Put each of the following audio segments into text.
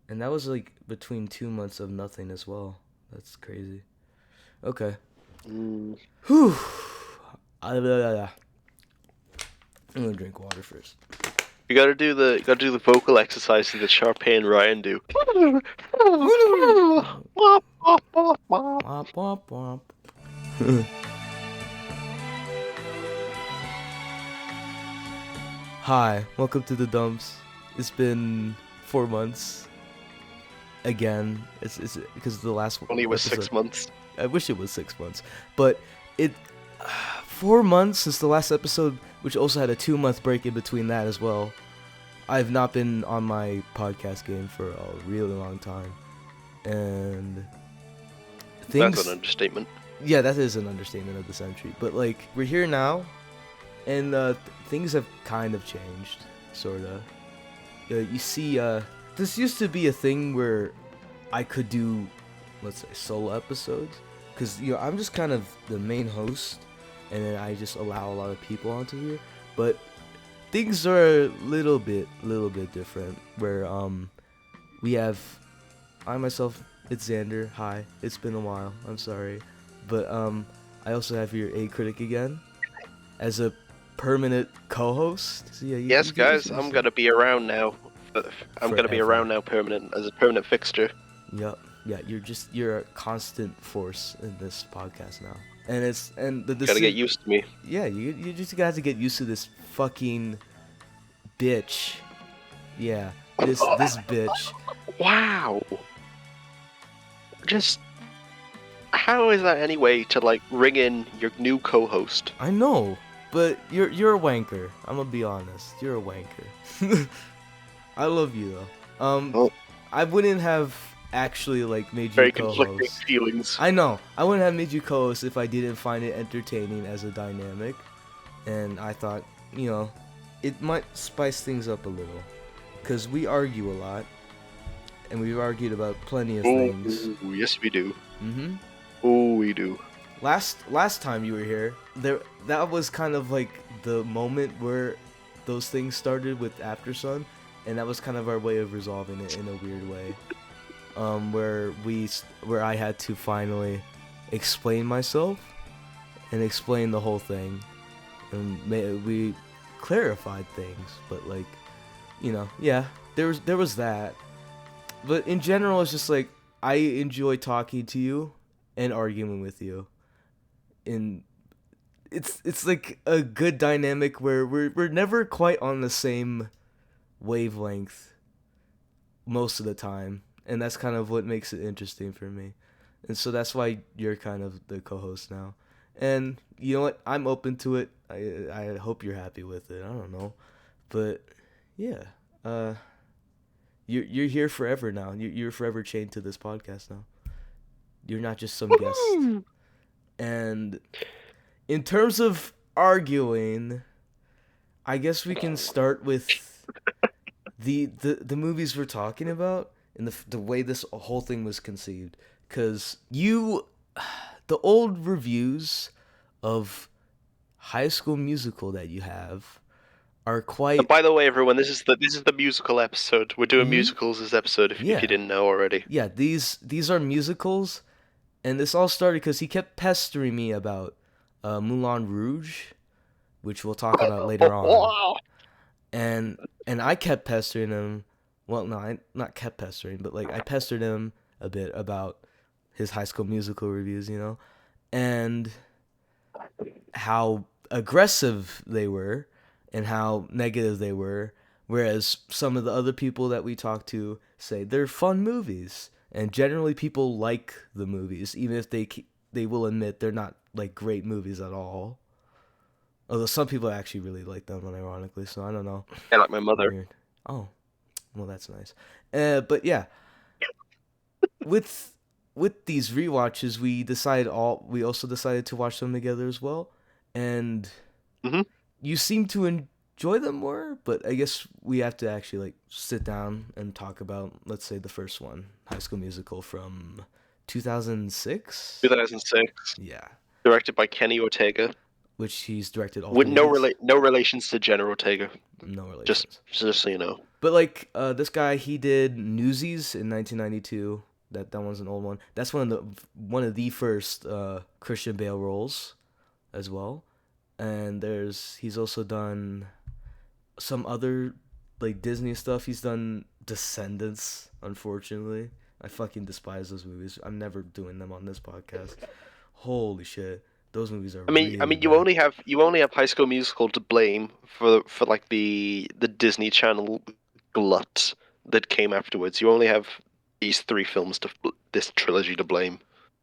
And that was like between 2 months of nothing as well. That's crazy. Okay. Mm. Whew. I'm gonna drink water first. You gotta do the vocal exercises that Sharpay and Ryan do. Womp womp womp. Hi, welcome to the dumps. It's been 4 months again. It's because the last Only it was episode. 6 months. I wish it was 6 months, but it 4 months since the last episode, which also had a 2 month break in between that as well. I've not been on my podcast game for a really long time, and That's an things. understatement. Yeah, that is an understatement of the century. But like, we're here now, and things have kind of changed, sorta. You see, this used to be a thing where I could do, let's say, solo episodes, because I'm just kind of the main host, and then I just allow a lot of people onto here. But things are a little bit different. Where we have I myself, it's Xander. Hi, it's been a while. I'm sorry, but I also have here a critic again as a permanent co-host. So yeah, Yes, you get guys, used to I'm this gonna be around now. I'm gonna be forever. around now, permanent as a permanent fixture. Yep. Yeah, you're a constant force in this podcast now. And the Gotta get decision. used to me. Yeah, you just got to get used to this fucking bitch. Yeah, this bitch. Wow. Just how is that any way to like ring in your new co-host? I know, but you're a wanker. I'm gonna be honest. You're a wanker. I love you though. Oh, I wouldn't have actually like made you very conflicting co-host. feelings. I know. I wouldn't have made you co-host if I didn't find it entertaining as a dynamic, and I thought, it might spice things up a little, cause we argue a lot, and we've argued about plenty of Oh, things. yes, we do. Mhm. Oh, we do. Last time you were here, that was kind of like the moment where those things started with After Sun, and that was kind of our way of resolving it in a weird way. Where I had to finally explain myself and explain the whole thing, and we clarified things, but like, yeah, there was that. But in general, it's just like I enjoy talking to you and arguing with you. And it's like a good dynamic where we're never quite on the same wavelength most of the time, and that's kind of what makes it interesting for me. And so that's why you're kind of the co-host now. And you know what? I'm open to it. I hope you're happy with it. I don't know, but yeah, uh, you're here forever now. You're forever chained to this podcast now. You're not just some guest. Woohoo! And in terms of arguing, I guess we can start with the movies we're talking about and the way this whole thing was conceived. Cause the old reviews of High School Musical that you have are And quite. by the way, everyone, this is the musical episode. We're doing Hmm. musicals this episode. If you Yeah, didn't know already. yeah. These are musicals, and this all started because he kept pestering me about Moulin Rouge, which we'll talk about later on. and and I kept pestering him. Well, no, I not kept pestering, but like I pestered him a bit about his High School Musical reviews, and how aggressive they were and how negative they were. Whereas some of the other people that we talk to say they're fun movies, and generally people like the movies, even if they will admit they're not like great movies at all. Although some people actually really like them, unironically. So I don't know. Yeah, like my mother. Weird. Oh, well, that's nice. But yeah, with with these rewatches, we also decided to watch them together as well, and Hmm. you seem to enjoy them more. But I guess we have to actually like sit down and talk about, let's say, the first one, High School Musical from 2006. 2006, Yeah. directed by Kenny Ortega. which he's directed all With three of these. no relations to Jenna Ortega. No Just relations. just so you know. But like this guy, he did Newsies in 1992. That one's an old one. That's one of the first Christian Bale roles as well. And he's also done some other like Disney stuff. He's done Descendants, unfortunately. I fucking despise those movies. I'm never doing them on this podcast. Holy shit. Those movies are I really mean, bad. you only have High School Musical to blame for like the Disney Channel glut that came afterwards. You only have these three films this trilogy to blame.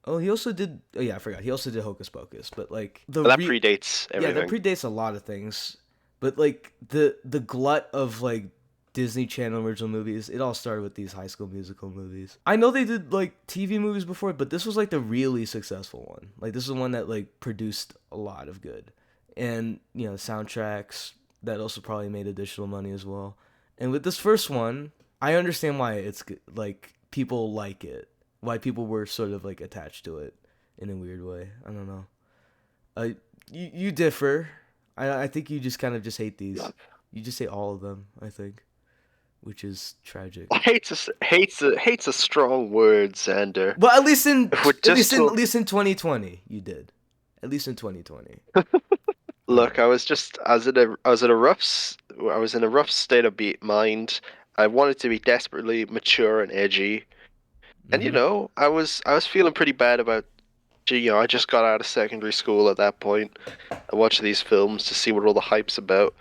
Oh, he also did. Oh yeah, I forgot. He also did Hocus Pocus, but like But that predates yeah, that everything. predates a lot of things. But like the glut of like Disney Channel original movies, it all started with these High School Musical movies. I know they did like TV movies before, but this was like the really successful one. Like this is one that like produced a lot of good, and soundtracks that also probably made additional money as well. And with this first one, I understand why like people like it, why people were sort of like attached to it in a weird way. I don't know. Uh, you differ. I think you just kind of just hate these. You just hate all of them. I think, which is tragic. Hates a strong word, Xander. But at least in If we're at just least in to at least in 2020, you did. At least in 2020. All look, right. I was in a rough state of mind. I wanted to be desperately mature and edgy, and Mhm. I was feeling pretty bad about. I just got out of secondary school at that point. I watched these films to see what all the hype's about,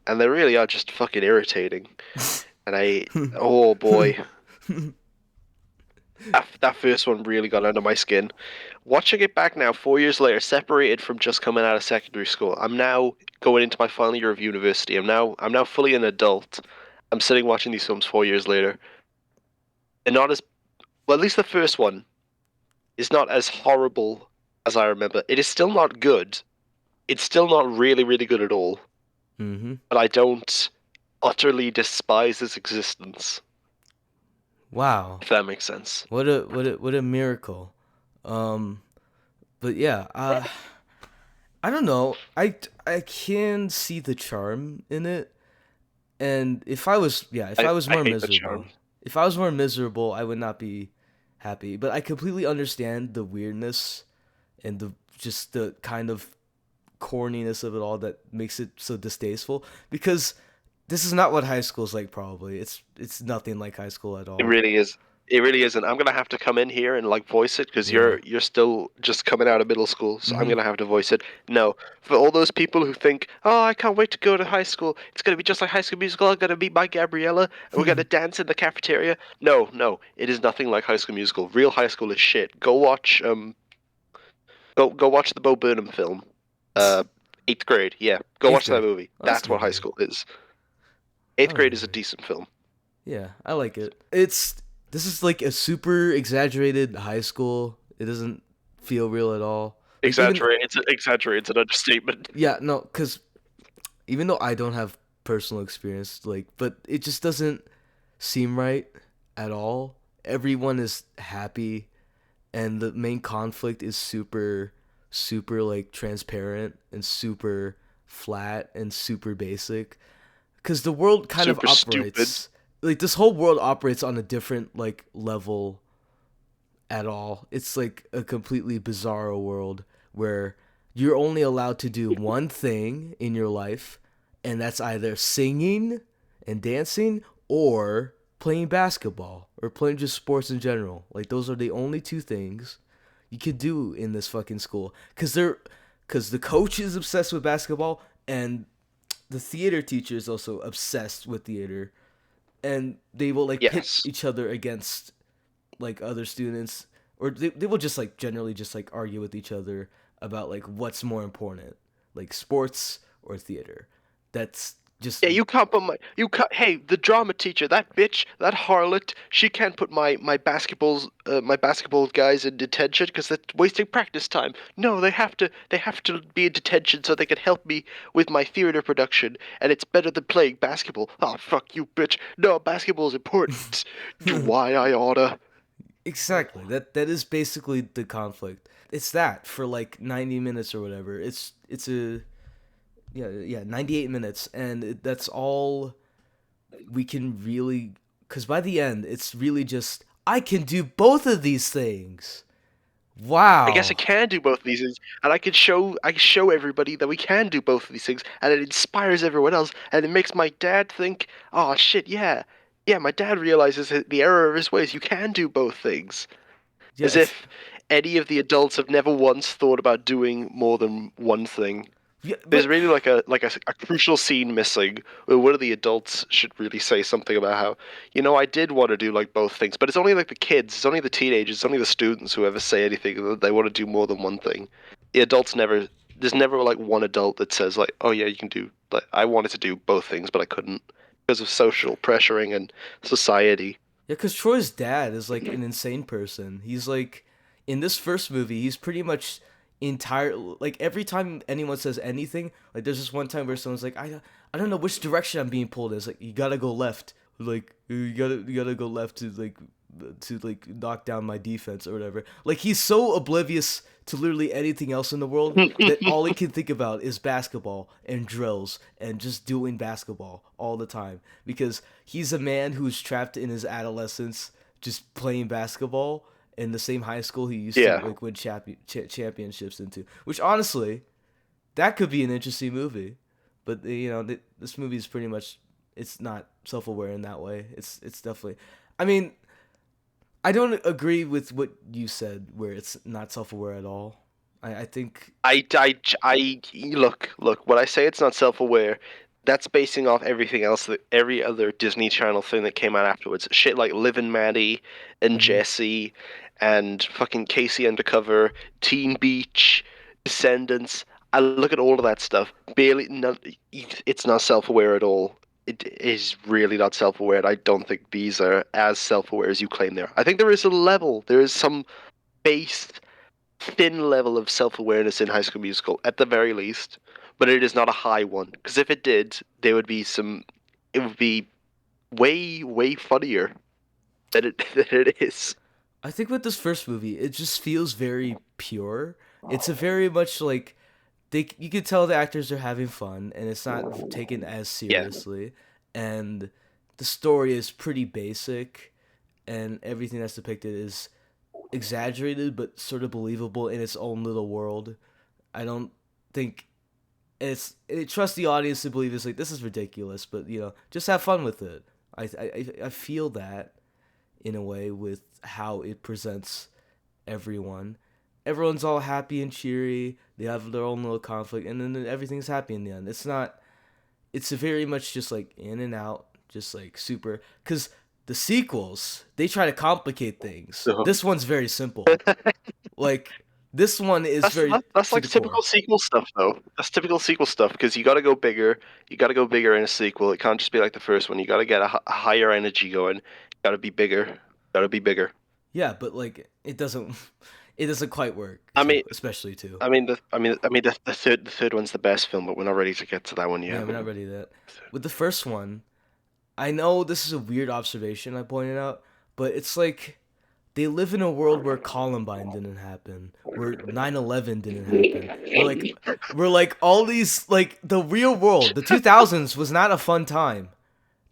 and they really are just fucking irritating. And oh boy, that first one really got under my skin. Watching it back now, 4 years later, separated from just coming out of secondary school, I'm now going into my final year of university. I'm now fully an adult. I'm sitting watching these films 4 years later, and not as well. At least the first one is not as horrible as I remember. It is still not good. It's still not really, really good at all. Mhm. But I don't utterly despise its existence. Wow. If that makes sense. What a miracle. Um but yeah, I don't know. I can see the charm in it. And if I was I more hate the miserable, charm. I would not be happy. But I completely understand the weirdness and the kind of corniness of it all that makes it so distasteful, because this is not what high school's like. Probably it's nothing like high school at It all. really is. It really isn't. I'm gonna have to come in here and like voice it because Yeah. you're still just coming out of middle school, so I'm Mhm. gonna have to voice it. No, for all those people who think, "Oh, I can't wait to go to high school. It's gonna be just like High School Musical. I'm gonna meet my Gabriella, and we're gonna dance in the cafeteria." No, no, it is nothing like High School Musical. Real high school is shit. Go watch the Bo Burnham film. Uh, eighth grade. Yeah, go Eighth watch that grade. movie. Oh, that's a That's what good high movie. school is. I Eighth like grade that is a movie. decent film. Yeah, I like it. This is like a super exaggerated high school. It doesn't feel real at all. Like even Exaggerate. It's an understatement. yeah, no, cuz even though I don't have personal experience, like, but it just doesn't seem right at all. Everyone is happy, and the main conflict is super like transparent and super flat and super basic, because the world kind of Super stupid. operates like this whole world operates on a different like level at all. It's like a completely bizarro world where you're only allowed to do one thing in your life, and that's either singing and dancing or playing basketball or playing just sports in general. Like those are the only two things you could do in this fucking school, cuz the coach is obsessed with basketball, and the theater teacher is also obsessed with theater, and they will like pit Yes. each other against like other students, or they will just like generally just like argue with each other about like what's more important, like sports or theater. That's just Yeah, you can't put my you can't. Hey, the drama teacher, that bitch, that harlot, she can't put my basketball guys in detention because they're wasting practice time. No, they have to be in detention so they can help me with my theater production, and it's better than playing basketball. Oh fuck you, bitch! No, basketball is important. Why I oughta. exactly that is basically the conflict. It's that for like 90 minutes or whatever. It's a yeah, 98 minutes, and that's all we can really. Because by the end, it's really just I can do both of these things. I guess I Wow. can do both of these things, and I can show everybody that we can do both of these things, and it inspires everyone else, and it makes my dad think, oh shit, yeah, yeah, my dad realizes the error of his ways. You can do both things, Yeah, as if any of the adults have never once thought about doing more than one thing. yeah, There's but really a crucial scene missing where one of the adults should really say something about how, I did want to do like both things, but it's only like the kids, it's only the teenagers, it's only the students who ever say anything that they want to do more than one thing. The adults never. There's never like one adult that says like, oh yeah, you can do like I wanted to do both things, but I couldn't because of social pressuring and society. yeah, because Troy's dad is like an insane person. He's like, in this first movie, he's pretty much entire. Like every time anyone says anything, like there's this one time where someone's like, I don't know which direction I'm being pulled. It's like you gotta go left. Like you gotta go left to like knock down my defense or whatever. Like he's so oblivious to literally anything else in the world that all he can think about is basketball and drills and just doing basketball all the time because he's a man who's trapped in his adolescence just playing basketball in the same high school he used to Yeah. like win championships into, which honestly that could be an interesting movie. But this movie is pretty much, it's not self-aware in that way. It's definitely, I mean, I don't agree with what you said where it's not self-aware at all. I think Look. When I say it's not self-aware, that's basing off everything else that every other Disney Channel thing that came out afterwards. Shit like Liv and Maddie and mhm. Jesse and fucking Casey Undercover, Teen Beach, Descendants. I look at all of that stuff. Barely, not, it's not self-aware at all. It is really not self-aware. And I don't think these are as self-aware as you claim they are. I think there is a level. There is some base thin level of self-awareness in High School Musical at the very least, but it is not a high one. Because if it did, there would be some. It would be way funnier than it than it is. I think with this first movie, it just feels very pure. It's a very much like you can tell the actors are having fun and it's not taken as Yeah, seriously, and the story is pretty basic, and everything that's depicted is exaggerated but sort of believable in its own little world. I don't think it trusts the audience to believe it's like this is ridiculous, but just have fun with it. I feel that in a way with how it presents everyone. Everyone's all happy and cheery. They have their own little conflict, and then everything's happy in the end. It's not. It's very much just like in and out, just like super. Because the sequels, they try to complicate things. so This one's very simple. Like this one is very that's to like the typical core. sequel stuff though. That's typical sequel stuff because you got to go bigger. You got to go bigger in a sequel. It can't just be like the first one. You got to get a higher energy going. Got to be bigger. Got to be bigger. Yeah, but like it doesn't. It doesn't quite work I too, mean, especially too. the third one's the best film, but we're not ready to get to that one Yeah, yet. we're not ready to that. With the first one, I know this is a weird observation I pointed out, but it's like they live in a world where Columbine didn't happen, where 9/11 didn't happen. We're like all these like the real world. The 2000s was not a fun time.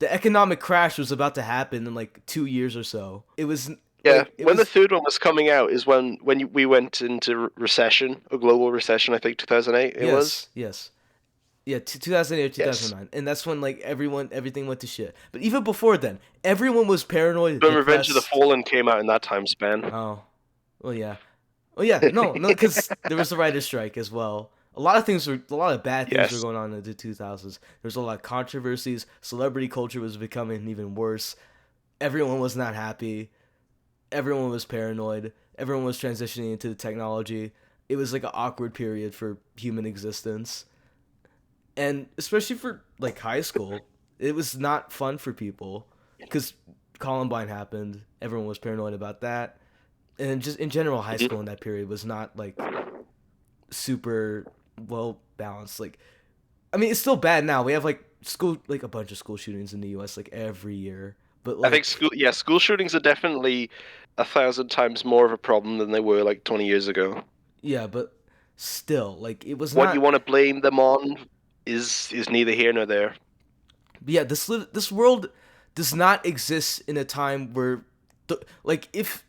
The economic crash was about to happen in like 2 years or so. It was Yeah, like it when the was third one was coming out is we went into recession, a global recession. I think 2008 it was. yes, yes. Yeah, 2008 or Yes, 2009. And that's when like everything went to shit. But even before then, everyone was paranoid, when Revenge of the depressed. Fallen came out in that time span. Oh. Well, yeah. Oh yeah, no, because there was a writer's strike as well. A lot of bad things were Yes, going on in the 2000s. There was a lot of controversies. Celebrity culture was becoming even worse. Everyone was not happy. Everyone was paranoid. Everyone was transitioning into the technology. It was like an awkward period for human existence, and especially for like high school, it was not fun for people because Columbine happened. Everyone was paranoid about that, and just in general, high school hmm in that period was not like super well balanced. Like, I mean, it's still bad now. We have like a bunch of school shootings in the U.S. like every year, but I think like school shootings are definitely 1,000 times more of a problem than they were like 20 years ago. yeah, but still, like it was What you not. want to blame them on? is neither here nor there. But yeah, this world does not exist in a time where, like, if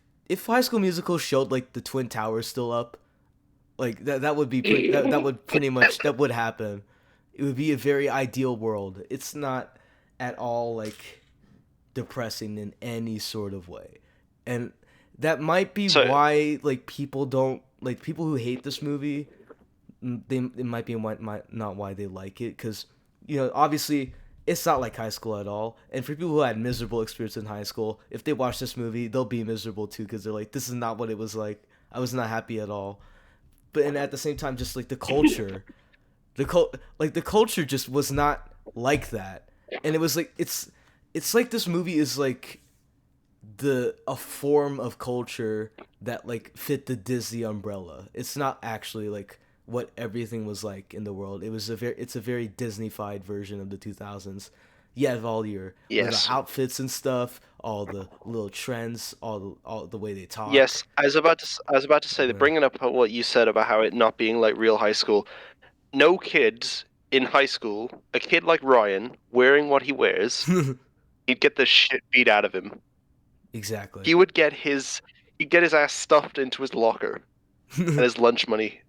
High School Musical showed like the Twin Towers still up, like that would be that would pretty much that would happen. It would be a very ideal world. It's not at all like depressing in any sort of way, and that might be So why like people don't like people who hate this movie. It might be not why they like it, because obviously it's not like high school at all. And for people who had miserable experience in high school, if they watch this movie, they'll be miserable too, because they're like, this is not what it was like. I was not happy at all. But and at the same time, just like the culture, the culture just was not like that. And it was like it's like this movie is like the a form of culture that like fit the Disney umbrella. It's not actually like what everything was like in the world. It's a very Disneyfied version of the 2000s. You have all the yes, outfits and stuff, all the little trends, all the way they talk. yes. I was about to say that Uh, bringing up what you said about how it not being like real high school. No kids in high school, a kid like Ryan wearing what he wears, he'd get the shit beat out of him. exactly. He would he'd get his ass stuffed into his locker and his lunch money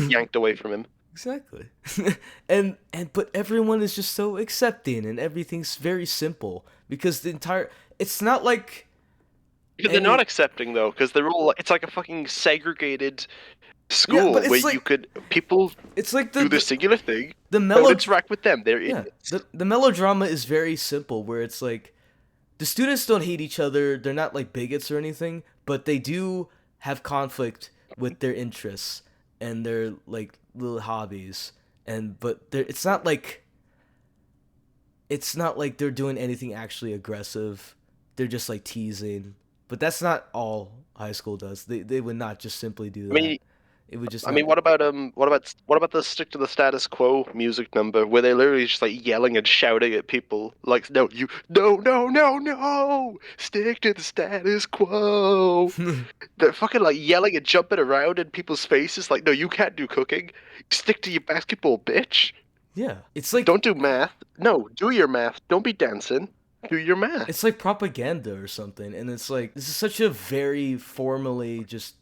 yanked away from him. Exactly. And but everyone is just so accepting and everything's very simple because the entire it's not like But they're not any accepting though, because they're all it's like a fucking segregated yeah, but school where you could people it's like do the singular thing. the Don't mellow interact with them. They're yeah, idiots. the melodrama is very simple where it's like the students don't hate each other, they're not like bigots or anything, but they do have conflict with their interests and their like little hobbies. And but it's not like they're doing anything actually aggressive. They're just like teasing. But that's not all high school does. They would not just simply do I that. mean, It would just I mean, not. what about the stick to the status quo music number where they're literally just like yelling and shouting at people like, no, you, no, stick to the status quo. They're fucking like yelling and jumping around in people's faces like, no, you can't do cooking. Stick to your basketball, bitch. Yeah. It's like Don't do math. No, do your math. Don't be dancing. Do your it's math. like propaganda or something, and it's like this is such a very formally just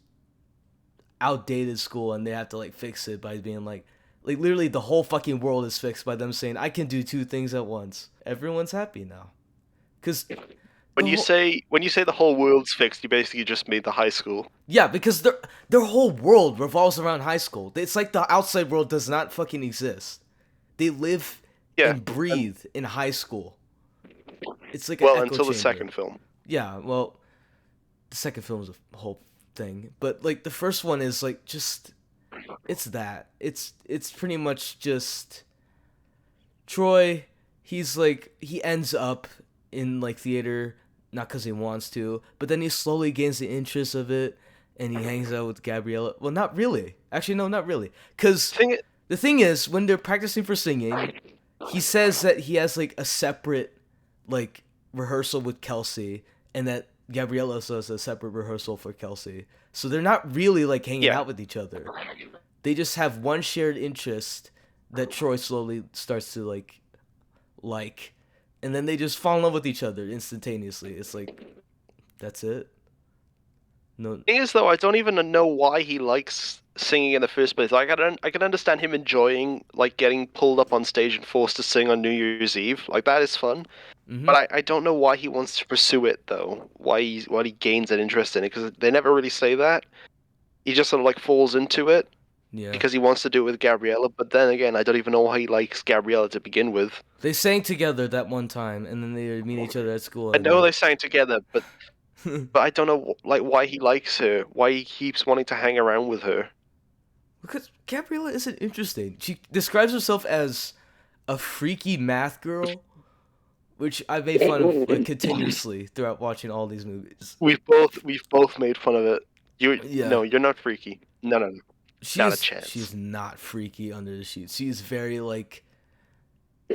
outdated school, and they have to like fix it by being like literally the whole fucking world is fixed by them saying I can do two things at once. Everyone's happy now because the whole When you say the whole world's fixed, you basically just mean the high school. yeah, because their whole world revolves around high school. It's like the outside world does not fucking exist. They live Yeah. and breathe in high school. It's like an Well, echo until the chamber. second film. Yeah, well, the second film is a whole thing, but like the first one is like just it's that. It's pretty much just Troy. He's like he ends up in like theater not because he wants to, but then he slowly gains the interest of it, and he hangs out with Gabriella. Well, not really. Actually, no, not really. Cause Thing, the thing is, when they're practicing for singing, he says that he has like a separate like rehearsal with Kelsey, and that Gabriella also has a separate rehearsal for Kelsey. So they're not really like hanging yeah. out with each other. They just have one shared interest that Troy slowly starts to like, and then they just fall in love with each other instantaneously. It's like that's it. No, Thing is, though, I don't even know why he likes singing in the first place. Like, I can understand him enjoying like getting pulled up on stage and forced to sing on New Year's Eve. Like that is fun. mm-hmm. But I don't know why he wants to pursue it though. Why he gains an interest in it because they never really say that. He just sort of like falls into it Yeah, because he wants to do it with Gabriella. But then again, I don't even know why he likes Gabriella to begin with. they sang together that one time, and then they meet each other at school, I and know they sang together, they but I don't know like why he likes her. Why he keeps wanting to hang around with her. because Gabriella isn't interesting. She describes herself as a freaky math girl, which I made fun of like continuously throughout watching all these movies. We've both made fun of it. You Yeah, no, you're not freaky. No, not a she's chance. not freaky under the sheets. She's very like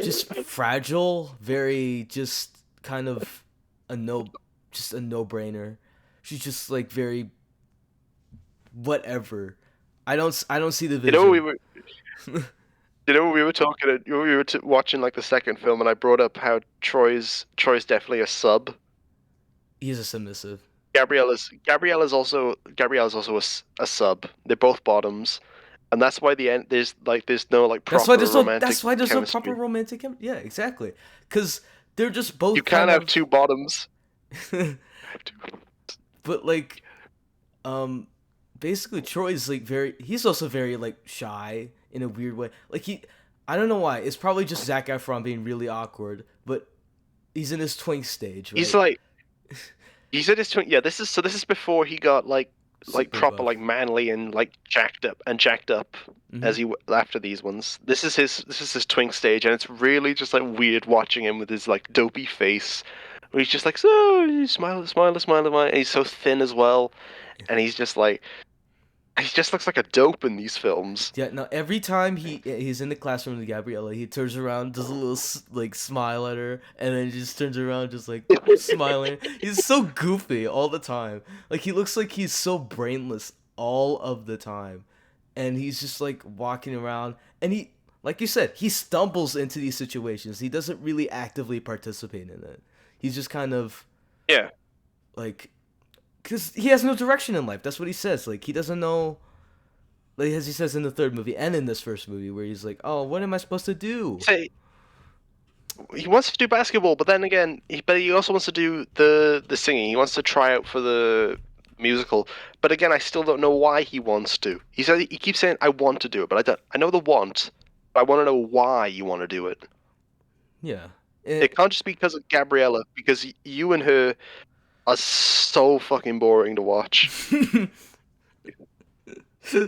just fragile, very just kind of a just a no-brainer. She's just like very whatever. I don't see the You know, vision. You know, we were talking, we were watching like the second film, and I brought up how Troy's definitely a sub. He's a submissive. Gabriella's also a sub. They're both bottoms, and that's why the end there's no like That's why proper there's no. romantic That's why there's no proper chemistry. romantic. Yeah, exactly. Because they're just You both can't kind have of. two bottoms. You have two. But like, um, basically Troy's like very. He's also very like shy in a weird way. Like he, I don't know why. It's probably just Zac Efron being really awkward. But he's in his twink stage, He's right? like he said his twin. Yeah, this is before he got like Super proper buff. like manly and like jacked up Mm-hmm. as after these ones. This is his twink stage, and it's really just like weird watching him with his like dopey face, where he's just like so you smile, smile, smile, smile, and he's so thin as well, and he's just like he just looks like a dope in these films. Yeah. Now every time he's in the classroom with Gabriella, he turns around, does a little like smile at her, and then just turns around, just like smiling. He's so goofy all the time. Like he looks like he's so brainless all of the time, and he's just like walking around, and he, like you said, he stumbles into these situations. He doesn't really actively participate in it. He's just kind of Yeah. like, because he has no direction in life. That's what he says. Like he doesn't know, like as he says in the third movie and in this first movie, where he's like, "Oh, what am I supposed to do?" Say he wants to do basketball, but then again, but he also wants to do the singing. He wants to try out for the musical, but again, I still don't know why he wants to. He keeps saying, "I want to do it," but I don't. I know the want, but I want to know why you want to do it. Yeah. It can't just be because of Gabriella, because you and her are so fucking boring to watch.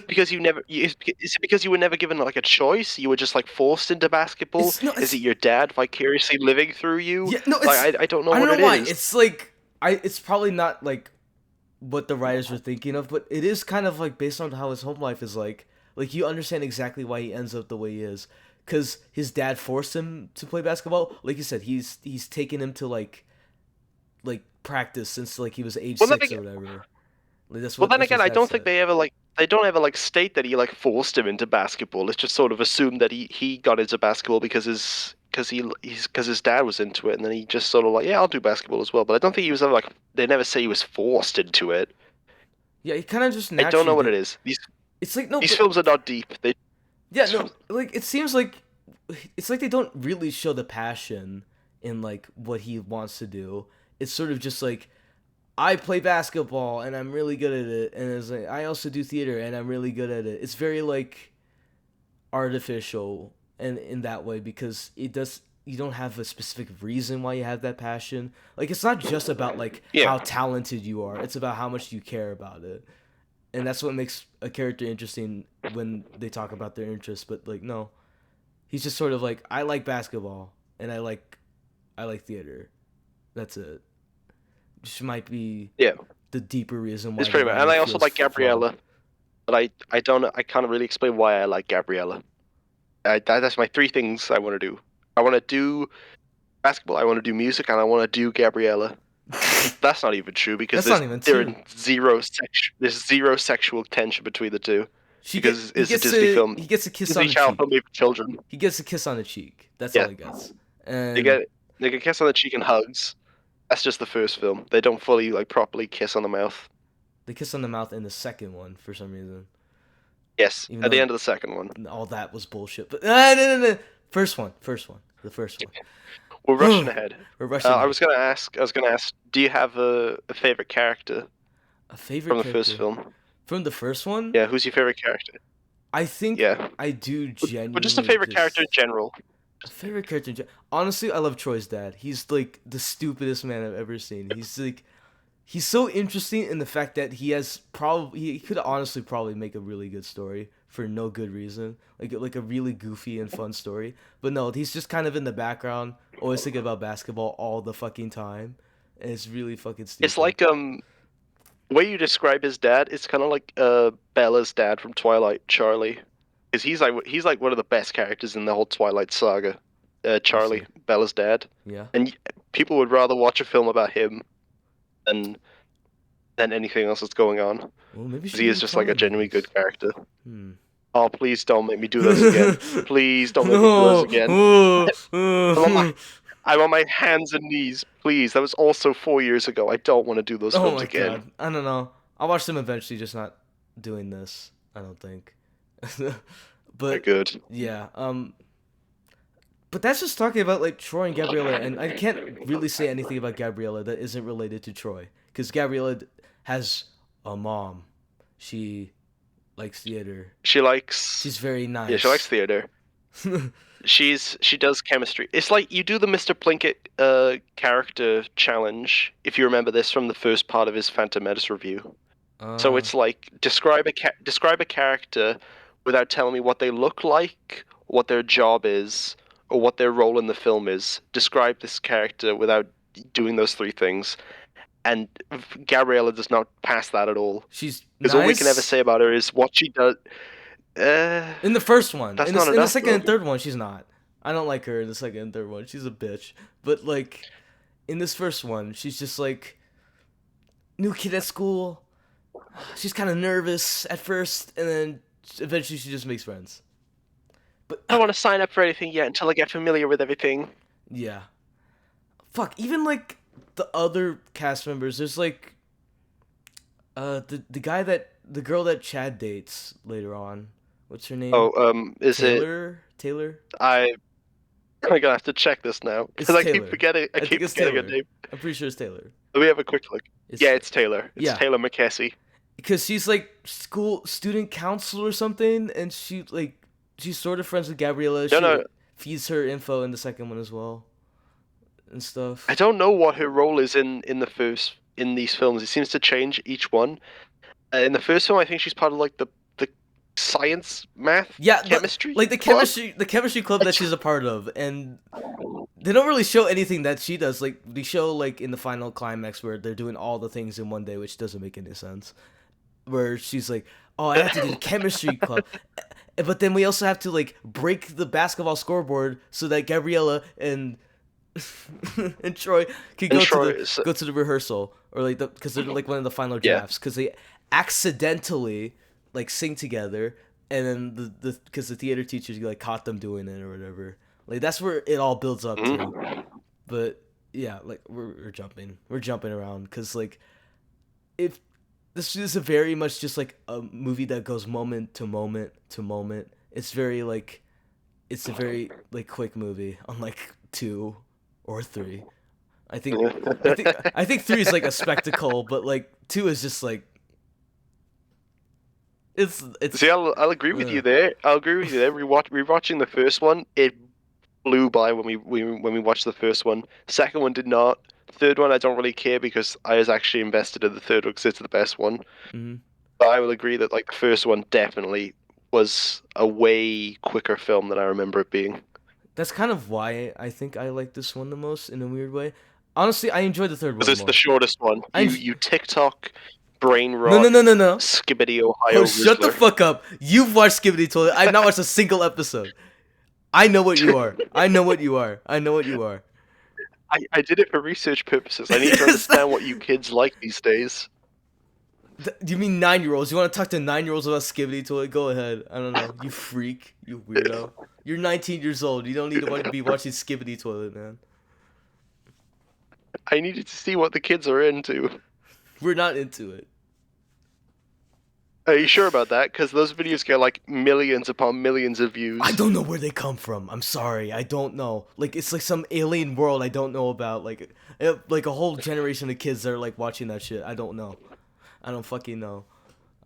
Because you never, is it because you were never given like a choice? You were just like forced into basketball? it's no, Is it it's your dad vicariously living through you? yeah, no, Like it's I don't know I don't what know it why. is. It's like it's probably not like what the writers were thinking of, but it is kind of like based on how his home life is like. Like you understand exactly why he ends up the way he is, because his dad forced him to play basketball. Like you said, he's taken him to like practice since like he was age Well, then 6 or again, whatever. Like well, then that's what again, his I dad don't think said. they don't ever like state that he like forced him into basketball. It's just sort of assumed that he got into basketball because his dad was into it, and then he just sort of like, yeah, I'll do basketball as well. But I don't think he was ever like, they never say he was forced into it. Yeah, he kind of just I don't naturally know what it did. is. It's like no, These but films are not deep. They yeah, no, like it seems like it's like they don't really show the passion in like what he wants to do. It's sort of just like I play basketball and I'm really good at it, and it's like I also do theater and I'm really good at it. It's very like artificial and in that way because it does you don't have a specific reason why you have that passion. Like it's not just about like yeah. how talented you are. It's about how much you care about it. And that's what makes a character interesting when they talk about their interests, but like no, he's just sort of like I like basketball and I like theater. That's it. Which might be Yeah, the deeper reason it's why the pretty much. And writer I also feels like flawed. Gabriella, but I don't I can't really explain why I like Gabriella. That's my three things I want to do. I want to do basketball. I want to do music, and I want to do Gabriella. That's not even true because That's not even there true. are there's zero sexual tension between the two because He it's a Disney film, he gets a kiss Disney on the Channel film cheek. made for children. He gets a kiss on the cheek. That's all Yeah, he gets. they And get they get kiss on the cheek and hugs. That's just the first film. They don't fully like properly kiss on the mouth. they kiss on the mouth in the second one for some reason. Yes, Even at the though end of the second one. all that was bullshit. But no. First one, the first We're rushing one. ahead. We're rushing ahead. I was gonna ask, do you have a favorite character A favorite from the first character film? from the first one? Yeah, who's your favorite character? I think Yeah, I do but just a genuinely favorite character in just general. a favorite character. Honestly, I love Troy's dad. He's like the stupidest man I've ever seen. He's like he's so interesting in the fact that he has probably he could honestly probably make a really good story for no good reason, like a really goofy and fun story. But no, he's just kind of in the background, always thinking about basketball all the fucking time, and it's really fucking It's stupid. like the way you describe his dad. It's kind of like Bella's dad from Twilight, Charlie, because he's like one of the best characters in the whole Twilight saga. I Charlie, see. Bella's dad, Yeah. and people would rather watch a film about him than anything else that's going on Well, maybe you because should he give is him just like a Twilight genuinely movies. good character. Hmm. Oh, please don't make me do this again. Please don't make me do this No. again. I'm on my, I'm on my hands and knees. Please. That was also 4 years ago. I don't want to do those Oh films my again. god. I don't know. I'll watch them eventually, just not doing this. I don't think. They're But good. yeah. But that's just talking about like Troy and Gabriella, and I can't really say anything about Gabriella that isn't related to Troy, because Gabriella has a mom. She likes theater. She likes, She's very yeah, she likes nice. theater. She does chemistry. It's like you do the Mr. Plinkett character challenge, if you remember this from the first part of his Phantom Menace review. So uh, it's like describe a character without telling me what they look like, what their job is, or what their role in the film is. Describe this character without doing those three things. And Gabriella does not pass that at all. she's Because all we can ever nice say about her is what she does. Uh, in the first one. that's In not the enough second though. and third one, she's not. I don't like her in the second and third one. She's a bitch. But like in this first one, she's just like new kid at school. She's kind of nervous at first, and then eventually she just makes friends. But I don't want to sign up for anything yet until I get familiar with everything. yeah, fuck. Even like the other cast members, there's like the guy that the girl that Chad dates later on. What's her name? Oh, is it? Taylor. Taylor. I I'm gonna have to check this now because It's Taylor. I I think keep it's forgetting her Taylor. name. I'm pretty sure it's Taylor. Let me have a quick look. It's Yeah, it's Taylor. It's yeah, Taylor McKessie. because she's like school student council or something, and she's sort of friends with Gabriella. No, She no, like feeds her info in the second one as well and I stuff. don't know what her role is in these films. It seems to change each one. In the first film, I think she's part of like the science, math, Yeah, chemistry like club. the chemistry club that she's a part of, and they don't really show anything that she does. Like they show like in the final climax where they're doing all the things in one day, which doesn't make any sense. Where she's like, "Oh, I have to do the chemistry club," but then we also have to like break the basketball scoreboard so that Gabriella and and Troy can And Troy, go to the rehearsal, or like because they're like one of the final yeah. drafts, because they accidentally like sing together, and then the because the theater teachers like caught them doing it or whatever. Like that's where it all builds up to. Mhm. But yeah, like we're jumping around, because like if this is a very much just like a movie that goes moment to moment to moment. It's very like it's a very like quick movie, unlike two or three. I think I think three is like a spectacle, but like two is just like it's See, I'll agree with uh, you there. I'll agree with you there. Rewatching the first one, it blew by when we watched the first one. Second one did not. Third one, I don't really care because I was actually invested in the third one because it's the best one. mhm. But I will agree that like the first one definitely was a way quicker film than I remember it being. That's kind of why I think I like this one the most in a weird way. Honestly, I enjoy the third Because one it's the more. shortest one. I You TikTok, brain No, no, rot, no, no, no. Skibbity Oh, Ohio shut the Rizzler. fuck up. You've watched Skibidi Toilet. I've not watched a single episode. I know what you are. I know what you are. I know what you are. I did it for research purposes. I need to understand what you kids like these days. You mean 9-year-olds? You want to talk to 9-year-olds about Skibidi Toilet? Go ahead. I don't know. You freak. You weirdo. You're 19 years old. You don't need to be watching Skibidi Toilet, man. I needed to see what the kids are into. We're not into it. Are you sure about that? Because those videos get like millions upon millions of views. I don't know where they come from. I'm sorry. I don't know. Like it's like some alien world I don't know about. Like a whole generation of kids that are like watching that shit. I don't know. I don't fucking know.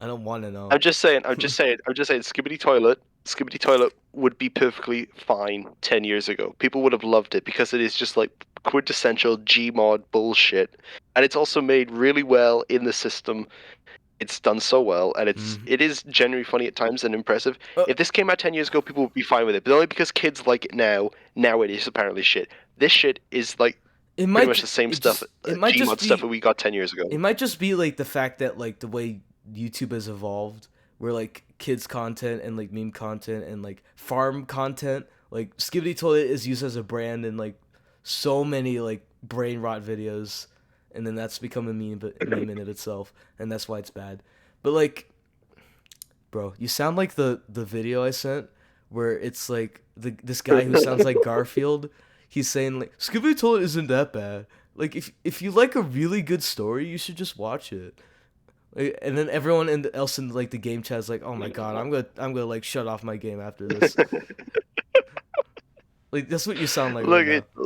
I don't want to know. I'm just saying. Skibbity Toilet. Skibbity Toilet would be perfectly fine 10 years ago. People would have loved it because it is just like quintessential Gmod bullshit, and it's also made really well in the system. It's done so well, and Mhm. it is genuinely funny at times and impressive. Uh, If this came out 10 years ago, people would be fine with it, but only because kids like it now. Now it is apparently shit. This shit is like it pretty might much the same stuff, it might just Gmod stuff be that we got 10 years ago. it might just be like the fact that like the way YouTube has evolved, where like kids content and like meme content and like farm content, like Skibidi Toilet is used as a brand in like so many like brain rot videos, and then that's become a meme in of itself, and that's why it's bad. But like Bro, you sound like the video I sent where it's like this guy who sounds like Garfield. He's saying like Scooby Toilet isn't that bad. Like if you like a really good story, you should just watch it. Like, and then everyone else in like the game chat is like, "Oh my god, I'm gonna like shut off my game after this." Like that's what you sound like right Look, now.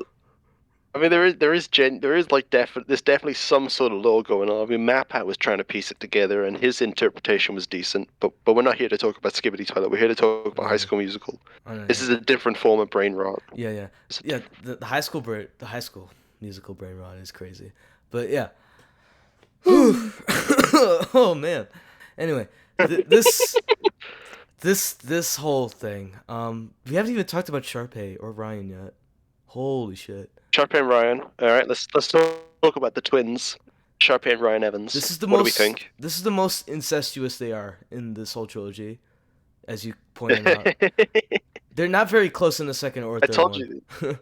I mean, there is like there's definitely some sort of lore going on. I mean, MatPat was trying to piece it together, and his interpretation was decent. But we're not here to talk about Skibbity Toilet. We're here to talk about High Yeah, School Musical. I know. This Yeah, is a different form of brain rot. yeah. Yeah. The high school musical brain rot is crazy, but yeah. Oh man. Anyway, this whole thing. We haven't even talked about Sharpay or Ryan yet. Holy shit. Sharpay and Ryan. All right, let's talk about the twins, Sharpay and Ryan Evans. What do we think? This is the most incestuous they are in this whole trilogy, as you pointed out. They're not very close in the second or I third told one. you.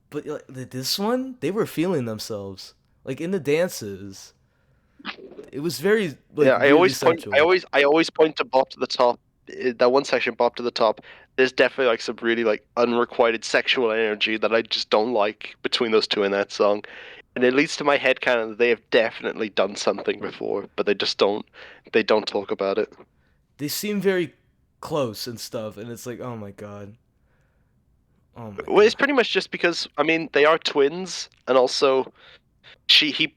But like, this one, they were feeling themselves. Like in the dances, it was very like Yeah, weirdly sensual. I always point to Bop to the Top. That one section, Bop to the Top. There's definitely like some really like unrequited sexual energy that I just don't like between those two in that song. And it leads to my headcanon that they have definitely done something before, but they don't talk about it. They seem very close and stuff, and it's like, oh my god, oh my Well, god, it's pretty much just because I mean they are twins, and also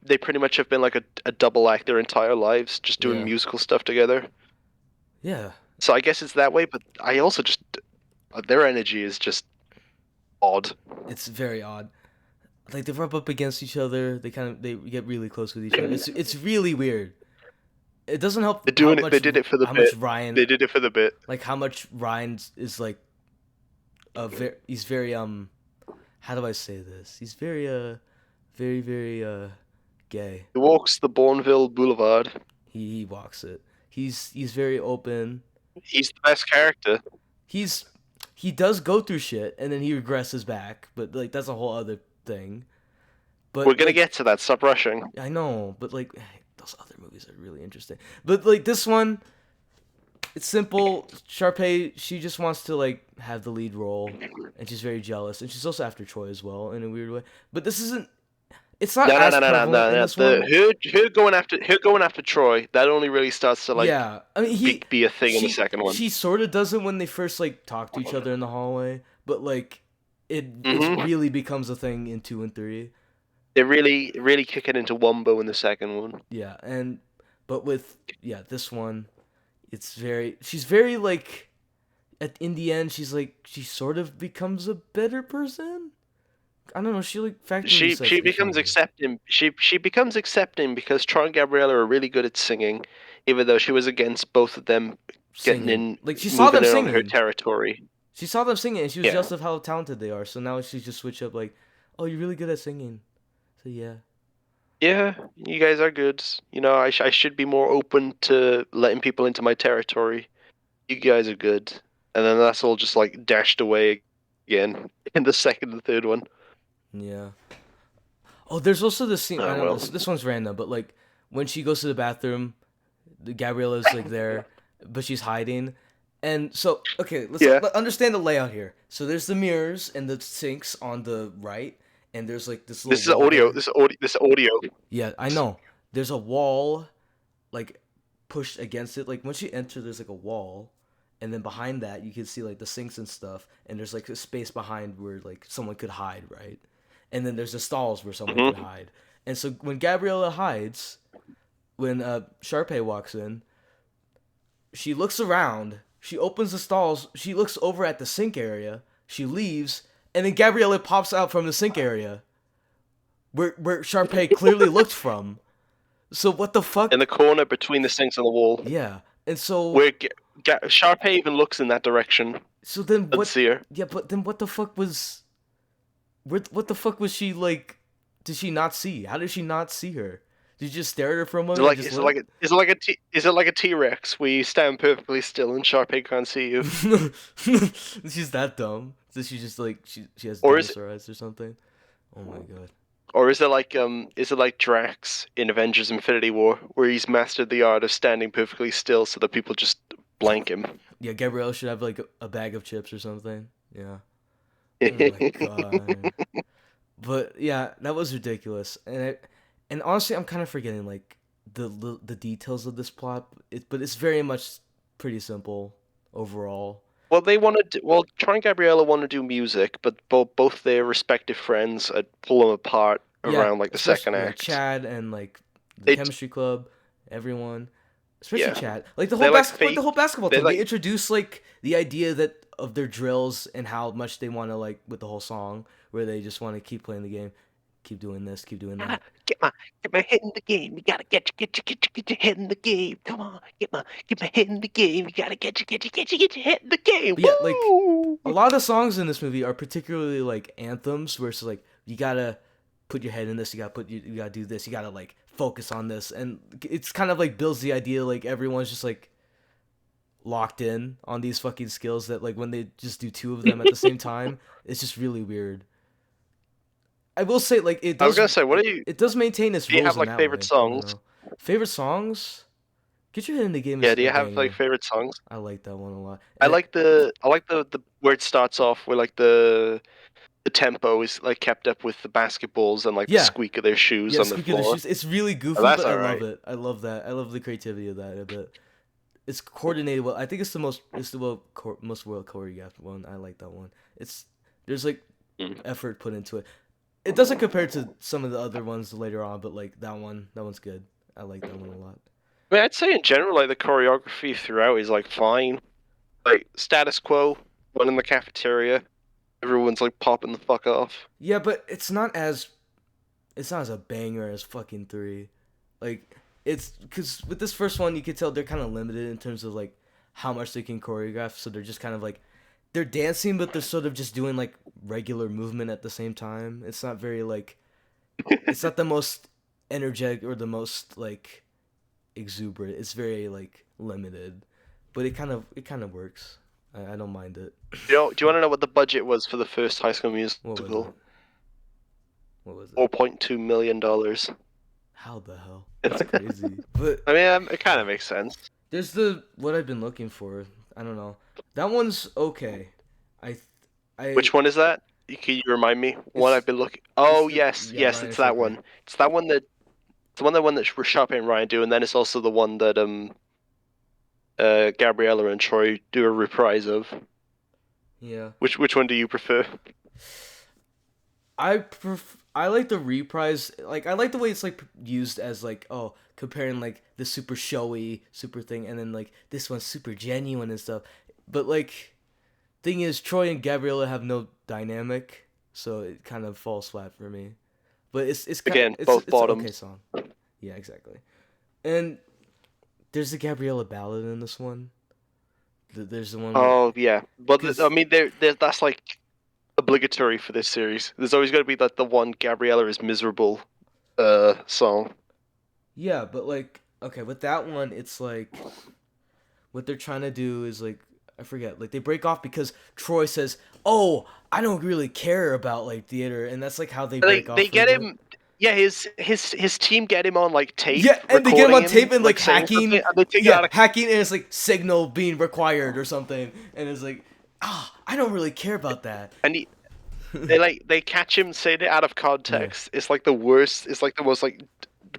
they pretty much have been like a double act their entire lives, just doing yeah, musical stuff together. yeah. So I guess it's that way, but I also just their energy is just odd. It's very odd. Like they rub up against each other. They get really close with each other. It's really weird. It doesn't help They're doing it. They did it for the how much bit. Ryan They did it for the bit. like how much Ryan is like he's very how do I say this? He's very very gay. He walks the Bourneville Boulevard. He walks it. He's very open. He's the best character. He's he does go through shit and then he regresses back, but like that's a whole other thing. We're But gonna like get to that. Stop rushing. I know, but like those other movies are really interesting. But like this one, it's simple. Sharpay, she just wants to like have the lead role, and she's very jealous, and she's also after Troy as well in a weird way. But this isn't. It's not No, no, as no, no, no, prevalent no. in No. this one. Her going after Troy. That only really starts to like Yeah, I mean be a thing in the second one. she sort of does it when they first like talk to each other in the hallway, but like it Hmm. really becomes a thing in 2 and 3. They really kick it into Wumbo in the second one. Yeah, but with this one, she's very like in the end she's like she sort of becomes a better person. I don't know, she like factually says She that becomes is. accepting. She becomes accepting because Troy and Gabriella are really good at singing, even though she was against both of them getting Singing. in, Like she saw moving them in on her singing. territory. She saw them singing and she was Yeah, jealous of how talented they are. So now she's just switch up like, "Oh, you're really good at singing." So yeah. yeah, you guys are good. You know, I should be more open to letting people into my territory. You guys are good, and then that's all just like dashed away again in the second and third one. Yeah. Oh, there's also this scene. I Oh don't know. well. This one's random, but like when she goes to the bathroom, Gabriella's like there, but she's hiding. And so, okay, Yeah, understand the layout here. So there's the mirrors and the sinks on the right, and there's like this this little is wall audio. there. This audio. Yeah, I know. There's a wall, like pushed against it. Like once you enter, there's like a wall, and then behind that you can see like the sinks and stuff. And there's like a space behind where like someone could hide, right? And then there's the stalls where someone could Hmm. hide. And so when Gabriella hides, when Sharpay walks in, she looks around. She opens the stalls. She looks over at the sink area. She leaves, and then Gabriella pops out from the sink area, where Sharpay clearly looked from. So what the fuck? In the corner between the sinks and the wall, Yeah. And so where Sharpay even looks in that direction. then Let's what? see her. Yeah, but then what the fuck was? What the fuck was she like? Did she not see? How did she not see her? Did you just stare at her for a moment and just look? Is it like a T-Rex where you stand perfectly still and Sharpay can't see you? She's that dumb. So she just like she has Or is dinosaur eyes or something. Oh my god. Or is it like Drax in Avengers Infinity War, where he's mastered the art of standing perfectly still so that people just blank him? Yeah, Gabrielle should have like a bag of chips or something. Yeah. Oh my god. But yeah, that was ridiculous. And honestly, I'm kind of forgetting like the details of this plot. But it's very much pretty simple overall. Well, they want to. Well, Troy and Gabriella want to do music, but both their respective friends pull them apart Yeah, around like the second especially yeah, act. Chad and like the They, chemistry club, everyone, especially yeah, Chad. Like the whole they're like like the fake. whole basketball They're team. They like, introduce like the idea that of their drills and how much they want to like with the whole song, where they just want to keep playing the game, keep doing this, keep doing "Ah, that. get my head in the game. You gotta get your head in the game. Come on, get my head in the game. You gotta get your head in the game. But yeah, like Woo! a lot of the songs in this movie are particularly like anthems, where it's like you gotta put your head in this, you gotta do this, you gotta like focus on this, and it's kind of like builds the idea like everyone's just like locked in on these fucking skills that like when they just do two of them at the same time, it's just really weird. I will say like I was gonna say, what do it does maintain its you rules have in like that favorite way. I don't songs? know. Favorite songs? Get Your Head in the Game Yeah, is do a you have like banger. favorite songs? I like that one a lot. I like the where it starts off where like the tempo is like kept up with the basketballs and like the Yeah, squeak of their shoes yeah. on the Squeak of the floor. Shoes. It's really Oh, goofy, that's but I all love right. it. I love that. I love the creativity of that a bit. It's coordinated well. I think it's the most well choreographed one. I like that one. There's like Mm. effort put into it. It doesn't compare to some of the other ones later on, but like that one's good. I like that one a lot. I mean, I'd say in general, like the choreography throughout is like fine. Like status quo, one in the cafeteria, everyone's like popping the fuck off. Yeah, but it's not as a banger as fucking three. Like it's because with this first one, you could tell they're kind of limited in terms of like how much they can choreograph. So they're just kind of like they're dancing, but they're sort of just doing like regular movement at the same time. It's not very like it's not the most energetic or the most like exuberant. It's very like limited, but it kind of works. I don't mind it. Do you want to know what the budget was for the first High School What was it? Musical? What was it? $4.2 million. How the hell? That's crazy. But I mean, it kind of makes sense. there's the what I've been looking for. I don't know. That one's okay. I I Which one is that? Can you remind me? One it's I've been looking. it's Oh the yes, yeah yes, Ryan it's that Shipper. one. It's that one that the one that Rashad and Ryan do, and then it's also the one that Gabriella and Troy do a reprise of. Yeah. Which one do you prefer? I like the reprise. Like I like the way it's like used as like oh comparing like the super showy super thing and then like this one's super genuine and stuff. But like thing is Troy and Gabriella have no dynamic, so it kind of falls flat for me. But Again, both it's an okay bottoms. song. Yeah, exactly. And there's the Gabriella ballad in this one. There's the one where Oh yeah, but I because mean, that's like obligatory for this series. There's always got to be like the one Gabriella is miserable song. yeah, but like okay, with that one, it's like what they're trying to do is like I forget, like they break off because Troy says, "Oh, I don't really care about like theater," and that's like how they They break off they for a get bit. him. Yeah, his team get him on like tape, Yeah, and they get him recording on tape him and like like saying hacking. something, and they take it Yeah, out of. hacking and it's like signal being required or something, and it's like, I don't really care about that. And they catch him saying it out of Yeah, context. It's like the worst. It's like the most like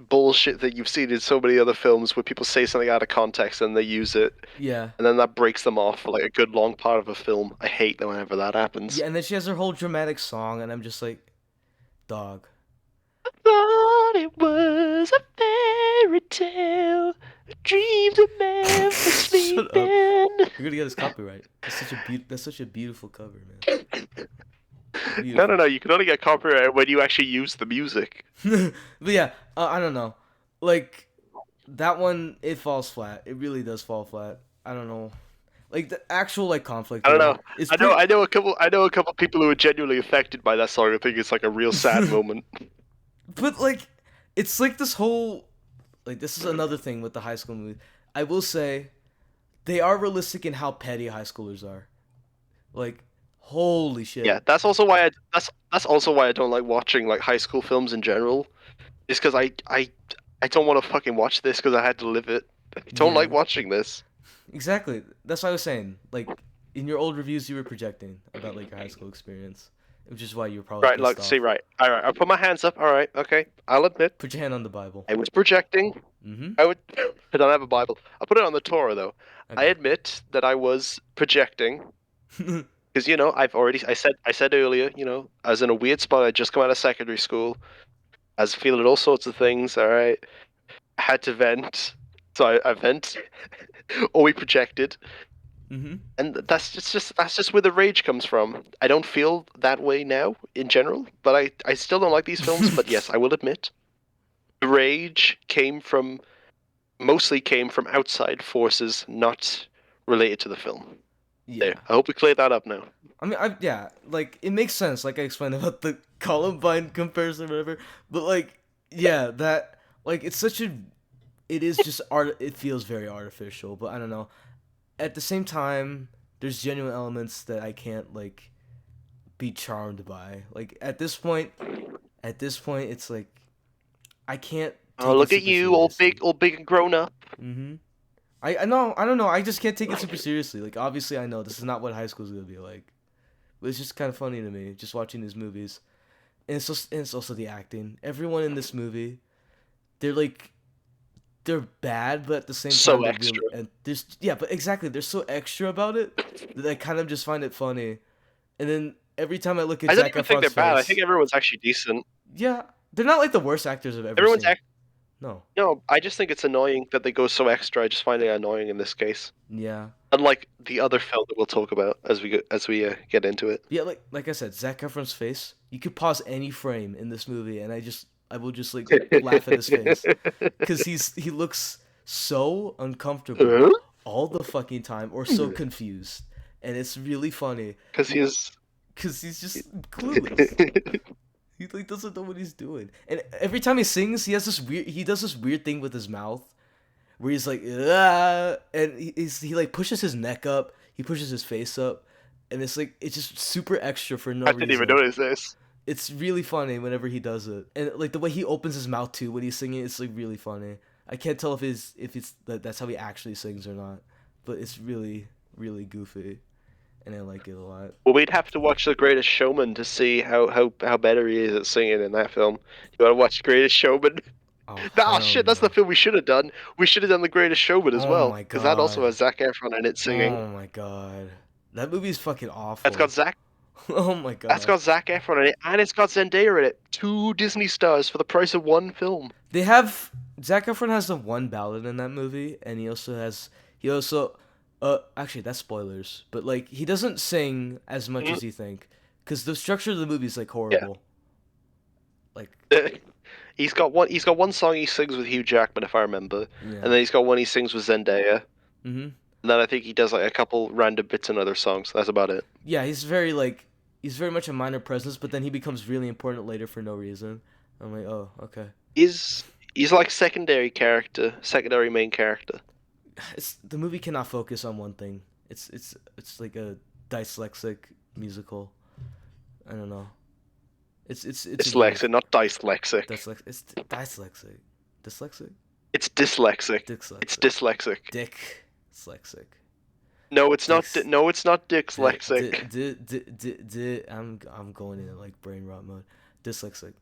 bullshit that you've seen in so many other films where people say something out of context and they use it, yeah, and then that breaks them off for like a good long part of a film. I hate that whenever that happens. yeah, and then she has her whole dramatic song, and I'm just like, dog. Thought it was a fairy tale, dreams of Memphis Shut up. sleeping. You're gonna get us copyright. That's such a beautiful cover, man. No, no, Beautiful. no. You can only get copyright when you actually use the music. But yeah, I don't know. Like that one, it falls flat. It really does fall flat. I don't know. Like the actual like conflict I don't there know. is I know. pretty. I know a couple. I know a couple people who are genuinely affected by that song. I think it's like a real sad moment. But like, it's like this whole like this is another thing with the high school movie. I will say, they are realistic in how petty high schoolers are. Like, Holy shit. Yeah, that's also why I don't like watching like high school films in general. Is because I don't want to fucking watch this because I had to live it. I don't like Yeah, watching this. exactly. That's what I was saying. Like in your old reviews, you were projecting about like your high school experience, which is why you were probably Right, pissed like see, off. right, all right. I'll put my hands up. All right, okay. I'll admit Put your hand on the Bible. I was projecting. Mm-hmm. I would. I don't have a Bible. I'll put it on the Torah though. I Okay. admit that I was projecting because I said earlier, I was in a weird spot. I just come out of secondary school. I was feeling all sorts of things. All right, I had to vent, so I vent, or we projected, mm-hmm. and that's just where the rage comes from. I don't feel that way now in general, but I still don't like these films. But yes, I will admit, the rage mostly came from outside forces, not related to the film. There, Yeah. I hope we cleared that up now. I mean, yeah, like it makes sense. Like I explained about the Columbine comparison, or whatever. But like, yeah, that like it's such a, it is just art. It feels very artificial. But I don't know. At the same time, there's genuine elements that I can't like be charmed by. Like at this point, it's like I can't Oh, take it look at super you, seriously. all big and grown up. Mm-hmm. I know. I don't know. I just can't take it super seriously. Like obviously, I know this is not what high school is gonna be like. But it's just kind of funny to me just watching these movies, and it's also the acting. Everyone in this movie, they're like they're bad, but at the same time So they're really, extra. and there's yeah, but exactly they're so extra about it that I kind of just find it funny. And then every time I look at I don't Zac even think they're Efron's bad. I think face, everyone's actually decent. yeah, they're not like the worst actors I've ever Everyone's seen. act. No, No, I just think it's annoying that they go so extra. I just find it annoying in this case. yeah, Unlike the other film that we'll talk about as we get into it. yeah, like I said, Zac Efron's face. You could pause any frame in this movie, and I will just like laugh at his face because he looks so uncomfortable Huh? all the fucking time or so confused, and it's really funny Because he's. because he's just clueless. He like doesn't know what he's doing, and every time he sings, he does this weird thing with his mouth where he's like ah, and he like pushes his neck up, he pushes his face up, and it's just super extra for no I didn't even reason. notice this. It's really funny whenever he does it, and like the way he opens his mouth too when he's singing, it's like really funny. I can't tell if it's that's how he actually sings or not, but it's really really goofy, and I like it a lot. Well, we'd have to watch The Greatest Showman to see how better he is at singing in that film. You want to watch Greatest Showman? Oh Oh hell shit, that's the no! film we should have done. We should have done The Greatest Showman as Oh well, my because that also god! has Zac Efron in it singing. Oh my god! That movie's fucking That's got awful. Zac. Oh my That's god! got Zac Efron in it, and it's got Zendaya in it. Two Disney stars for the price of one film. They have Zac Efron has the one ballad in that movie, and he also actually that's spoilers, but like he doesn't sing as much Mm, as you think, because the structure of the movie is like yeah. horrible. Like He's got one song he sings with Hugh Jackman, if I remember, yeah, and then he's got one he sings with Zendaya, mm-hmm. and then I think he does like a couple random bits in other songs. That's about it. Yeah, he's very much a minor presence, but then he becomes really important later for no reason. I'm like, oh, okay. He's he's like secondary main character. It's the movie cannot focus on one thing. It's like a dyslexic musical. I don't know. It's weird. Dyslexic, not dyslexic. It's dyslexic. Dyslexic? It's dyslexic. It's Dyslexic. dyslexic. Dick. Dyslexic. No, it's not. Dix. No, it's not dyslexic. I'm going in like brain rot mode. Dyslexic.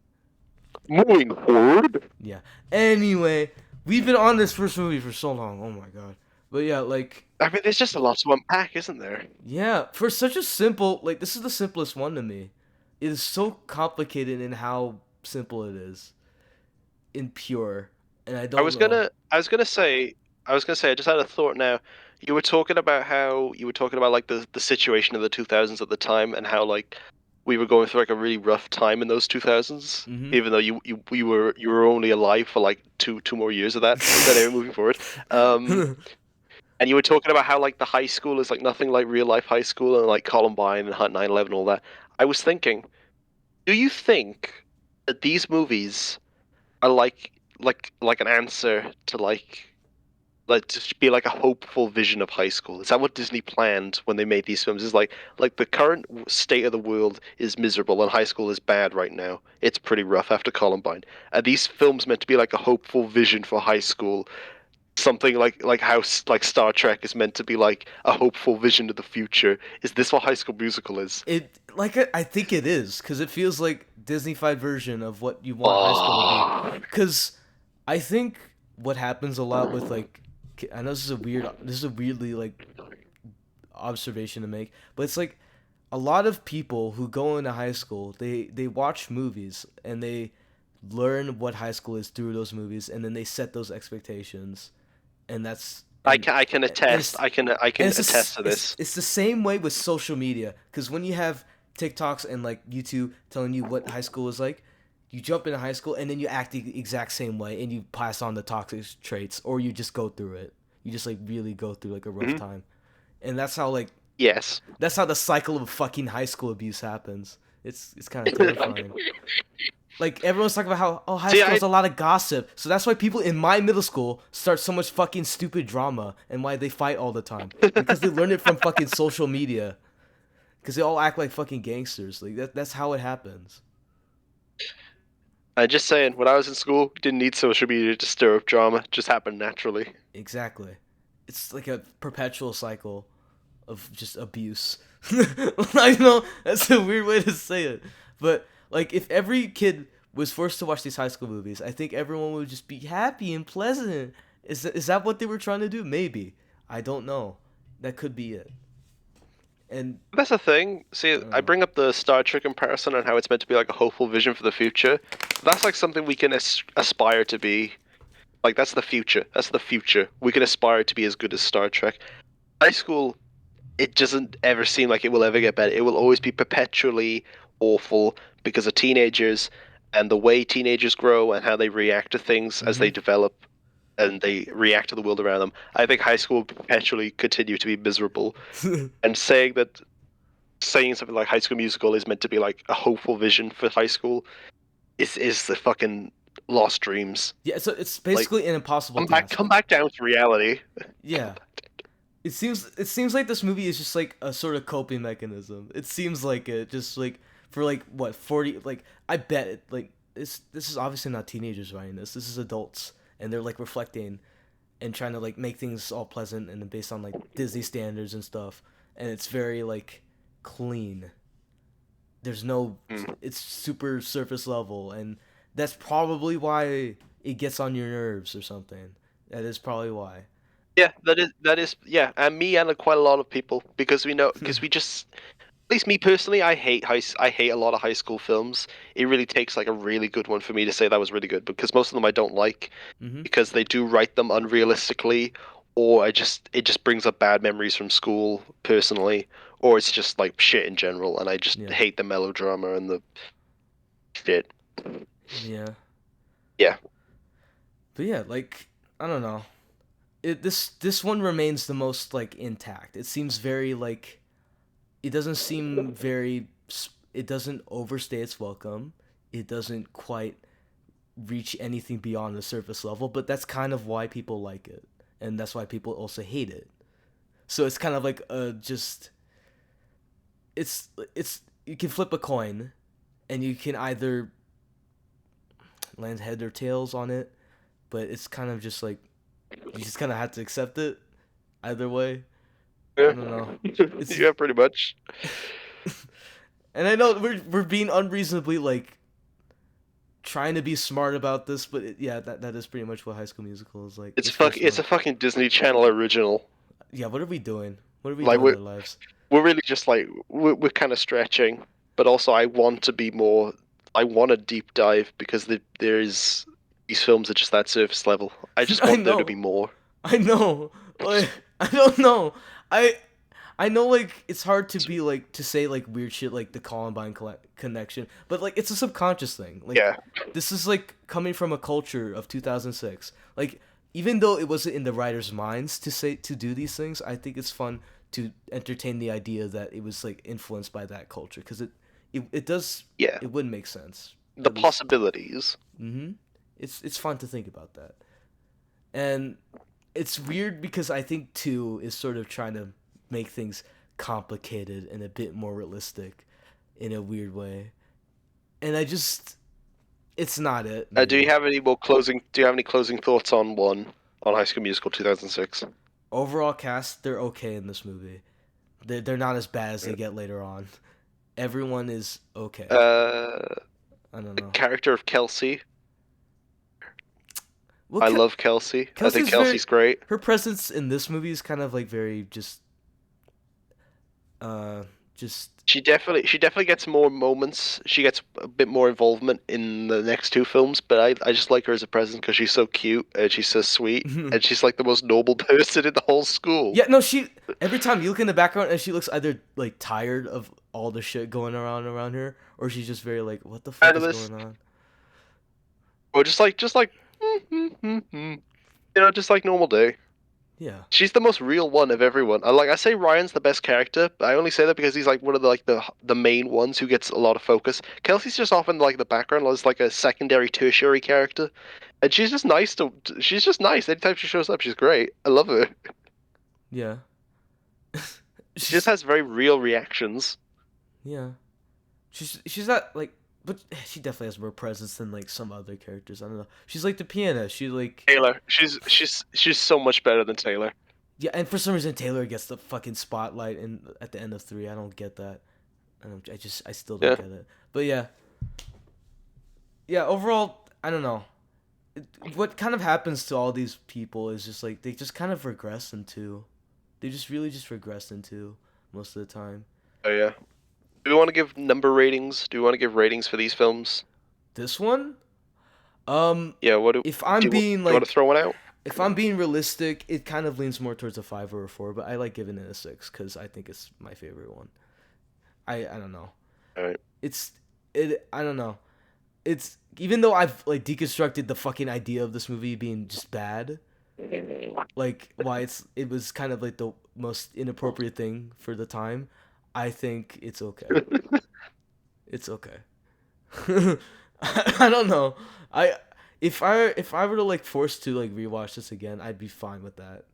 Moving forward. Yeah. Anyway, we've been on this first movie for so long. Oh my god. But yeah, like I mean, there's just a lot to unpack, isn't there? yeah, for such a simple like this is the simplest one to me. It is so complicated in how simple it is. In pure. And I I don't was know. gonna, I was gonna say, I was gonna say, I just had a thought now. You were talking about like the situation of the 2000s at the time and how like we were going through like a really rough time in those 2000s, Mhm. even though you were only alive for like two more years of that. But anyway, moving forward. Um, and you were talking about how like the high school is like nothing like real life high school and like Columbine and Hunt 9/11 and all that. I was thinking, do you think that these movies are like an answer to like Like to be like a hopeful vision of high school. Is that what Disney planned when they made these films? Is like the current state of the world is miserable and high school is bad right now. It's pretty rough after Columbine. Are these films meant to be like a hopeful vision for high school? Something like how like Star Trek is meant to be like a hopeful vision of the future. Is this what High School Musical is? I think it is because it feels like Disney-fied version of what you want high school to be. Oh, Because I think what happens a lot with like, I know this is a weirdly like observation to make, but it's like a lot of people who go into high school, they watch movies and they learn what high school is through those movies, and then they set those expectations, and that's I can and attest. I can attest to this. it's the same way with social media because when you have TikToks and like YouTube telling you what high school is like, you jump into high school and then you act the exact same way and you pass on the toxic traits, or you just go through it. You just like really go through like a rough Hmm. time, and that's how like Yes. that's how the cycle of fucking high school abuse happens. It's kind of terrifying. Like everyone's talking about how high See, school I has a lot of gossip, so that's why people in my middle school start so much fucking stupid drama and why they fight all the time because they learn it from fucking social media because they all act like fucking gangsters. Like that's how it happens. I'm just saying. When I was in school, didn't need social media to stir up drama. It just happened naturally. Exactly. It's like a perpetual cycle of just abuse. I know that's a weird way to say it, but like if every kid was forced to watch these high school movies, I think everyone would just be happy and pleasant. Is that what they were trying to do? Maybe. I don't know. That could be it. And That's the thing. See, I don't I know. bring up the Star Trek comparison and how it's meant to be like a hopeful vision for the future. That's like something we can aspire to be. Like that's the future. That's the future. We can aspire to be as good as Star Trek. High school, it doesn't ever seem like it will ever get better. It will always be perpetually awful because of teenagers and the way teenagers grow and how they react to things as they Mhm. develop and they react to the world around them. I think high school will perpetually continue to be miserable. And saying something like High School Musical is meant to be like a hopeful vision for high school is the fucking lost dreams. Yeah, so it's Like basically an impossible come task. back down to reality. Come Yeah. It seems like this movie is just like a sort of coping mechanism. It seems like it just like for like what 40 like I bet it like this is obviously not teenagers writing this. This is adults and they're like reflecting and trying to like make things all pleasant and based on like Disney standards and stuff. And it's very like clean. There's no back. it's super surface level, and that's probably why it gets on your nerves or something. That is probably why. Yeah, that is yeah, and me and quite a lot of people because we know because we just at least me personally, I hate a lot of high school films. It really takes like a really good one for me to say that was really good because most of them I don't like Mhm. because they do write them unrealistically, or it just brings up bad memories from school personally, or it's just like shit in general, and I just Yeah. hate the melodrama and the shit. Yeah. Yeah, But yeah, like I don't know. This one remains the most like intact. It seems very like it doesn't seem very it doesn't overstay its welcome. It doesn't quite reach anything beyond the surface level, but that's kind of why people like it. And that's why people also hate it. So it's kind of like just it's you can flip a coin and you can either land head or tails on it, but it's kind of just like you just kind of have to accept it either way. I yeah, don't know. It's yeah, pretty much. and I know we're being unreasonably like trying to be smart about this, but yeah, that is pretty much what High School Musical is like. This first It's one. a fucking Disney Channel original. Yeah, what are we doing? What are we Like doing with our lives? we're really just like we're kind of stretching, but also I want to be more. I want a deep dive because there's these films are just that surface level. I just I want there to know, be more. I know. Like I don't know. I I know like it's hard to be like to say like weird shit like the Columbine connection, but like it's a subconscious thing. Like Yeah, this is like coming from a culture of 2006. Like even though it wasn't in the writers' minds to say to do these things, I think it's fun to entertain the idea that it was like influenced by that culture because it does yeah. it would make sense The at least. possibilities. Mhm. It's fun to think about that. And it's weird because I think 2 is sort of trying to make things complicated and a bit more realistic in a weird way. And I just it's not it, Do you maybe. have any more closing? Do you have any closing thoughts on one on High School Musical 2006? Overall cast, they're okay in this movie. They're not as bad as they get later on. Everyone is okay. Uh, I don't the know. character of Kelsey. Well, I love Kelsey. I think Kelsey's very Kelsey's great. her presence in this movie is kind of like very uh just She definitely gets more moments. She gets a bit more involvement in the next two films, but I just like her as a presence because she's so cute and she's so sweet and she's like the most noble person in the whole school. yeah, no, she every time you look in the background and she looks either like tired of all the shit going around her, or she's just very like, what the fuck Kind of is this, going on? or just like, just like normal day. Yeah. She's the most real one of everyone. I say Ryan's the best character, but I only say that because he's like one of the main ones who gets a lot of focus. Kelsey's just often like the background, as like a secondary, tertiary character, and she's just nice to. She's just nice. Anytime she shows up, she's great. I love her. Yeah. She just she's has very real reactions. yeah. She's not like, but she definitely has more presence than like some other characters. I don't know. She's like the pianist. She like Taylor, she's so much better than Taylor. yeah, and for some reason Taylor gets the fucking spotlight in at the end of 3. I don't get that. I still don't Yeah. get it. But yeah. Yeah, overall, I don't know. What kind of happens to all these people is just like they just kind of regress into they just really just regress into most of the time. Oh yeah. Do we want to give number ratings? Do we want to give ratings for these films? This one, um, Yeah. What if I'm do being you want to like throw one out? if I'm being realistic, it kind of leans more towards a 5 or a 4, but I like giving it a 6 because I think it's my favorite one. I don't know. All right. It's it. I don't know. It's even though I've like deconstructed the fucking idea of this movie being just bad, like why it was kind of like the most inappropriate thing for the time. I think it's okay. It's okay. I don't know. I if I were to like forced to like rewatch this again, I'd be fine with that.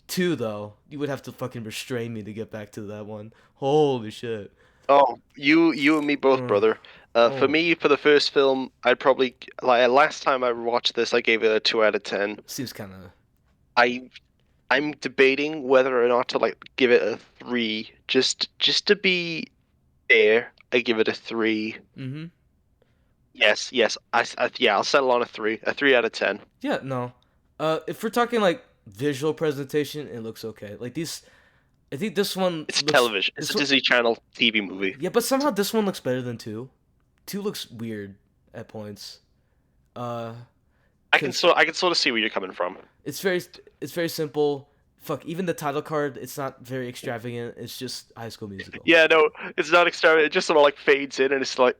2 though, you would have to fucking restrain me to get back to that one. Holy shit. Oh, you and me both, Uh, brother. For oh, me, for the first film, I'd probably like last time I watched this, I gave it a 2 out of 10. seems kind of. I I'm debating whether or not to like give it a 3, just to be fair. I give it a 3. Mhm. Yes, yes. Yeah, I'll settle on a 3 out of 10. Yeah, no. If we're talking like visual presentation, it looks okay. Like these, I think this one It's looks. television. It's This a one, Disney Channel TV movie. yeah, but somehow this one looks better than 2. 2 looks weird at points. Uh, cause I can sort of see where you're coming from. it's very, it's very simple. Fuck, even the title card, it's not very extravagant. It's just High School Musical. Yeah, no, it's not extravagant. It just sort of like fades in, and it's like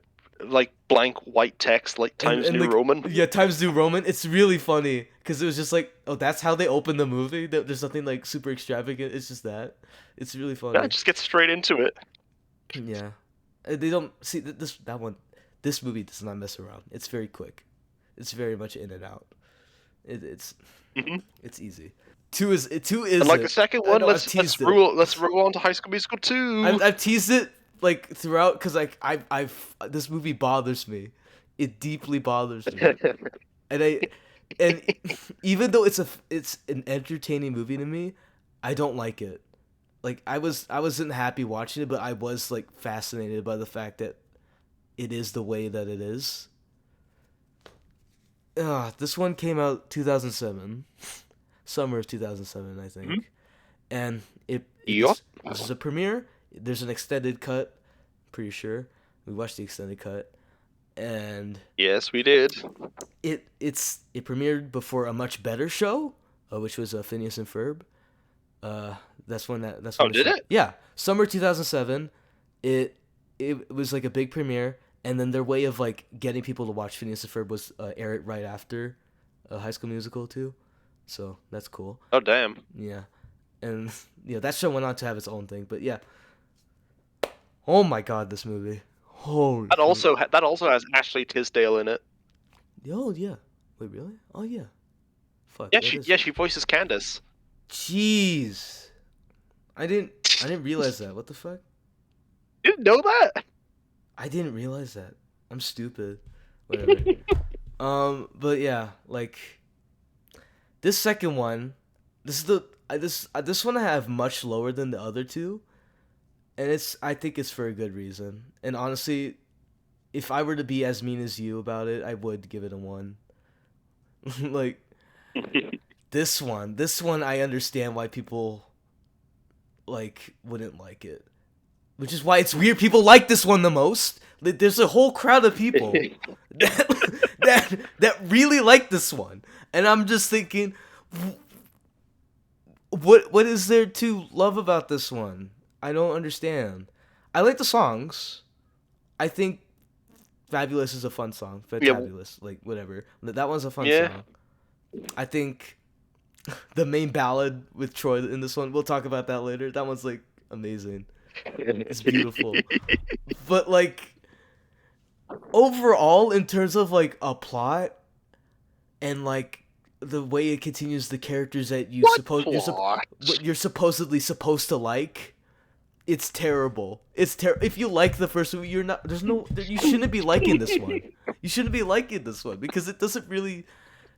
blank white text, like Times And New like Roman. yeah, Times New Roman. It's really funny because it was just like, oh, that's how they open the movie. There's nothing like super extravagant. It's just that. It's really Yeah, funny. just get straight into it. Yeah, they don't see this that one. This movie does not mess around. It's very quick. It's very much in and out. It's Hmm. it's easy. 2 is And like the it. second I one, know I've teased it. let's roll on to High School Musical 2. I've teased it like throughout because like I've this movie bothers me. It deeply bothers me, and and even though it's an entertaining movie to me, I don't like it. Like I wasn't happy watching it, but I was like fascinated by the fact that it is the way that it is. This one came out 2007, summer of 2007, I Mhm. think, and Yup. this is a premiere. There's an extended cut, pretty sure. We watched the extended cut, and Yes, we did. it premiered before a much better show, which was Phineas and Ferb. That's Oh, when it did started. it? Yeah, summer 2007. It it was like a big premiere, and then their way of like getting people to watch Phineas and Ferb was air it right after High School Musical too. So that's cool. Oh, damn. Yeah, and yeah, that show went on to have its own thing. But yeah, oh my god, this movie. Holy shit. That also has Ashley Tisdale in it. Oh yeah. Wait, really? Oh yeah. Fuck, Yeah, that she is. yeah she voices Candace. Jeez, I didn't realize that. What the fuck? You didn't know that? I didn't realize that. I'm stupid. Whatever. But yeah, like this second one, this is the this one I have much lower than the other two, and I think it's for a good reason. And honestly, if I were to be as mean as you about it, I would give it a 1. Like this one I understand why people like wouldn't like it. Which is why it's weird people like this one the most. There's a whole crowd of people that really like this one. And I'm just thinking what is there to love about this one? I don't understand. I like the songs. I think Fabulous is a fun song. Yeah, Fantabulous, like whatever. That one's a fun yeah. song. I think the main ballad with Troy in this one, we'll talk about that later. That one's like amazing. It's beautiful. But like overall in terms of like a plot and like the way it continues the characters that What plot? what you're supposedly supposed to like, it's terrible. If you like the first movie, you're not there's no you shouldn't be liking this one. You shouldn't be liking this one because it doesn't really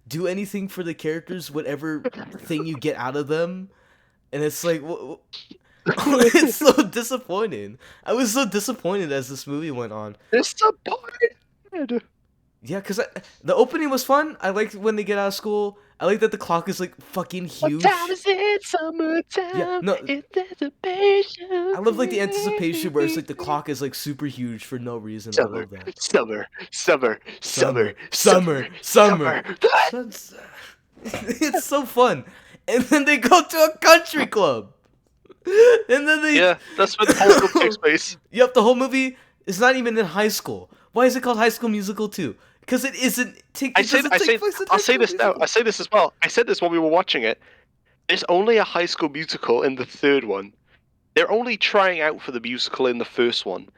do anything for the characters whatever thing you get out of them. And it's like it's so disappointing. I was so disappointed as this movie went on. Disappointed. Yeah, because the opening was fun. I liked when they get out of school. I like that the clock is like fucking What huge. time is it? Yeah, Summertime. no, Anticipation. I love like the anticipation where it's like the clock is like super huge for no reason. I Summer, love that. summer, summer, Summer, summer, summer, summer, summer. summer. Sunset. It's so fun. And then they go to a country club. And then they. Yeah, that's where the whole film takes place. Yep, the whole movie is not even in high school. Why is it called High School Musical 2? Because it isn't. It doesn't take place in High I'll say School this now. Musical. I say this as well. I said this when we were watching it. There's only a High School Musical in the third one. They're only trying out for the musical in the first one.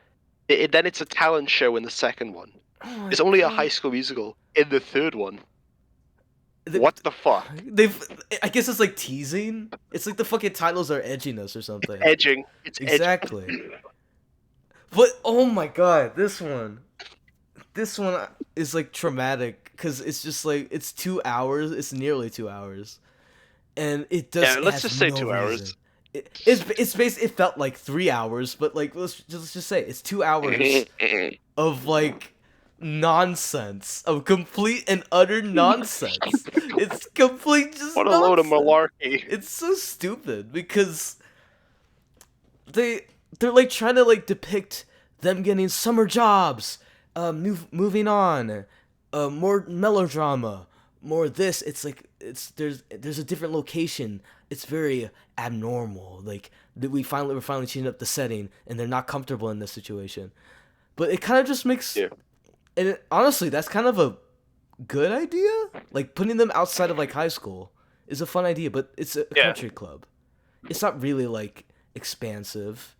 Then it's a talent show in the second one. Oh my There's only a God. High School Musical in the third one. They- What the fuck? They've. I guess it's like teasing. It's like the fucking titles are edginess or something. Edging. It's Exactly. edging. But oh my God, this one is like traumatic because it's just like it's 2 hours. It's nearly 2 hours, and it does. Yeah, It let's has just say no 2 reason. hours. It's based. It felt like 3 hours, but like let's just say it's 2 hours of like nonsense, of complete and utter nonsense. It's complete just What a load of nonsense. malarkey. It's so stupid because they're like trying to like depict them getting summer jobs, moving on, more melodrama, more this. It's like there's a different location. It's very abnormal. Like that we're finally changing up the setting, and they're not comfortable in this situation. But it kind of just makes, Yeah. and honestly, that's kind of a good idea. Like putting them outside of like high school is a fun idea, but it's a Yeah. country club. It's not really like expansive,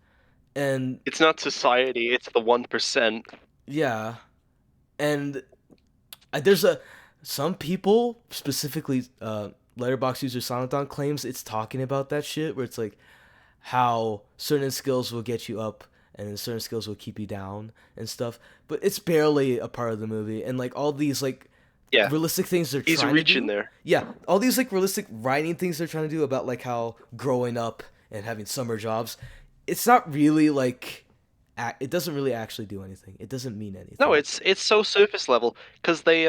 and It's not society, it's the 1%. yeah, and there's some people specifically letterbox user Silentron claims it's talking about that shit where it's like how certain skills will get you up and then certain skills will keep you down and stuff, but it's barely a part of the movie. And like all these like Yeah. realistic things they're He's trying reaching to do. there. Yeah, all these like realistic writing things they're trying to do about like how growing up and having summer jobs, it's not really like it doesn't really actually do anything. It doesn't mean anything. No, it's so surface level because they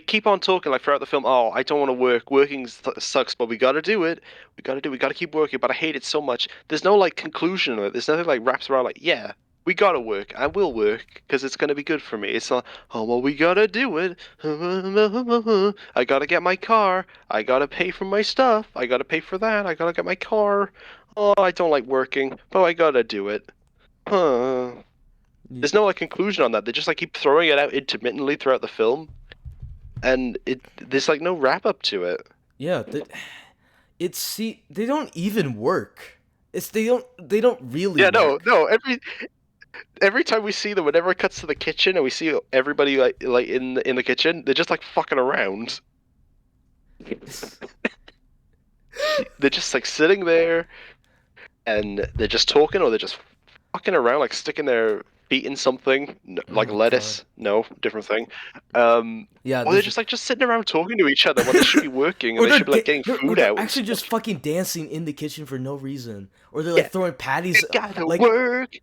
keep on talking like throughout the film. Oh, I don't want to work. Working sucks, but we gotta do it. We gotta do. We gotta keep working. But I hate it so much. There's no like conclusion of it. There's nothing like wraps around like yeah, we gotta work. I will work because it's gonna be good for me. It's not oh well we gotta do it. I gotta get my car. I gotta pay for my stuff. I gotta pay for that. I gotta get my car. Oh, I don't like working, but I gotta do it. Huh. There's no like conclusion on that. They just like keep throwing it out intermittently throughout the film, and there's like no wrap up to it. Yeah, they don't even work. They don't really Yeah, no, work. no. Every time we see them, whenever it cuts to the kitchen and we see everybody like in the kitchen, they're just like fucking around. They're just like sitting there and they're just talking or they're just fucking around, like sticking their feet in something, like Oh god. lettuce. No, different thing. Yeah, Or they're this just like just sitting around talking to each other when they should be working and or they should be like getting or food they're out and actually just stuff. fucking dancing in the kitchen for no reason. Or they're Yeah, like throwing you patties gotta like work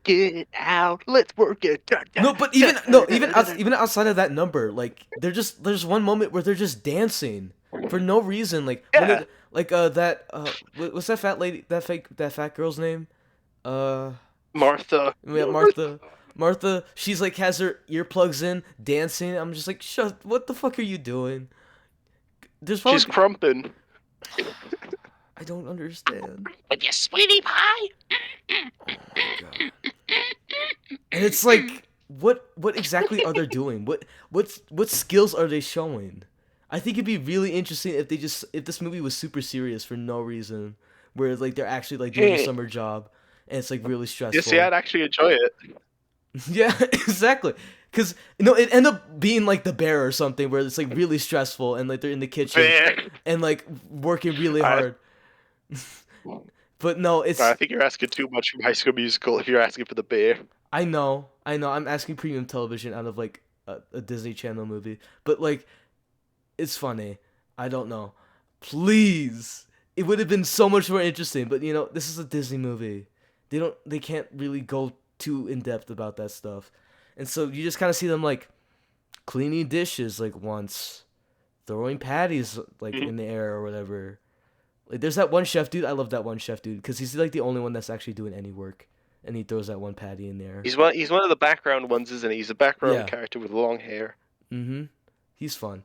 it out. Let's work it. Da, da, no, but da, even da, da, da. even outside of that number, like there's one moment where they're just dancing for no reason. Like when Yeah, it like that what's that fat lady that fat girl's name? Uh Martha. yeah, Martha. Martha, she's like has her earplugs in, dancing. I'm just like, shut. What the fuck are you doing? There's She's probably crumping. I don't understand. With your sweetie pie. Oh my god. And it's like, what exactly are they doing? What skills are they showing? I think it'd be really interesting if if this movie was super serious for no reason, where like they're actually like doing a Hmm. summer job, and it's like really You see, stressful. I'd actually enjoy it. Yeah, exactly. Cause it ended up being like The Bear or something, where it's like really stressful, and like they're in the kitchen, Fair. and like working really I, hard. But no, I it's think you're asking too much from High School Musical if you're asking for the bear. I know. I'm asking premium television out of like a Disney Channel movie, but like it's funny. I don't know. Please, it would have been so much more interesting. But you know, this is a Disney movie. They can't really go too in depth about that stuff, and so you just kind of see them like cleaning dishes like once, throwing patties like Mhm. in the air or whatever. Like there's that one chef dude. I love that one chef dude because he's like the only one that's actually doing any work, and he throws that one patty in there. He's one of the background ones, isn't he? He's a background Yeah. character with long hair. Mm-hmm. He's fun.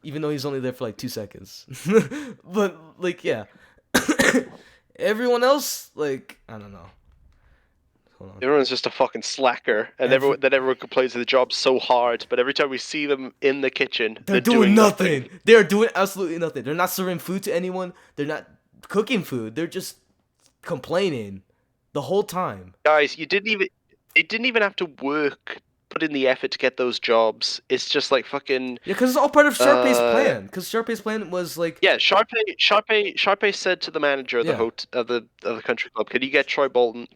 Even though he's only there for like 2 seconds. But like, yeah. Everyone else, like, I don't know. Hold on. Everyone's just a fucking slacker, and Every everyone complains that the job's so hard. But every time we see them in the kitchen, they're they're doing doing nothing. nothing. They are doing absolutely nothing. They're not serving food to anyone. They're not cooking food. They're just complaining the whole time. Guys, they didn't even have to work, put in the effort to get those jobs. It's just like fucking Yeah, because it's all part of Sharpay's uh plan. Because Sharpay's plan was like, yeah. Sharpay said to the manager of the yeah, of the country club, "Could you get Troy Bolton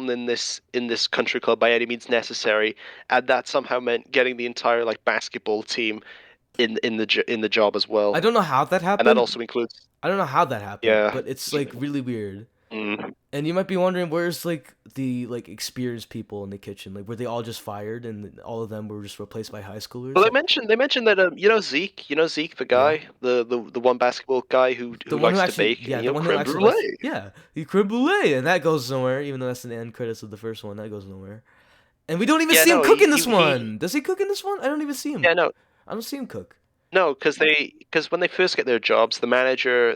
in this country club by any means necessary?" And that somehow meant getting the entire like basketball team in the job as I well, don't know how that and that happened. also includes I don't know how that happened, yeah. but it's like really weird. Mm. And you might be wondering where's like the like experienced people in the kitchen? Like were they all just fired and all of them were just replaced by high schoolers? Well, they mentioned that you know Zeke, the Yeah. guy, the one basketball guy The who one who likes to actually bake, yeah, you the know, one who creme actually likes brulee. yeah, he creme brulee and that goes nowhere, even though that's in the end credits of the first one. That goes nowhere. And we don't even Yeah, see him no, cook in this he one. Does he cook in this one? I don't even see him. yeah, no, I don't see him cook. no, because when they first get their jobs, the manager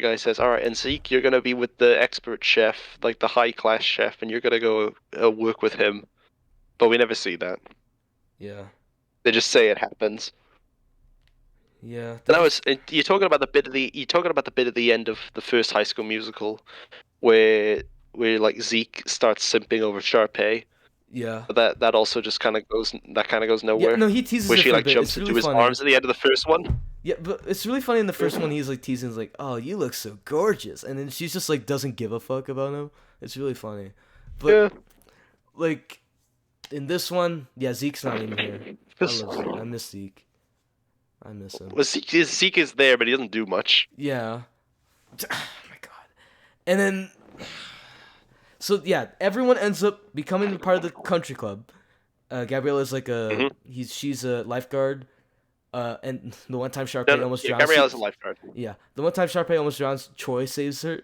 guy says, "All right, and Zeke, you're gonna be with the expert chef, like the high class chef, and you're gonna go work with him." But we never see that. Yeah. They just say it happens. Yeah. They And that just was you're talking about you're talking about the bit at the end of the first High School Musical, where like Zeke starts simping over Sharpay. yeah. But that also just kind of goes Yeah, nowhere. no, he teases Where it she for a like bit. jumps It's really into his funny. arms at the end of the first one. Yeah, but it's really funny in the first one. He's like teasing, he's like, "Oh, you look so gorgeous," and then she's just like doesn't give a fuck about him. It's really funny, but Yeah, like in this one, yeah, Zeke's not even here. I because love Zeke. I miss Zeke. I miss him. well, Zeke is there, but he doesn't do much. Yeah. Oh my god. And then, so yeah, everyone ends up becoming part of the country club. Gabriella's like Hmm. she's a lifeguard. And the one time Sharpay almost Yeah, drowns, Gabriella's a lifeguard. yeah, the one time Sharpay almost drowns, Troy saves her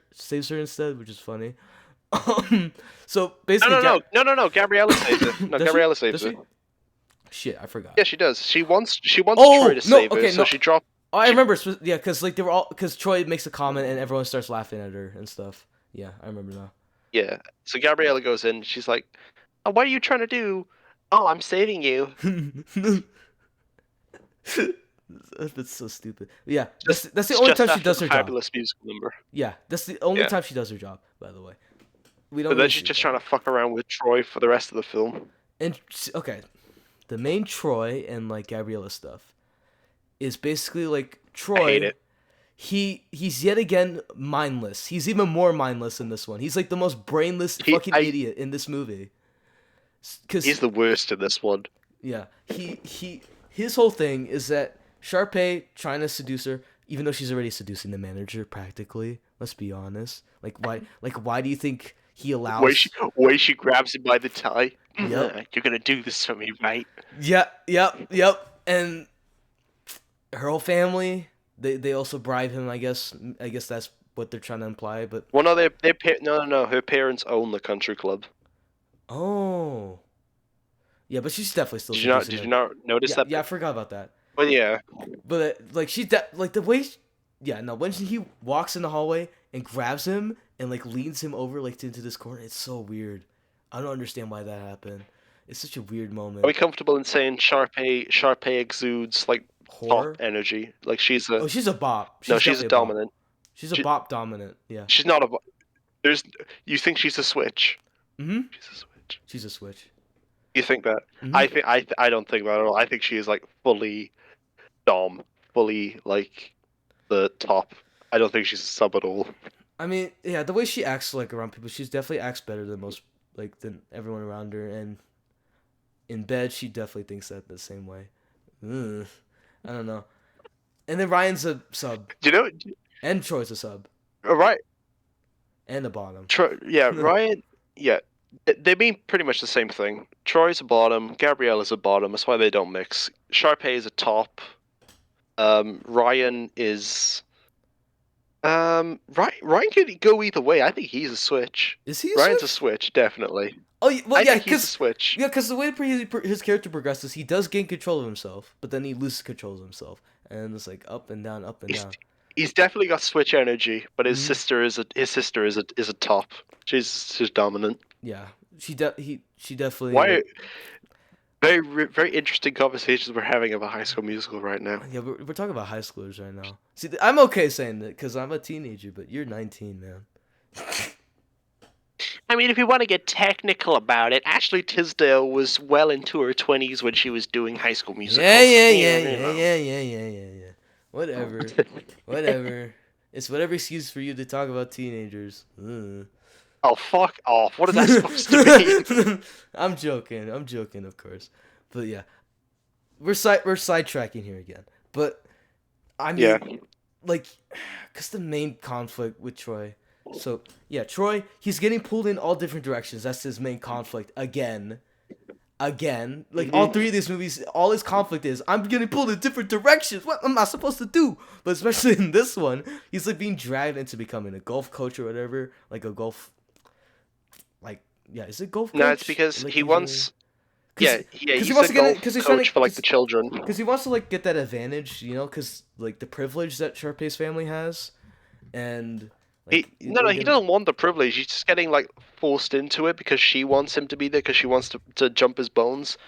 instead, which is funny. So basically, No. Gabriella saves it. No, does she? Gabriella Does saves it. she? Shit, I forgot. Yeah, she does. She wants Troy to Oh no! save her, Okay, so no. she drops. Oh, I She, remember. Yeah, because like they were all because Troy makes a comment and everyone starts laughing at her and stuff. Yeah, I remember now. yeah. So Gabriella goes in. She's like, oh, "What are you trying to do? Oh, I'm saving you." That's so stupid. Yeah, Just that's the it's only just time she after does the her job. fabulous musical number. Yeah, that's the only Yeah. time she does her job. By the way, we don't But then really she's see just that. trying to fuck around with Troy for the rest of the film. And okay, the main Troy and like Gabriella stuff. is basically like I hate Troy. it. He's yet again mindless. He's even more mindless in this one. He's like the most brainless fucking idiot in this movie. Cause He's the worst in this one. yeah, his whole thing is that Sharpay trying to seduce her, even though she's already seducing the manager practically. Let's be honest. Why do you think he allows? Way she grabs him by the tie. Yep. You're gonna do this for me, right? Yep. And her whole family, they also bribe him. I guess that's what they're trying to imply. But Well, no, no. Her parents own the country club. oh, yeah, but she's definitely still Did you not? seducing Did you him. not notice that? Yeah, I forgot about that. Well, yeah. But like like the way, yeah, no, when he walks in the hallway and grabs him and like leans him over like into this corner, it's so weird. I don't understand why that happened. It's such a weird Are we moment. comfortable in saying Sharpay exudes like top Horror. energy? Like she's a Oh, she's a bop. no, She's she's a definitely a bop. dominant. She's a She, bop dominant. Yeah. she's not a. There's. You think she's a switch? Mhm. She's a switch. She's a switch. You think that? Mhm. I don't think that at all. I think she is like fully dom, fully like the top. I don't think she's a sub at all. I mean, yeah, the way she acts like around people, she's definitely acts better than most than everyone around her, and in bed she definitely thinks that the same way. Ugh. I don't know. And then Ryan's a sub, Do you know? and Troy's a sub, Right. and the bottom. Yeah, Ryan. Yeah, they mean pretty much the same thing. Troy's a bottom. Gabrielle is a bottom. That's why they don't mix. Sharpay is a top. Ryan is. Ryan could go either way. I think he's a switch. Is he a Ryan's a switch? switch, definitely. Oh, well, I yeah, think he's a because switch. the way his character progresses, he does gain control of himself, but then he loses control of himself, and it's like up and down, up and He's down. he's definitely got switch energy, but his Mhm. sister is a top. She's dominant. Yeah, she definitely Why? like, Very interesting conversations we're having about High School Musical right now. yeah, we're talking about high schoolers right now. See, I'm okay saying that because I'm a teenager, but you're 19, man. I mean, if you want to get technical about it, Ashley Tisdale was well into her 20s when she was doing High School Musical. Yeah. Whatever. It's whatever excuse for you to talk about teenagers. Ugh. Oh, fuck off. What is that supposed to mean? I'm joking, of course. But yeah, we're sidetracking here again. But I mean, Yeah. like, cause the main conflict with Troy. So yeah, Troy, he's getting pulled in all different directions. That's his main conflict again. Like all three of these movies, all his conflict is I'm getting pulled in different directions. What am I supposed to do? But especially in this one, he's like being dragged into becoming a golf coach or whatever, like a golf, like yeah, is it golf coach? No, it's because like he wants. Yeah, because he he's wants a to get it, golf because he's trying coach to, for like the children. because he wants to like get that advantage, because like the privilege that Sharpay's family has, and like No, he doesn't want the privilege. He's just getting like forced into it because she wants him to be there because she wants to jump his bones.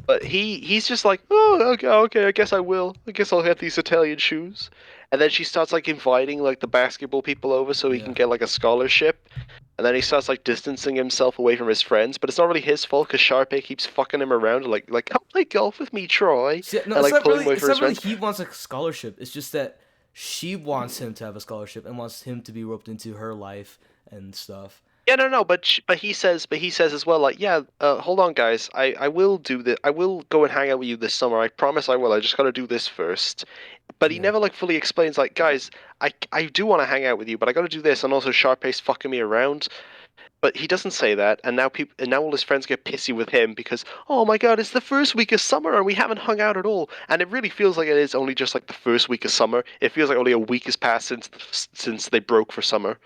But he's just like, oh, okay, I guess I will. I guess I'll get these Italian shoes. And then she starts like inviting like the basketball people over so he can get like a scholarship. And then he starts like distancing himself away from his friends. But it's not really his fault because Sharpay keeps fucking him around. Like come play golf with me, Troy. See, no, And it's like not pulling really. away It's from his not really. friends. He wants a scholarship. It's just that she wants him to have a scholarship and wants him to be roped into her life and stuff. Yeah, no, but he says as well, like, yeah, hold on, guys, I will do this. I will go and hang out with you this summer. I promise I will. I just got to do this first. But he Yeah. never like fully explains, like, guys, I do want to hang out with you, but I got to do this, and also Sharpay's fucking me around. But he doesn't say that, and now all his friends get pissy with him because, oh my god, it's the first week of summer and we haven't hung out at all. And it really feels like it is only just like the first week of summer. It feels like only a week has passed since they broke for summer.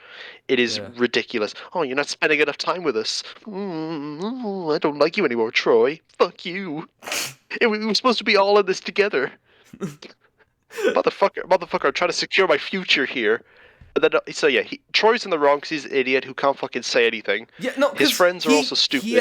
It is Yeah. ridiculous. Oh, you're not spending enough time with us. I don't like you anymore, Troy. Fuck you. We were supposed to be all in this together. Motherfucker, I'm trying to secure my future here. But then, so yeah, Troy's in the wrong because he's an idiot who can't fucking say anything. Yeah, no, His friends are also stupid. He's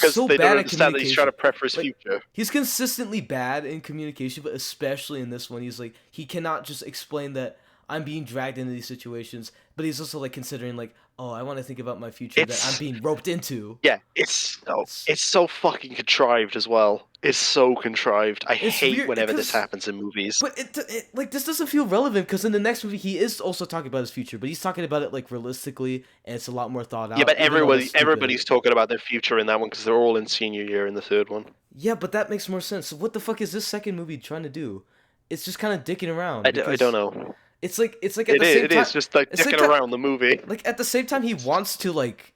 because so they bad don't at understand that he's communication. trying to prep for his Like, future. he's consistently bad in communication, but especially in this one, he's like he cannot just explain that I'm being dragged into these situations, but he's also like considering like, oh, I want to think about my future that I'm It's being roped into. yeah, It's it's so fucking contrived as well. It's so contrived. I it's hate weird whenever this because. happens in movies. But it like this doesn't feel relevant because in the next movie he is also talking about his future, but he's talking about it like realistically and it's a lot more thought Yeah, out. but Even though that's stupid. everybody's talking about their future in that one because they're all in senior year in the third one. Yeah, but that makes more sense. So what the fuck is this second movie trying to do? It's just kind of dicking around I don't because know. it's like at the same It is time just like it's like dicking that, around the movie. like at the same time he wants to like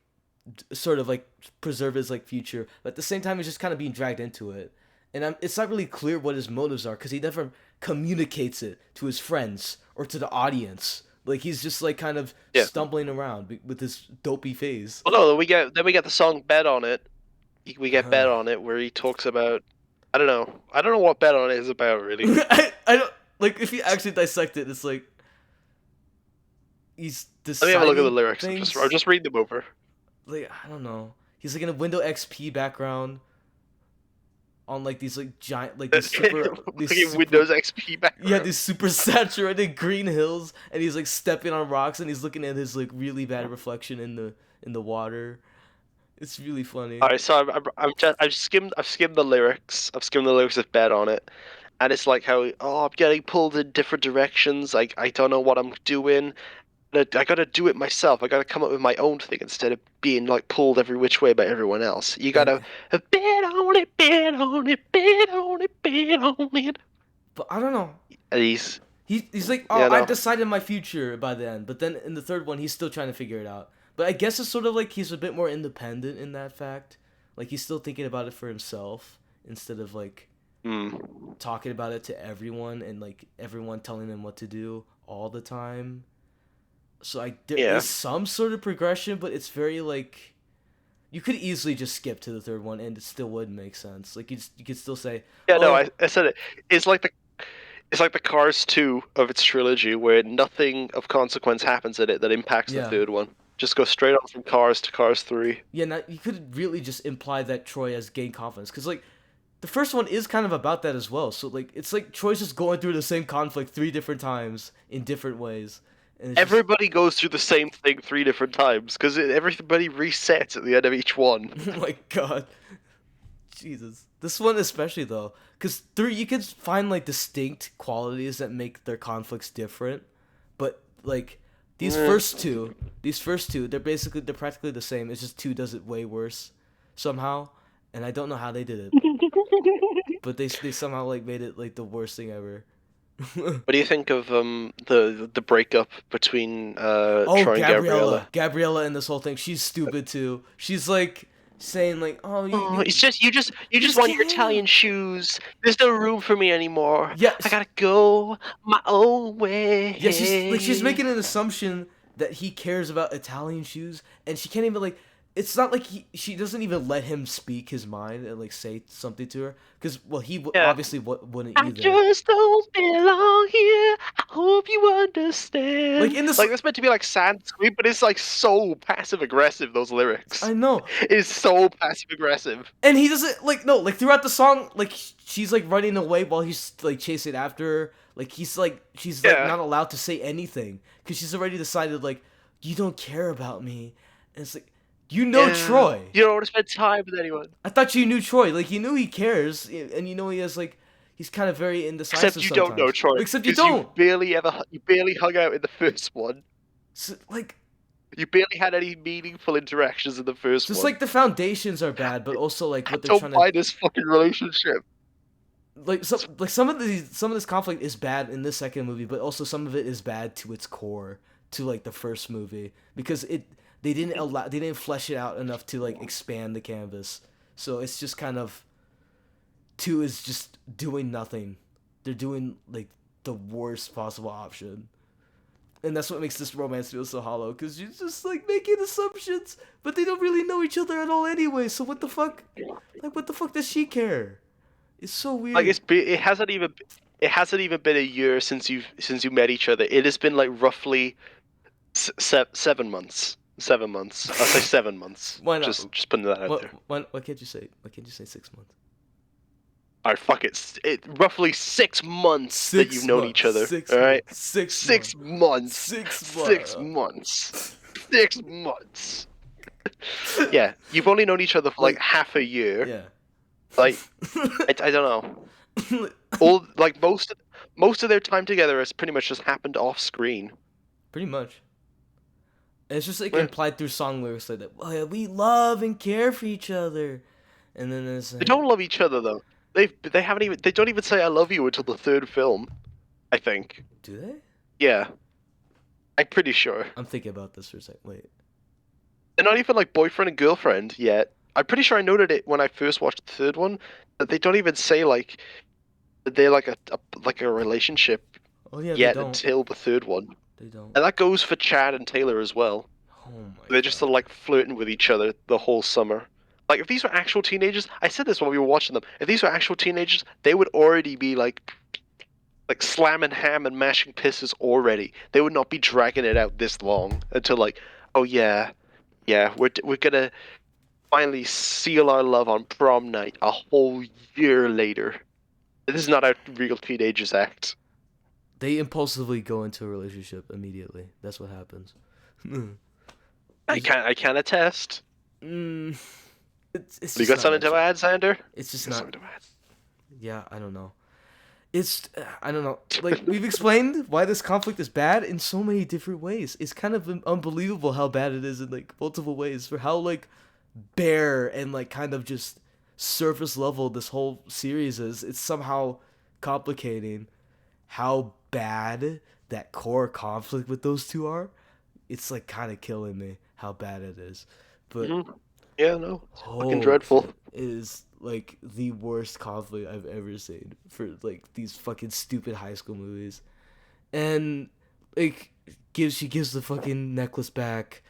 sort of like preserve his like future, but at the same time he's just kind of being dragged into it. And it's not really clear what his motives are because he never communicates it to his friends or to the audience. Like he's just like kind of Yeah. stumbling around with his dopey face. Well, no, we get the song "Bet on It." We get "Bet on It" where he talks about. I don't know what "Bet on It" is about really. I don't like if you actually dissect it. It's like he's Let me have a look at the deciding lyrics. I'll things. just read them over. Like I don't know. He's like in a Windows XP background on like these like giant like Fucking Windows XP yeah, background. these super saturated green hills, and he's like stepping on rocks, and he's looking at his like really bad reflection in the water. It's really funny. All right, so I've skimmed the lyrics. I've skimmed the lyrics of "Bet on It," and it's like how I'm getting pulled in different directions. Like I don't know what I'm doing. I gotta do it myself. I gotta come up with my own thing instead of being like pulled every which way by everyone else. You And gotta bet on it, bet on it, bet on it, bet on it. but I don't know. And he's He's like, oh, yeah, I've no, decided my future by then. But then in the third one, he's still trying to figure it out. But I guess it's sort of like he's a bit more independent in that fact. Like he's still thinking about it for himself instead of like talking about it to everyone and like everyone telling him what to do all the time. So like there yeah, is some sort of progression, but it's very like you could easily just skip to the third one and it still wouldn't make sense. Like you could still say, yeah. No, oh I said it. It's like the Cars 2 of its trilogy, where nothing of consequence happens in it that impacts the yeah, third one. Just go straight on from Cars to Cars 3. yeah. Now you could really just imply that Troy has gained confidence because like the first one is kind of about that as well. So like it's like Troy's just going through the same conflict three different times in different ways, and it's just Everybody goes through the same thing 3 different times because everybody resets at the end of each one. oh my god. Jesus. This one especially though, because three you can find like distinct qualities that make their conflicts different, but like these first two, they're practically the same. It's just two does it way worse somehow, and I don't know how they did it, but they somehow like made it like the worst thing ever. What do you think of the breakup between Oh, Troy and Gabriella? Gabriella and this whole thing. She's stupid too. She's like saying like, "Oh, Oh, you it's just you you just just want your can't." Italian shoes. There's no room for me anymore. I Yes, gotta go my own yeah, she's way. making an assumption that he cares about Italian shoes, and she can't even like. It's not like she doesn't even let him speak his mind and like say something to her because well Yeah. obviously wouldn't I either. just don't belong here. I hope you Like understand. in this, Like that's meant to be like sad and sweet, but it's like so passive aggressive. Those lyrics. I know, It's so passive aggressive. and he doesn't like no like throughout the song like she's like running away while he's like chasing after her. Like she's like Yeah. not allowed to say anything because she's already decided like you don't care about me, and it's like you know Yeah. Troy. You don't want to spend time with anyone. I thought you knew Troy. Like you knew he cares, and you know he has like he's kind of very Except indecisive you don't know sometimes. Troy Except you because don't. you barely hung out in the first one. So, like You barely had any meaningful interactions in the first just one. like the foundations are bad, but also like I what they're don't trying to buy this fucking relationship. like some of this conflict is bad in this second movie, but also some of it is bad to its core, to like the first movie because they didn't flesh it out enough to like expand the canvas. So it's just kind of two is just doing nothing. They're doing like the worst possible option. And that's what makes this romance feel so hollow, because you're just like making assumptions, but they don't really know each other at all anyway. So what the fuck? Like what the fuck does she care? It's so Like weird. it hasn't even been a year since you met each other. It has been like roughly 7 months. 7 months. I'll say 7 months. Why not? Just putting that out there. What can't you say? Why can't you say 6 months? All right, fuck it. Roughly 6 months that you've Six known months. each other. Six All right, months. 6 months. 6 months. 6 months. 6 months. 6 months. Yeah, you've only known each other for like Like, half a year. yeah. Like, I don't know. All like most of their time together has pretty much just happened off screen. Pretty much. It's just like Yeah. implied through song lyrics like that. Oh, yeah, we love and care for each other, and then it's They like, don't love each other though. They don't even say I love you until the third film, I think. do they? Yeah, I'm pretty sure. I'm thinking about this for a second. Wait. They're not even like boyfriend and girlfriend yet. I'm pretty sure I noted it when I first watched the third one that they don't even say like that they're like a relationship Oh yeah, they yet don't. until the third one. They don't. And that goes for Chad and Taylor as well. Oh my They're just god. sort of like flirting with each other the whole summer. Like if these were actual teenagers, I said this when we were watching them. If these were actual teenagers, they would already be like slamming ham and mashing pisses already. They would not be dragging it out this long until like, oh yeah, yeah, we're gonna finally seal our love on prom night a whole year later. This is not how real teenagers act. They impulsively go into a relationship immediately. That's what happens. I can't attest. Mm, it's You just got not something to natural. add, Xander? It's just You got not. something to add? Yeah, I don't know. It's I don't know. Like we've explained why this conflict is bad in so many different ways. It's kind of unbelievable how bad it is in like multiple ways. For how like bare and like kind of just surface level this whole series is. It's somehow complicating how bad that core conflict with those two are. It's like kind of killing me how bad it is. But Mm-hmm. Yeah, no, it's fucking holy dreadful. shit, it is like the worst conflict I've ever seen for like these fucking stupid high school movies. And like she gives the fucking necklace back,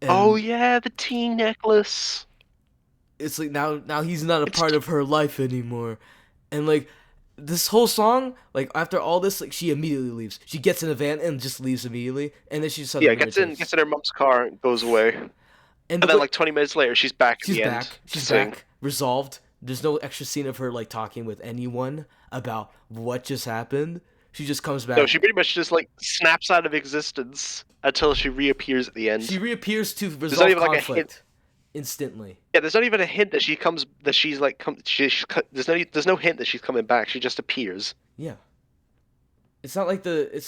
Oh and yeah, the teen necklace. it's like now he's not a It's part of her life anymore. And like this whole song, like after all this, like she immediately leaves. She gets in a van and just leaves immediately, and then she yeah, suddenly gets in returns. gets in her mom's car and goes away. And the And then way like 20 minutes later, she's back at she's the end back, to she's sing. back, resolved. There's no extra scene of her like talking with anyone about what just happened. She just comes No, back. she pretty much just like snaps out of existence until she reappears at the She end. reappears to There's not resolve even like a hint. conflict instantly. Yeah, there's not even a hint that she comes that she's like there's no hint that she's coming back. She just appears. Yeah. It's not like there's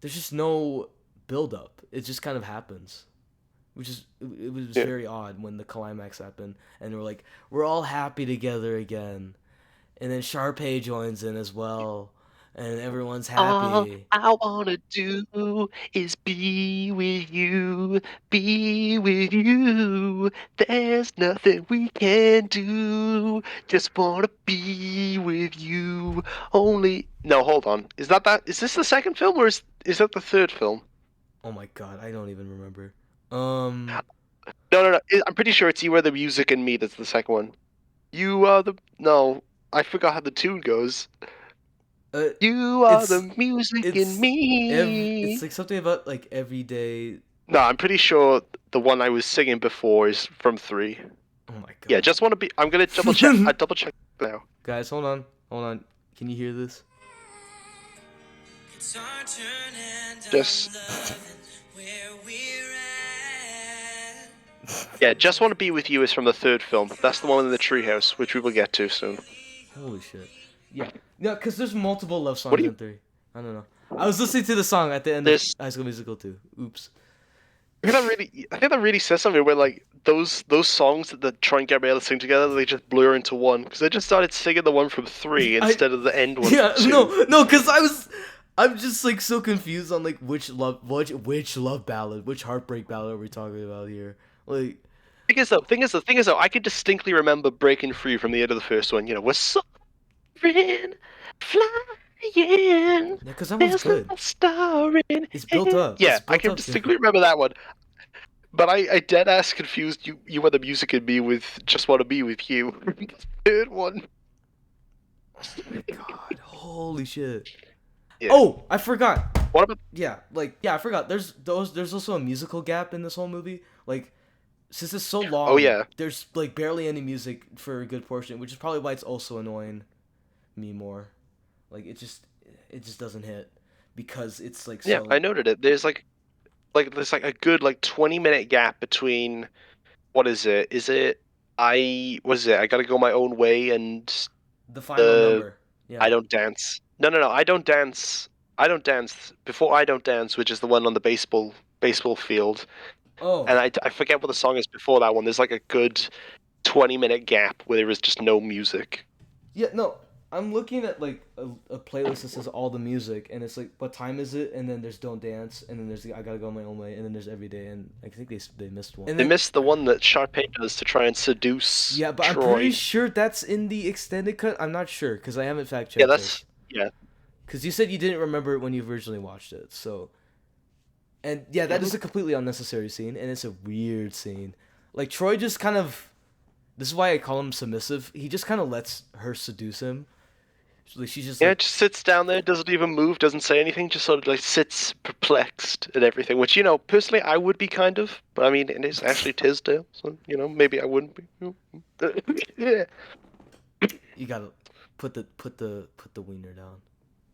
just no build up. It just kind of happens. It was Yeah. very odd when the climax happened and we're all happy together again. And then Sharpay joins in as well and everyone's All happy. I wanna do is be with you. There's nothing we can do. Just wanna be with you. Only no, hold on. That? Is this the second film or is that the third film? Oh my god, I don't even remember. Um No. I'm pretty sure it's You Are the Music and Me. That's the second one. You are the no. I forgot how the tune goes. uh, You are it's the music in it's me. like something about like everyday. No, I'm pretty sure the one I was singing before is from 3. Oh my Yeah, god. just want to be. I'm gonna double check. I double check now. Guys, hold on. Hold on. Can you hear this? It's our turn and Just I'm loving where we're at. yeah, just want to be with you is from the third film. That's the one in the treehouse, which we will get to soon. Holy shit. Yeah. Yeah, because there's multiple love What songs do you? in 3. I don't know. I was listening to the song at the end of This High School Musical too. Oops. I think that really says something. Where like those songs that the Troy and Gabriella sing together, they just blur into one because they just started singing the one from 3 instead of the end one. Yeah, from 2. no, because I'm just like so confused on like which love ballad, which heartbreak ballad are we talking about here? Like, Thing is though, I can distinctly remember breaking free from the end of the first one. You know, we're soaring, flying. yeah, because that one's There's no good. star in It's built it. up. Yeah, It's I built can up to. distinctly remember that one. But I dead ass confused you were the music in me with Just Want to Be With You. The third one. Oh my god! Holy shit! Yeah. Oh, I forgot. What about Yeah, I forgot. There's also a musical gap in this whole movie. Like, since it's so Oh long, yeah. there's like barely any music for a good portion, which is probably why it's also annoying me more. Like it just doesn't hit because it's like Yeah, I so. noted it. There's like a good like 20-minute gap between what is it? Is it what is it? I gotta go my own way and The final the number. I Yeah. don't dance. No. I don't dance. I don't dance before I don't dance, which is the one on the baseball field. Oh. And I forget what the song is before that one. There's like a good 20-minute gap where there is just no music. Yeah, no. I'm looking at like a playlist that says all the music, and it's like, what time is it? And then there's Don't Dance, and then there's I Gotta Go My Own Way, and then there's Every Day, and I think they missed one. And They then missed the one that Sharpay does to try and seduce yeah, but I'm pretty Troy. sure that's in the extended cut. I'm not sure because I haven't fact Yeah, checked this. yeah. Because you said you didn't remember it when you originally watched it, so and yeah, that is a completely unnecessary scene, and it's a weird scene. Like Troy just kind of. This is why I call him submissive. He just kind of lets her seduce him. Like she's just Yeah, like, just sits down there, doesn't even move, doesn't say anything, just sort of like sits perplexed at everything. Which personally, I would be kind of, but I mean, it is Ashley Tisdale, so maybe I wouldn't be. Yeah. you gotta put the wiener down.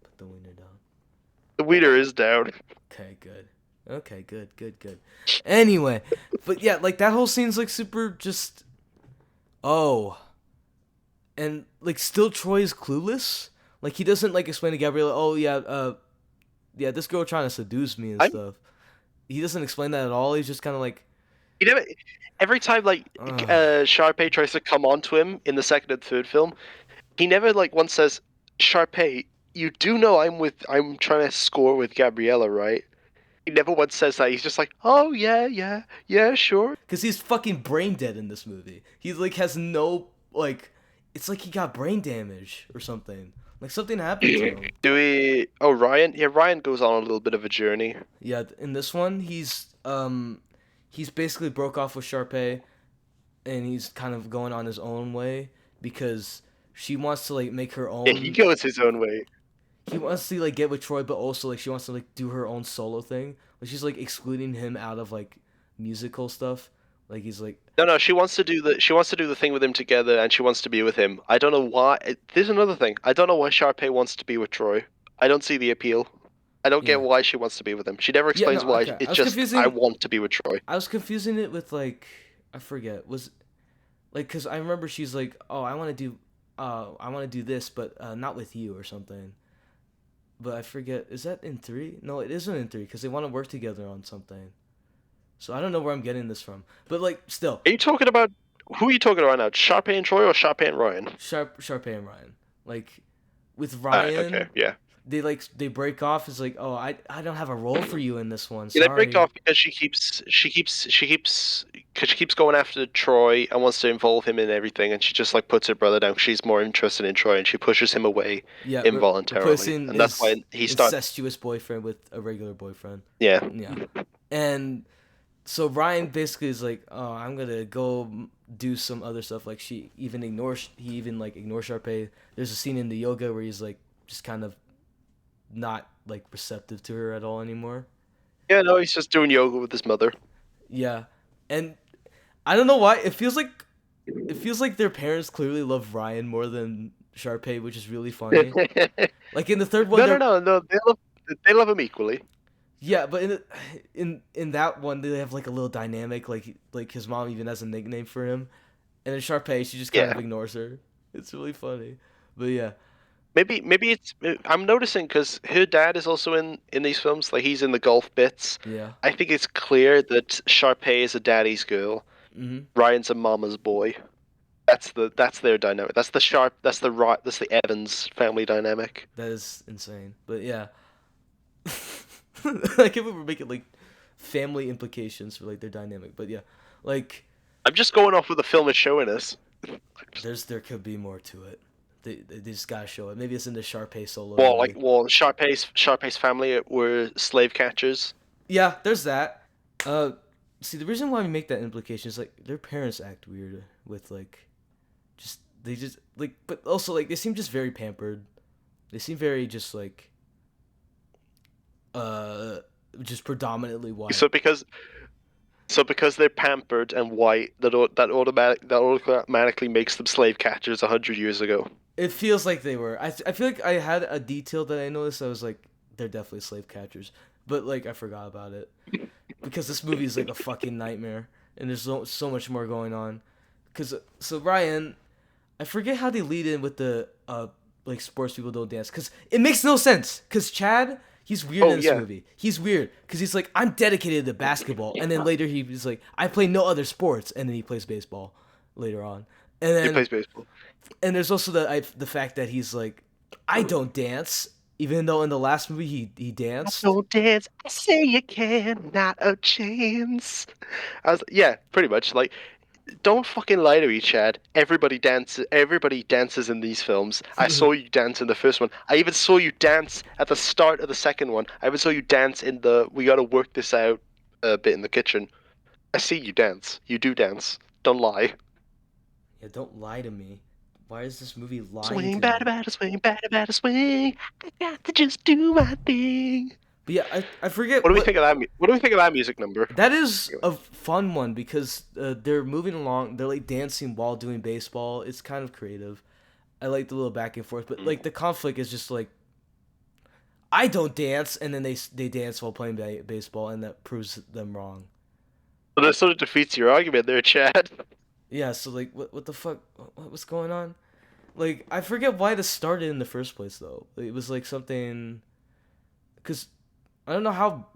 Put the wiener down. The weeder is down. Okay, good. Okay, good. Anyway, but yeah, like that whole scene's like super just. Oh, and like still Troy is clueless. Like he doesn't like explain to Gabriella. Oh yeah, yeah, this girl trying to seduce me and I'm. stuff. He doesn't explain that at all. He's just kind of like, You never. Every time like ugh. Sharpay tries to come on to him in the second and third film, he never like once says, "Sharpay, you do know I'm trying to score with Gabriella, right?" He never once says that. He's just like, "Oh yeah, sure." Because he's fucking brain dead in this movie. He like has no like, it's like he got brain damage or something. Like something happened to him. Do we? Oh, Ryan. Yeah, Ryan goes on a little bit of a journey. Yeah, in this one, he's basically broke off with Sharpay, and he's kind of going on his own way because she wants to like make her Yeah, he own. goes his own way. He wants to like get with Troy, but also like she wants to like do her own solo thing. Like she's like excluding him out of like musical stuff. Like he's like, No, she wants to do the thing with him together, and she wants to be with him. I don't know why. There's another thing. I don't know why Sharpay wants to be with Troy. I don't see the appeal. I don't get yeah, why she wants to be with him. She never yeah, no, explains why. okay. It's just I want to be with Troy. I was confusing it with like, I forget, was like, because I remember she's like, oh, I want to do this, but not with you or something. But I forget, is that in 3? No, it isn't in 3 because they want to work together on something. So I don't know where I'm getting this from, but like still, Are you talking about who are you talking about now? Sharpay and Troy or Sharpay and Ryan? Sharpay and Ryan, like with Okay, Ryan, yeah. they break off. It's like, oh, I don't have a role for you in this one. Yeah, they break Sorry. off because because she keeps going after Troy and wants to involve him in everything, and she just like puts her brother down. She's more interested in Troy, and she pushes him away Yeah, involuntarily, replacing and that's his why he starts. incestuous boyfriend with a regular boyfriend. Yeah, Yeah, and so Ryan basically is like, oh, I'm gonna go do some other stuff. Like he even ignores Sharpay. There's a scene in the yoga where he's like just kind of not like receptive to her at all anymore. yeah. No, he's just doing yoga with his mother. Yeah, and I don't know why it feels like their parents clearly love Ryan more than Sharpay, which is really funny. Like in the third one, No. They love him equally. yeah, but in that one they have like a little dynamic. Like his mom even has a nickname for him, and then Sharpay she just kind Yeah. of ignores her. It's really funny, but yeah, Maybe it's. I'm noticing because her dad is also in these films. Like he's in the golf bits. yeah. I think it's clear that Sharpay is a daddy's girl. Hmm. Ryan's a mama's boy. That's their dynamic. That's the Evans family dynamic. That is insane, but yeah. Like if we were making like family implications for like their dynamic, but yeah, like I'm just going off what the film is showing us. there could be more to it. They just gotta show it. Maybe it's in the Sharpay solo movie. Sharpay's family were slave catchers. Yeah, there's that. See, the reason why we make that implication is like their parents act weird with like, they just like, but also like they seem just very pampered. They seem very just like, uh, just predominantly white. So because So because they're pampered and white, that automatically makes them slave catchers 100 years ago. It feels like they were. I feel like I had a detail that I noticed. I was like, they're definitely slave catchers, but like I forgot about it because this movie is like a fucking nightmare, and there's so much more going on. Cause so Ryan, I forget how they lead in with the like sports people don't dance, cause it makes no sense. Cause Chad, he's weird Oh in this yeah, movie. He's weird because he's like, I'm dedicated to basketball, and then later he's like, I play no other sports, and then he plays baseball later on, and he then plays baseball. and there's also the fact that he's like, I don't dance, even though in the last movie he danced. No dance. I say you can, not a chance. Yeah, pretty much. Like, don't fucking lie to me, Chad. Everybody dances. Everybody dances in these films. I saw you dance in the first one. I even saw you dance at the start of the second one. I even saw you dance in the "we gotta work this out" bit in the kitchen. I see you dance. You do dance. Don't lie. Yeah, don't lie to me. Why is this movie lying Swing, to me? batter, swing, batter, swing. I got to just do my thing. But yeah, I forget What do we what think of that? What do we think of that music number? that is a fun one because they're moving along. They're like dancing while doing baseball. It's kind of creative. I like the little back and forth, but like the conflict is just like I don't dance, and then they dance while playing baseball, and that proves them wrong. So that sort of defeats your argument there, Chad. Yeah, so like what the fuck? What's going on? Like I forget why this started in the first place though. It was like something because I don't know how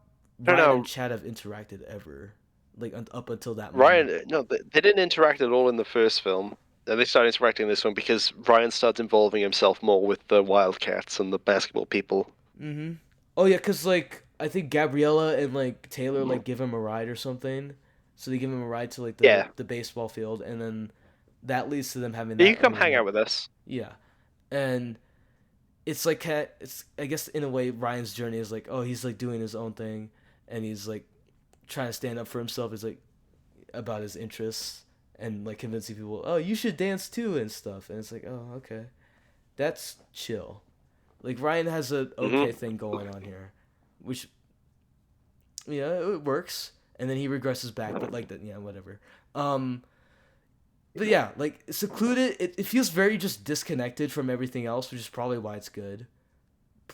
I don't Ryan and know. Chad have interacted ever, like up until that moment. Ryan, no, they didn't interact at all in the first film. They started interacting in this one because Ryan starts involving himself more with the Wildcats and the basketball people. Mm-hmm. Oh yeah, cause like I think Gabriella and like Taylor like give him a ride or something, so they give him a ride to like Yeah, the baseball field, and then that leads to them having you that can come hang out argument. with us. Yeah, and it's like it's I guess in a way Ryan's journey is like, oh, he's like doing his own thing, and he's like trying to stand up for himself. Is like about his interests and like convincing people, oh, you should dance too and stuff. And it's like, oh, okay, that's chill. Like Ryan has a okay Hmm. thing going on here, which it works. And then he regresses back, but like that, yeah, whatever. Um, but yeah, like secluded, it feels very just disconnected from everything else, which is probably why it's good.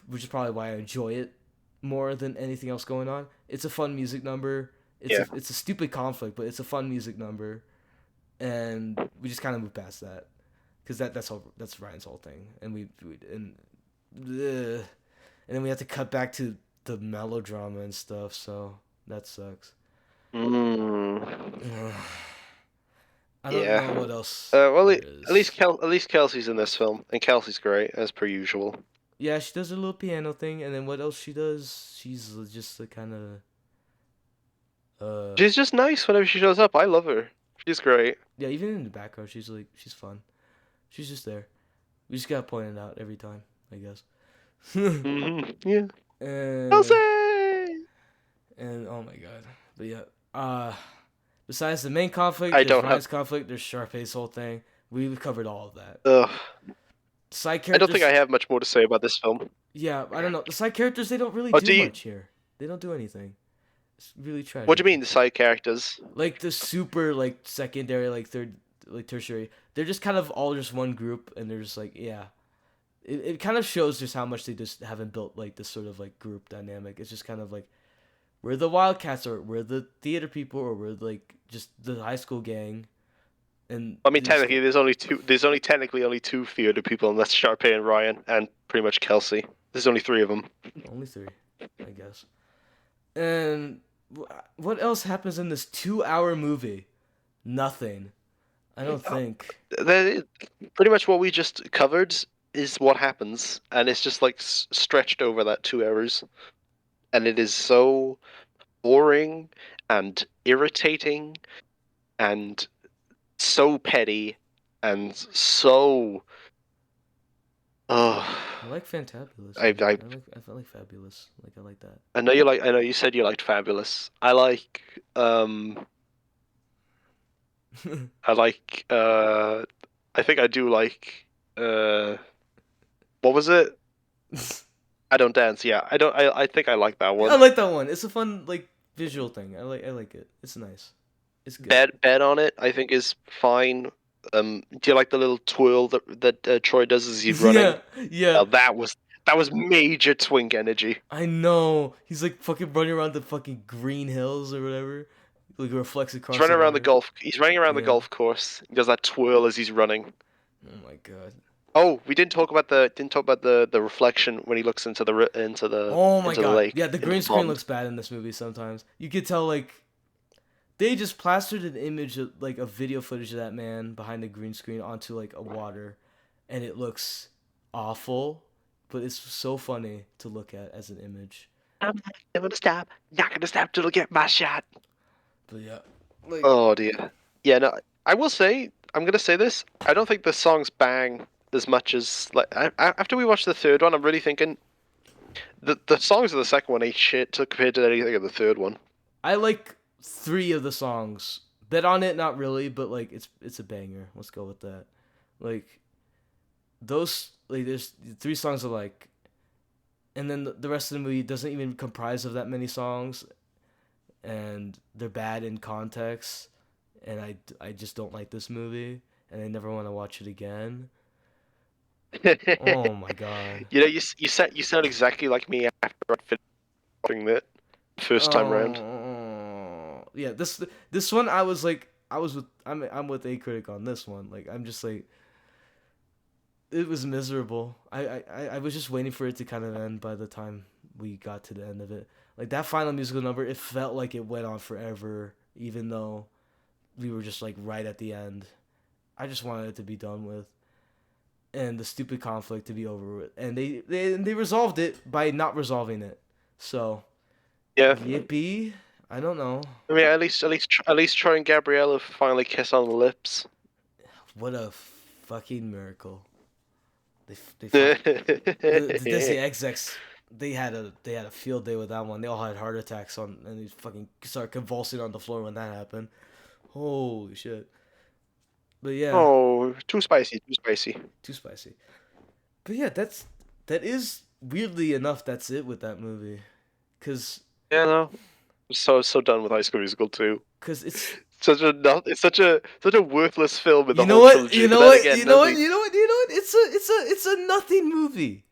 Which is probably why I enjoy it more than anything else going on. It's a fun music number. Yeah. It's a stupid conflict, but it's a fun music number, and we just kind of move past that because that's Ryan's whole thing, and ugh. And then we have to cut back to the melodrama and stuff, so that sucks. Mm, Ugh. I don't yeah. know what else Well, there at least is. Kelsey's in this film, and Kelsey's great as per usual. Yeah, she does a little piano thing, and then what else she does? She's just the kind of She's just nice whenever she shows up. I love her. She's great. yeah. Even in the background, she's fun. She's just there. We just gotta point it out every time, I guess. Yeah. uh, Kelsey. and oh my god, but yeah. Uh, Besides the main conflict, I there's don't have. Ryan's conflict. There's Sharpay's whole thing. We've covered all of that. Ugh. Side I don't think I characters, have much more to say about this film. yeah. I don't know. The side characters, they don't really Oh, do do you? much here. They don't do anything. It's really What do you tragic. mean the side characters? Like the super like secondary like third like tertiary, they're just kind of all just one group, and they're just like yeah. It kind of shows just how much they just haven't built like this sort of like group dynamic. It's just kind of like we're the Wildcats, or we're the theater people, or we're like just the high school gang, and I mean, these technically, there's only two. There's only technically only two theater people, and that's Sharpay and Ryan, and pretty much Kelsey. There's only three of them. only three, I guess. And what else happens in this 2 hour movie? Nothing. I don't think. Pretty much what we just covered is what happens, and it's just like stretched over that 2 hours, and it is so boring and irritating and so petty and so. Oh, I like Fantabulous. I, I I felt like Fabulous. Like I like that. I know you like. I know you said you liked Fabulous. I like. I like. I think I do like. What was it? I don't dance. Yeah, I don't. I think I like that I one. like that one. It's a fun like visual thing. I like it. It's nice. It's good. Bet on it, I think, is fine. Do you like the little twirl that Troy does as he's running? Yeah, yeah. That was major twink energy. I know. He's like fucking running around the fucking green hills or whatever. Like reflects across He's running the around the water. golf. He's running around the Yeah. golf course. He does that twirl as he's running. Oh my god. Oh, we didn't talk about the reflection when he looks into the Oh my into the god. lake. Yeah, the into green the screen pond. looks bad in this movie sometimes. You could tell like they just plastered an image of like a video footage of that man behind the green screen onto like a water, and it looks awful, but it's so funny to look at as an image. I'm not gonna stop. Not gonna stop till I get my shot. But yeah, like Oh dear. Yeah, no. I will say. I'm gonna say this. I don't think the songs bang as much as like after we watched the third one. I'm really thinking the songs of the second one ain't shit compared to anything of the third one. I like 3 of the songs. Bet on it, not really, but like it's a banger. Let's go with that. Like those like there's 3 songs I like, and then the rest of the movie doesn't even comprise of that many songs, and they're bad in context, and I just don't like this movie, and I never want to watch it again. Oh my god. You know, you sound exactly like me after I finished watching it first time round. Oh yeah, this one I was like I'm with A Critic on this one. Like I'm just like it was miserable. I was just waiting for it to kind of end by the time we got to the end of it. Like that final musical number, it felt like it went on forever, even though we were just like right at the end. I just wanted it to be done with, and the stupid conflict to be over with. And they resolved it by not resolving it. So Yeah. yippee! I don't know. I mean, at least Troy and Gabriella finally kiss on the lips. What a fucking miracle. The Disney execs they had a field day with that one. They all had heart attacks and they fucking started convulsing on the floor when that happened. Holy shit. But yeah, Oh, too spicy, too spicy. too spicy. But yeah, that is weirdly enough that's it with that movie. Yeah, no. So done with High School Musical too. Cause it's It's such a worthless film in the you know whole what trilogy. you know but then what again, you know what nobody- you know what you know what it's a nothing movie.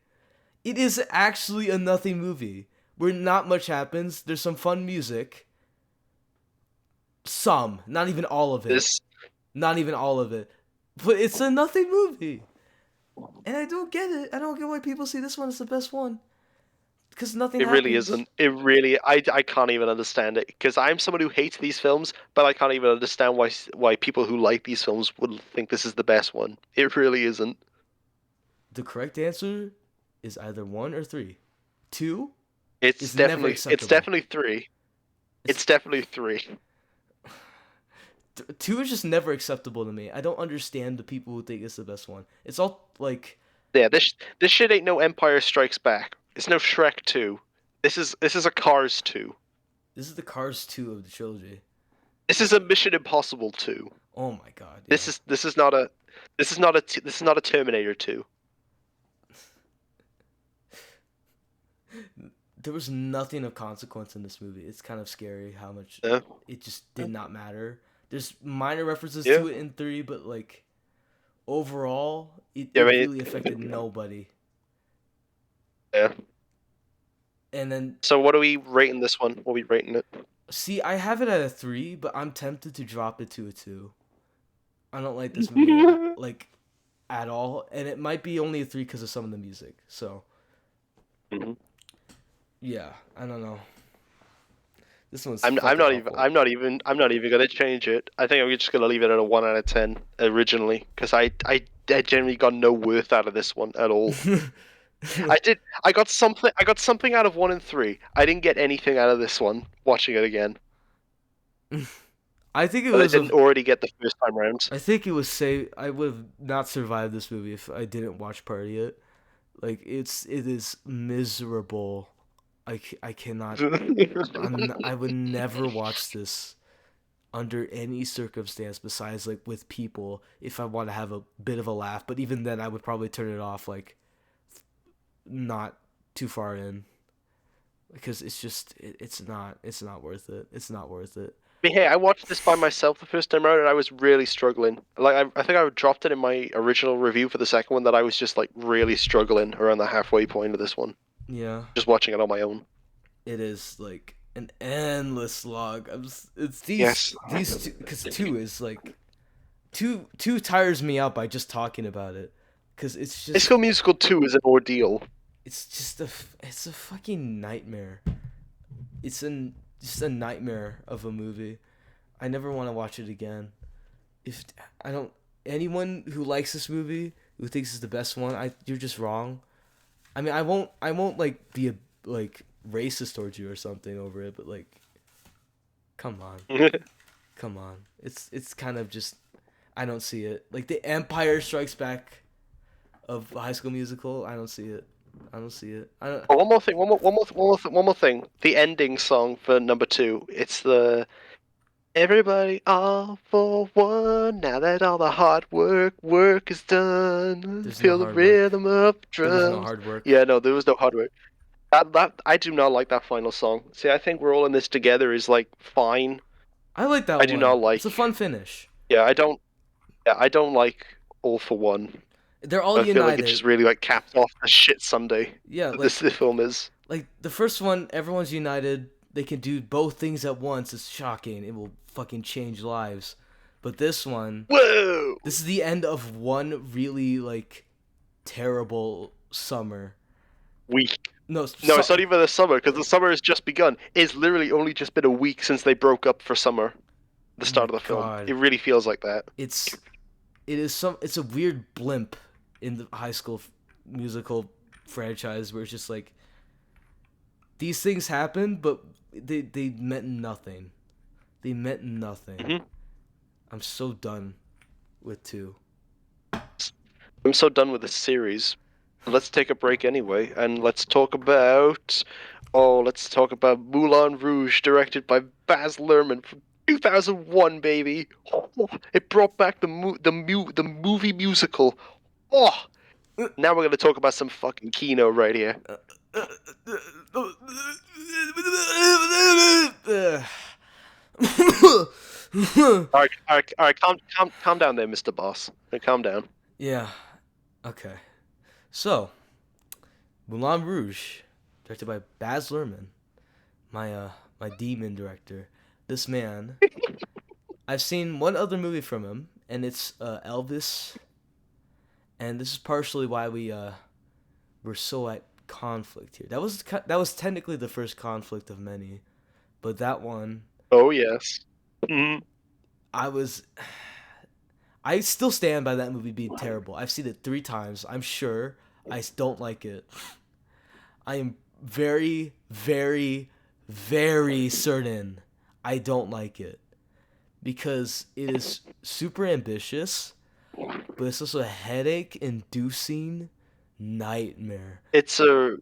It is actually a nothing movie where not much happens. There's some fun music. Some, not even all of it. This Not even all of it. But it's a nothing movie. And I don't get it. I don't get why people see this one as the best one. Because nothing it happens. really isn't. It really I can't even understand it because I'm someone who hates these films, but I can't even understand why people who like these films would think this is the best one. It really isn't. The correct answer is either 1 or 3. 2 It's is never definitely acceptable. definitely 3. It's definitely 3. 2 is just never acceptable to me. I don't understand the people who think it's the best one. It's all like Yeah, this shit ain't no Empire Strikes Back. It's no Shrek 2. This is a Cars 2. this is the Cars 2 of the trilogy. This is a Mission Impossible 2. Oh my god. Yeah. This is not a Terminator 2. There was nothing of consequence in this movie. It's kind of scary how much Yeah. it just did not matter. There's minor references Yeah. to it in 3, but like overall, it Yeah, I mean, really affected nobody. Yeah. And then So what are we rating this one? What are we rating it? see, I have it at a 3, but I'm tempted to drop it to a 2. I don't like this movie like at all, and it might be only a 3 because of some of the music. So Mhm. yeah, I don't know. This one's I'm fucking not awful. I'm not even gonna change it. I think I'm just gonna leave it at a 1 out of 10 originally because I genuinely got no worth out of this one at all. I got something out of 1 and 3. I didn't get anything out of this one watching it again. I think it But I was didn't already get the first time round. I think it was say I would have not survived this movie if I didn't watch part of it. Like it is miserable. I cannot. I would never watch this under any circumstance besides like with people if I want to have a bit of a laugh. But even then, I would probably turn it off like not too far in. because it's just it's not worth it. It's not worth it. But hey, I watched this by myself the first time around, and I was really struggling. Like, I think I dropped it in my original review for the second one that I was just like really struggling around the halfway point of this one, Yeah, just watching it on my own. it is like an endless slog. It's Yes. these two, because two is like two tires me out by just talking about it, because it's High just School Musical 2 is an ordeal. it's a fucking nightmare. It's just a nightmare of a movie. I never want to watch it again. If I don't, anyone who likes this movie, who thinks it's the best one, you're just wrong. I mean, I won't like be like racist towards you or something over it, but like, come on, come on. It's kind of just, I don't see it. Like the Empire Strikes Back of High School Musical, I don't see it. I don't see it. I don't. Oh, one more thing. One more thing. The ending song for number 2. It's the Everybody all for one. Now that all the hard work is done, There's no feel the hard work. rhythm of There was no drums. hard work. Yeah, no, there was no hard work. That I do not like that final song. See, I think we're all in this together is like fine. I like that I one. do not like. It's a fun finish. Yeah, I don't. Yeah, I don't like All for One. They're all I feel like it united. just really like caps off the shit Sunday Yeah, that like this film is. like the first one, everyone's united. They can do both things at once. It's shocking. It will fucking change lives. But this one, Whoa! this is the end of one really like terrible summer. Week. No, No, it's not even the summer because the summer has just begun. It's literally only just been a week since they broke up for summer. The start of the film. God. It really feels like that. It's a weird blimp in the High School Musical franchise where it's just like these things happen, but they meant nothing. They meant nothing. Mhm. I'm so done with 2. I'm so done with this series. Let's take a break anyway, and let's talk about. Oh, let's talk about Moulin Rouge, directed by Baz Luhrmann from 2001, baby. Oh, it brought back the movie musical. Oh, now we're gonna talk about some fucking Kino right here. All right, calm down there, Mr. Boss. Calm down. Yeah. Okay. So, Moulin Rouge, directed by Baz Luhrmann, my demon director. This man, I've seen one other movie from him, and it's Elvis. And this is partially why we're so at conflict here. That was technically the first conflict of many, but that one, Oh yes. Mhm. I still stand by that movie being terrible. I've seen it 3 times. I'm sure I don't like it. I am very, very, very certain I don't like it because it is super ambitious, but it's also a headache-inducing nightmare. It's a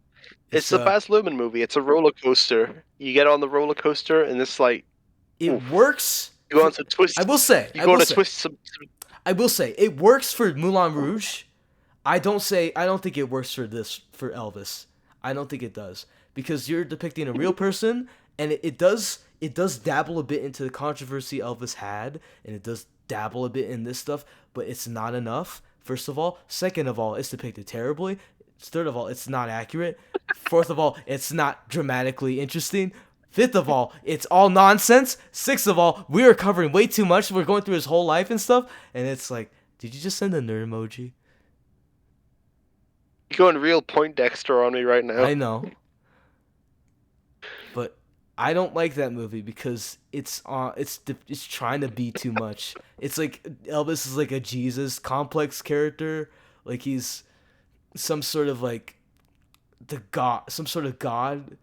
It's a Baz Luhrmann movie. It's a roller coaster. You get on the roller coaster, and it's like it oof. works. You go on some twists. I will say. You go on a twist. Some I will say it works for Moulin Rouge. I don't think it works for Elvis. I don't think it does because you're depicting a real person, and it does dabble a bit into the controversy Elvis had, and it does dabble a bit in this stuff, but it's not enough. First of all, second of all, it's depicted terribly. Third of all, it's not accurate. Fourth of all, it's not dramatically interesting. Fifth of all, it's all nonsense. Sixth of all, we are covering way too much. We're going through his whole life and stuff, and it's like, did you just send a nerd emoji? You're going real Poindexter on me right now. I know, but I don't like that movie because it's trying to be too much. It's like Elvis is like a Jesus complex character, like he's some sort of like some sort of god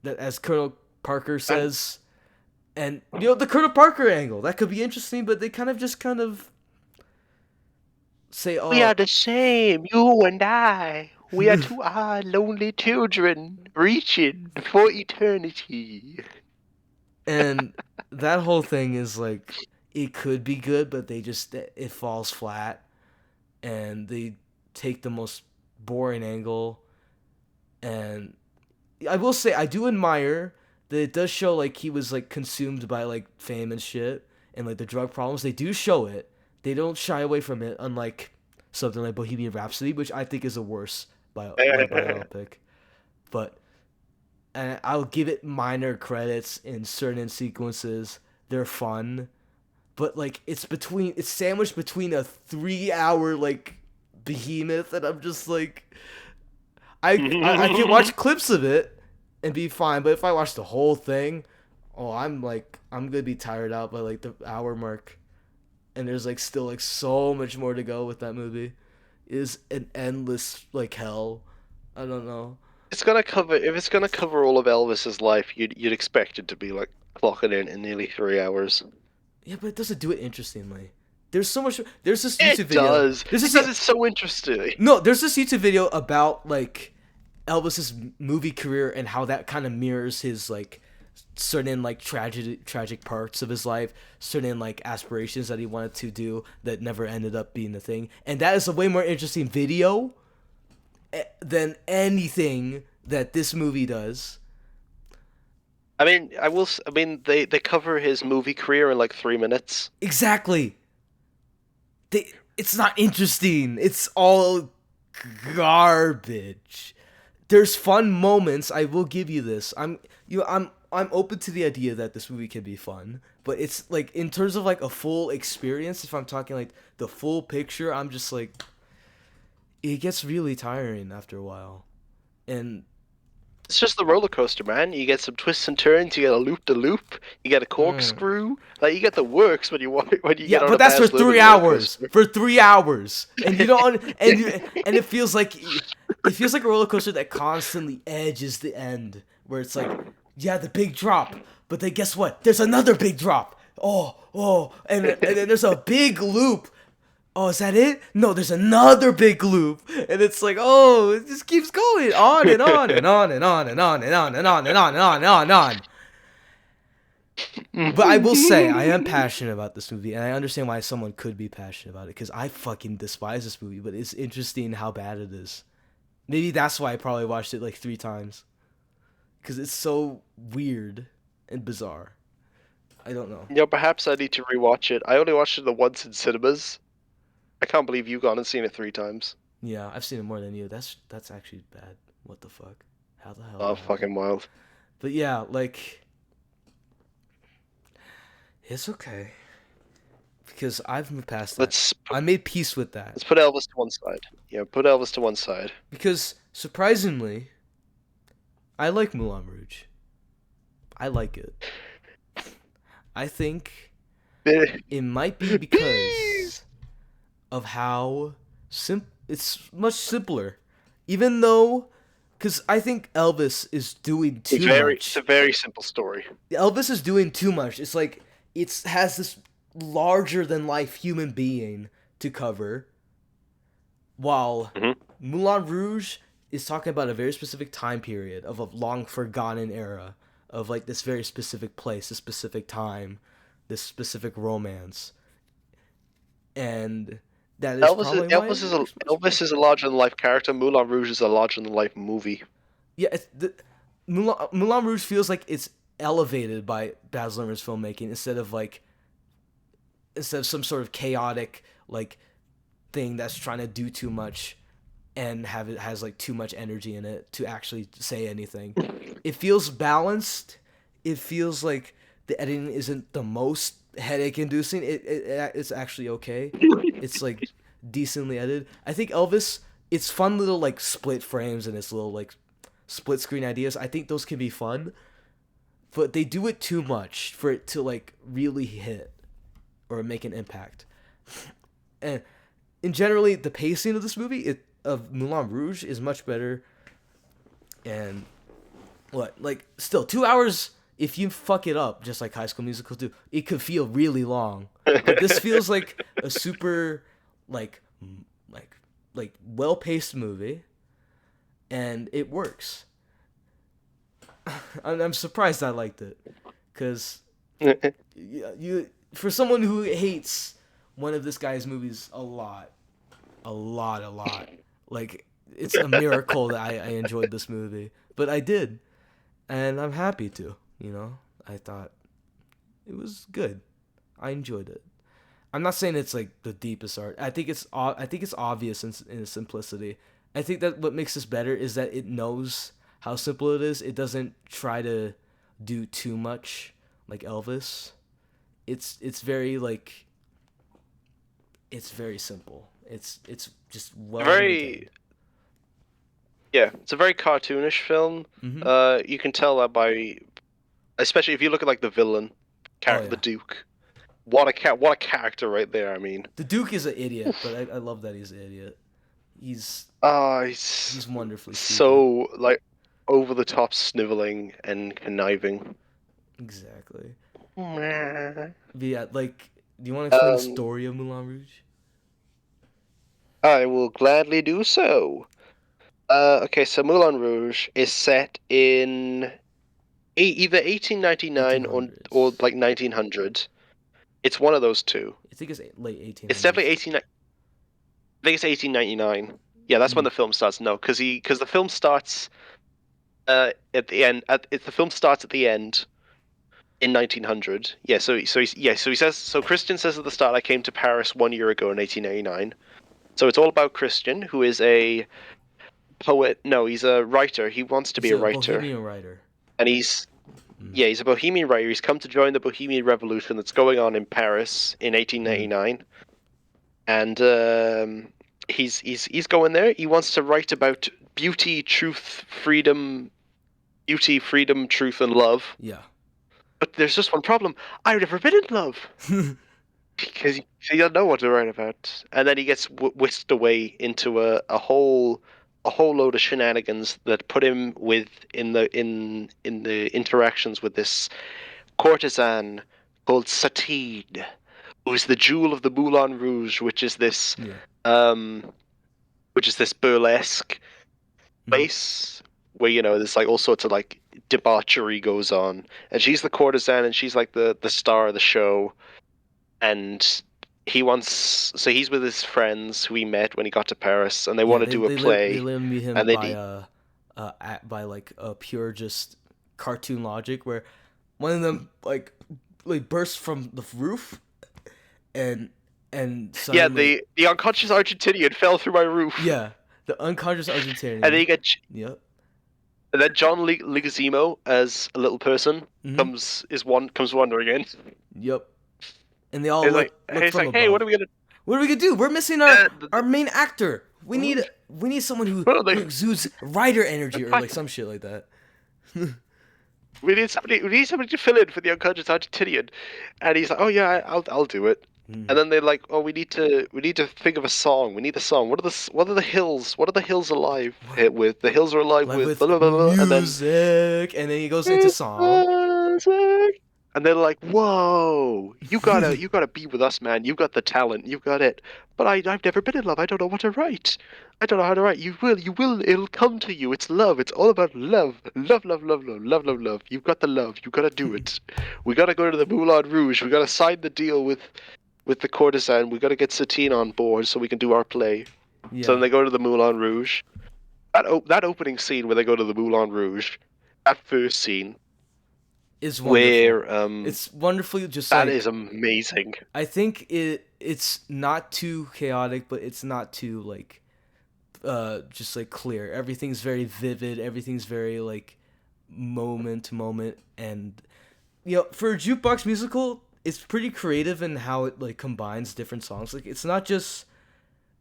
that, as Colonel Parker says, and the Colonel Parker angle that could be interesting, but they kind of say, "Oh, We are the same, you and I. We are two lonely children reaching for eternity." and that whole thing is like it could be good, but it falls flat, and they take the most boring angle, and I will say I do admire that it does show like he was like consumed by like fame and shit and like the drug problems. They do show it. They don't shy away from it, unlike something like Bohemian Rhapsody, which I think is a worse like biopic. But and I'll give it minor credits in certain sequences. They're fun, but like it's sandwiched between a 3 hour like behemoth, and I'm just like I can watch clips of it and be fine, but if I watch the whole thing, oh, I'm gonna be tired out by like the hour mark, and there's like still like so much more to go with that movie. It is an endless like hell. I don't know. It's gonna cover if it's gonna cover all of Elvis's life, you'd expect it to be like clocking in nearly 3 hours. Yeah, but it doesn't do it interestingly. There's so much. There's this It YouTube video. does There's this because it's so interesting. no. There's this YouTube video about like Elvis's movie career and how that kind of mirrors his like certain like tragic parts of his life, certain like aspirations that he wanted to do that never ended up being the thing. And that is a way more interesting video than anything that this movie does. I mean, I mean, they cover his movie career in like 3 minutes. Exactly. It's not interesting. It's all garbage. There's fun moments. I will give you this. I'm open to the idea that this movie can be fun, but it's like in terms of like a full experience. If I'm talking like the full picture, I'm just like, it gets really tiring after a while, and It's just the roller coaster, man. You get some twists and turns. You get a loop de loop. You get a corkscrew. Like you get the works when you yeah, get on but a that's for Baz Luhrmann 3 roller hours. coaster. For 3 hours, and you don't, and it feels like a roller coaster that constantly edges the end, where it's like, yeah, the big drop, but then guess what? There's another big drop. And then there's a big loop. Oh, is that it? No, there's another big loop, and it's like, oh, it just keeps going on and on and on and on and on and on and on and on and on and on and on. But I will say, I am passionate about this movie, and I understand why someone could be passionate about it, because I fucking despise this movie, but it's interesting how bad it is. Maybe that's why I probably watched it like 3 times. Because it's so weird and bizarre. I don't know. You know, perhaps I need to rewatch it. I only watched it once in cinemas. I can't believe you've gone and seen it 3 times. Yeah, I've seen it more than you. That's actually bad. What the fuck? How the hell? Oh, fucking wild. But yeah, like, it's okay. Because I've moved past that. I made peace with that. Let's put Elvis to one side. Yeah, put Elvis to one side. Because, surprisingly, I like Moulin Rouge. I like it. I think it might be because of how it's much simpler. Even though, because I think Elvis is doing too much. It's a very simple story. Elvis is doing too much. It's like it has this larger than life human being to cover, while Moulin Rouge is talking about a very specific time period of a long forgotten era of like this very specific place, this specific time, this specific romance, and that is Elvis is a larger than life character. Moulin Rouge is a larger than life movie. Yeah, Moulin Rouge feels like it's elevated by Baz Luhrmann's filmmaking instead of some sort of chaotic like thing that's trying to do too much and has like too much energy in it to actually say anything. It feels balanced. It feels like the editing isn't the most headache inducing. It's actually okay. It's like decently edited. I think Elvis, it's fun little like split frames and its little like split screen ideas. I think those can be fun, but they do it too much for it to like really hit or make an impact. And in generally, the pacing of this movie of Moulin Rouge is much better. And still 2 hours, if you fuck it up, just like High School Musical do, it could feel really long. But this feels like a super like well-paced movie, and it works. I'm surprised I liked it, because you for someone who hates one of this guy's movies a lot, like, it's a miracle that I enjoyed this movie, but I did. and I'm happy to. You know, I thought it was good. I enjoyed it. I'm not saying it's like the deepest art. I think it's obvious in its simplicity. I think that what makes this better is that it knows how simple it is. It doesn't try to do too much like Elvis. It's very like it's very simple. It's just well Very maintained. Yeah, it's a very cartoonish film. Hmm. You can tell that by, especially if you look at like the villain, Oh the yeah, Duke. What a character right there. I mean, the Duke is an idiot, but I love that he's an idiot. He's he's he's wonderfully stupid. so like over the top sniveling and conniving. Exactly. Um, But yeah, like, do you want to explain the story of Moulin Rouge? I will gladly do so. Okay, so Moulin Rouge is set in either 1899 or 1800s. like 1900. It's one of those two. I think it's late It's definitely 1800s. 18. I think it's 1899. Yeah, that's when Mm. the film starts. No, because the film starts at the end. The film starts at the end in 1900. Yeah, so he says so. Christian says at the start, "I came to Paris 1 year ago in 1889." So it's all about Christian, who is a poet. No, he's a writer. He wants to be He's a a writer, Bohemian writer. and Mm. he's a Bohemian writer. He's come to join the Bohemian Revolution that's going on in Paris in Mm. 1899, and he's going there. He wants to write about beauty, truth, freedom, truth, and love. Yeah. But there's just one problem. I've never been in love because he doesn't know what to write about, and then he gets whisked away into a whole load of shenanigans that put him in the interactions with this courtesan called Satine, who's the jewel of the Moulin Rouge, Yeah. um, which is this burlesque Mm. place where there's like all sorts of like debauchery goes on, and she's the courtesan, and she's like the star of the show, and he's with his friends who he met when he got to Paris, and they Yeah. want to do a They play, let him meet him and then by by like a pure just cartoon logic where one of them like bursts from the roof and yeah, suddenly the unconscious Argentinian fell through my roof, yeah, the unconscious and then Argentinian. you get Yep. and then John Leguizamo as a little person Hmm. comes wandering in. Yep. And they all look He's from like, hey, what above. are we gonna? What are we gonna do? We're missing Uh, our main actor. We need someone well, who they, exudes writer in energy or like fact, some shit like that. we need somebody to fill in for the unconscious Argentinian, and he's like, oh yeah, I'll do it. And Mm. then they're like, oh, we need to think of a song. We need a song. What are the hills? What are the hills alive What? with? The hills are alive Like with with blah blah blah, blah. And then music, and then he goes into song. and they're like, whoa, you gotta be with us, man. You've got the talent. You've got it. But I've never been in love. I don't know what to write. I don't know how to write. You will. It'll come to you. It's love. It's all about love. Love, love, love, love, love, love, love. You've got the love. You gotta do it. We gotta go to the Moulin Rouge. We gotta sign the deal with the courtesan. We gotta get Satine on board so we can do our play. So then Yeah, they go to the Moulin Rouge. That opening scene where they go to the Moulin Rouge, that first scene it's wonderful. where It's wonderfully just that like is amazing. I think it's not too chaotic, but it's not too like just like clear. Everything's very vivid. Everything's very like moment to moment, and for a jukebox musical, it's pretty creative in how it like combines different songs. Like it's not just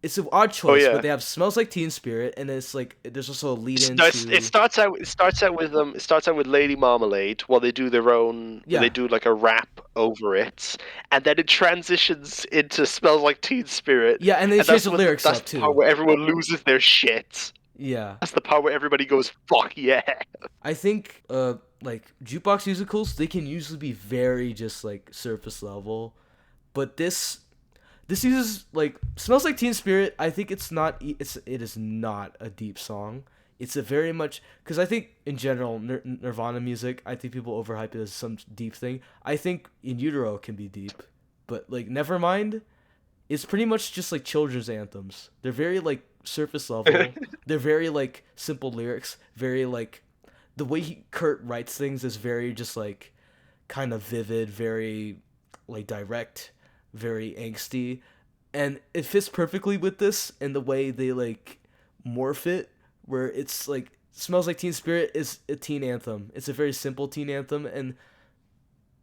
it's an odd Oh choice, but yeah. they have "Smells Like Teen Spirit," and it's like there's also a lead It into starts out with Lady Marmalade while they do their own they yeah, do like a rap over it, and then it transitions into Smells Like Teen Spirit, yeah, and they and change the lyrics that's up the part too. where everyone loses their shit. Yeah, That's the part where everybody goes fuck yeah. I think like jukebox musicals, they can usually be very just like surface level, but this uses like "Smells Like Teen Spirit." I think it is not a deep song. It's a very much because I think in general Nirvana music, I think people overhype it as some deep thing. I think In Utero can be deep, but like Nevermind, it's pretty much just like children's anthems. They're very like surface level. They're very like simple lyrics. Very like the way Kurt writes things is very just like kind of vivid, very like direct, very angsty, and it fits perfectly with this and the way they like morph it, where it's like Smells Like Teen Spirit is a teen anthem. It's a very simple teen anthem, and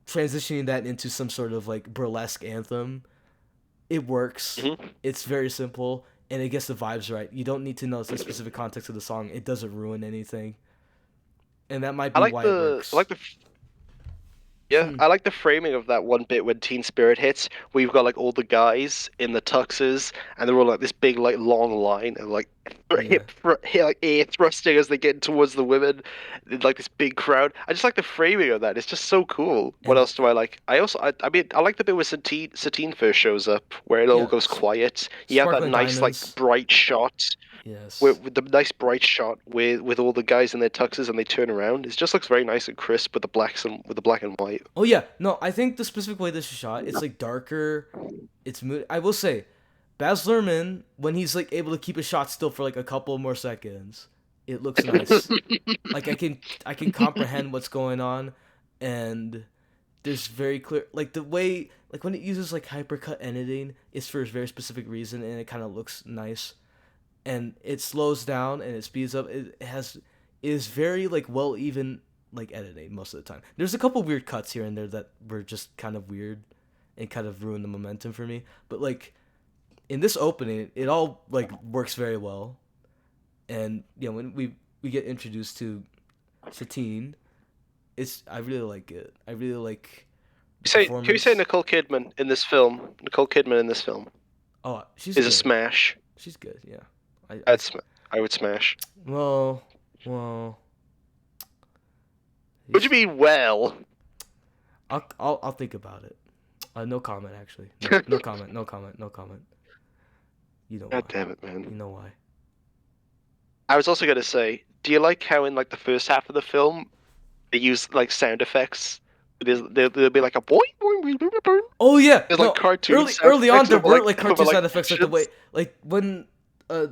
transitioning that into some sort of like burlesque anthem, it works. Mhm. It's very simple and it gets the vibes right. You don't need to know the specific context of the song. It doesn't ruin anything, and that might I be like why it the I works. like the I like the framing of that one bit when Teen Spirit hits, where you've got like all the guys in the tuxes, and they're all like this big, like long line, and like Yeah. like air thrusting as they get towards the women, in, like this big crowd. I just like the framing of that. It's just so cool. What And else do I like? I mean, I like the bit where Satine first shows up, where it all yeah, goes quiet. You have that Sparkling nice, like Diamonds. bright shot Yes. with the nice bright shot with all the guys in their tuxes and they turn around. It just looks very nice and crisp with the black and white. Oh yeah, no, I think the specific way this is shot, it's like darker. It's mood. I will say, Baz Luhrmann, when he's like able to keep a shot still for like a couple more seconds, it looks nice. Like I can comprehend what's going on, and there's very clear like the way like when it uses like hypercut editing, it's for a very specific reason, and it kind of looks nice, and it slows down and it speeds up. It is very like well even like editing most of the time. There's a couple weird cuts here and there that were just kind of weird and kind of ruined the momentum for me. But like in this opening, it all like works very well. And when we get introduced to Satine, it's I really like it. I really like the Can you say performance. Nicole Kidman in this film? Nicole Kidman in this film Oh, she's is a good. smash. She's good. Yeah. I I'd I would smash. well well. What do you mean, well? I'll think about it. No comment actually. No comment. No comment. No comment. You know why? God damn it, You man. know why? I was also gonna say, do you like how in like the first half of the film they use like sound effects? There'll be like a boing boing boing boing boing. Oh yeah, There's like no. cartoon Early sound early on effects there of were like like cartoon like sound effects, like the way actions. like when uh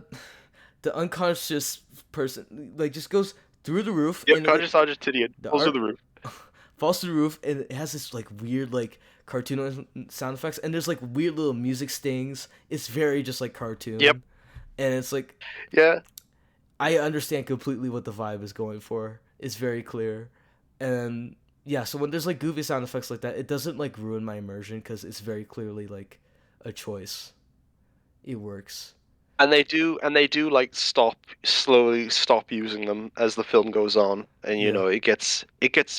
the unconscious person like just goes through the roof Yep, and conscious Argentinian. the Also art the roof. falls through the roof, and it has this like weird like cartoon sound effects, and there's like weird little music stings. It's very just like Yep. cartoon, and it's like Yeah. I understand completely what the vibe is going for. It's very clear, and yeah. So when there's like goofy sound effects like that, it doesn't like ruin my immersion because it's very clearly like a choice. It works. And they do like slowly stop using them as the film goes on, and you Yeah, know it gets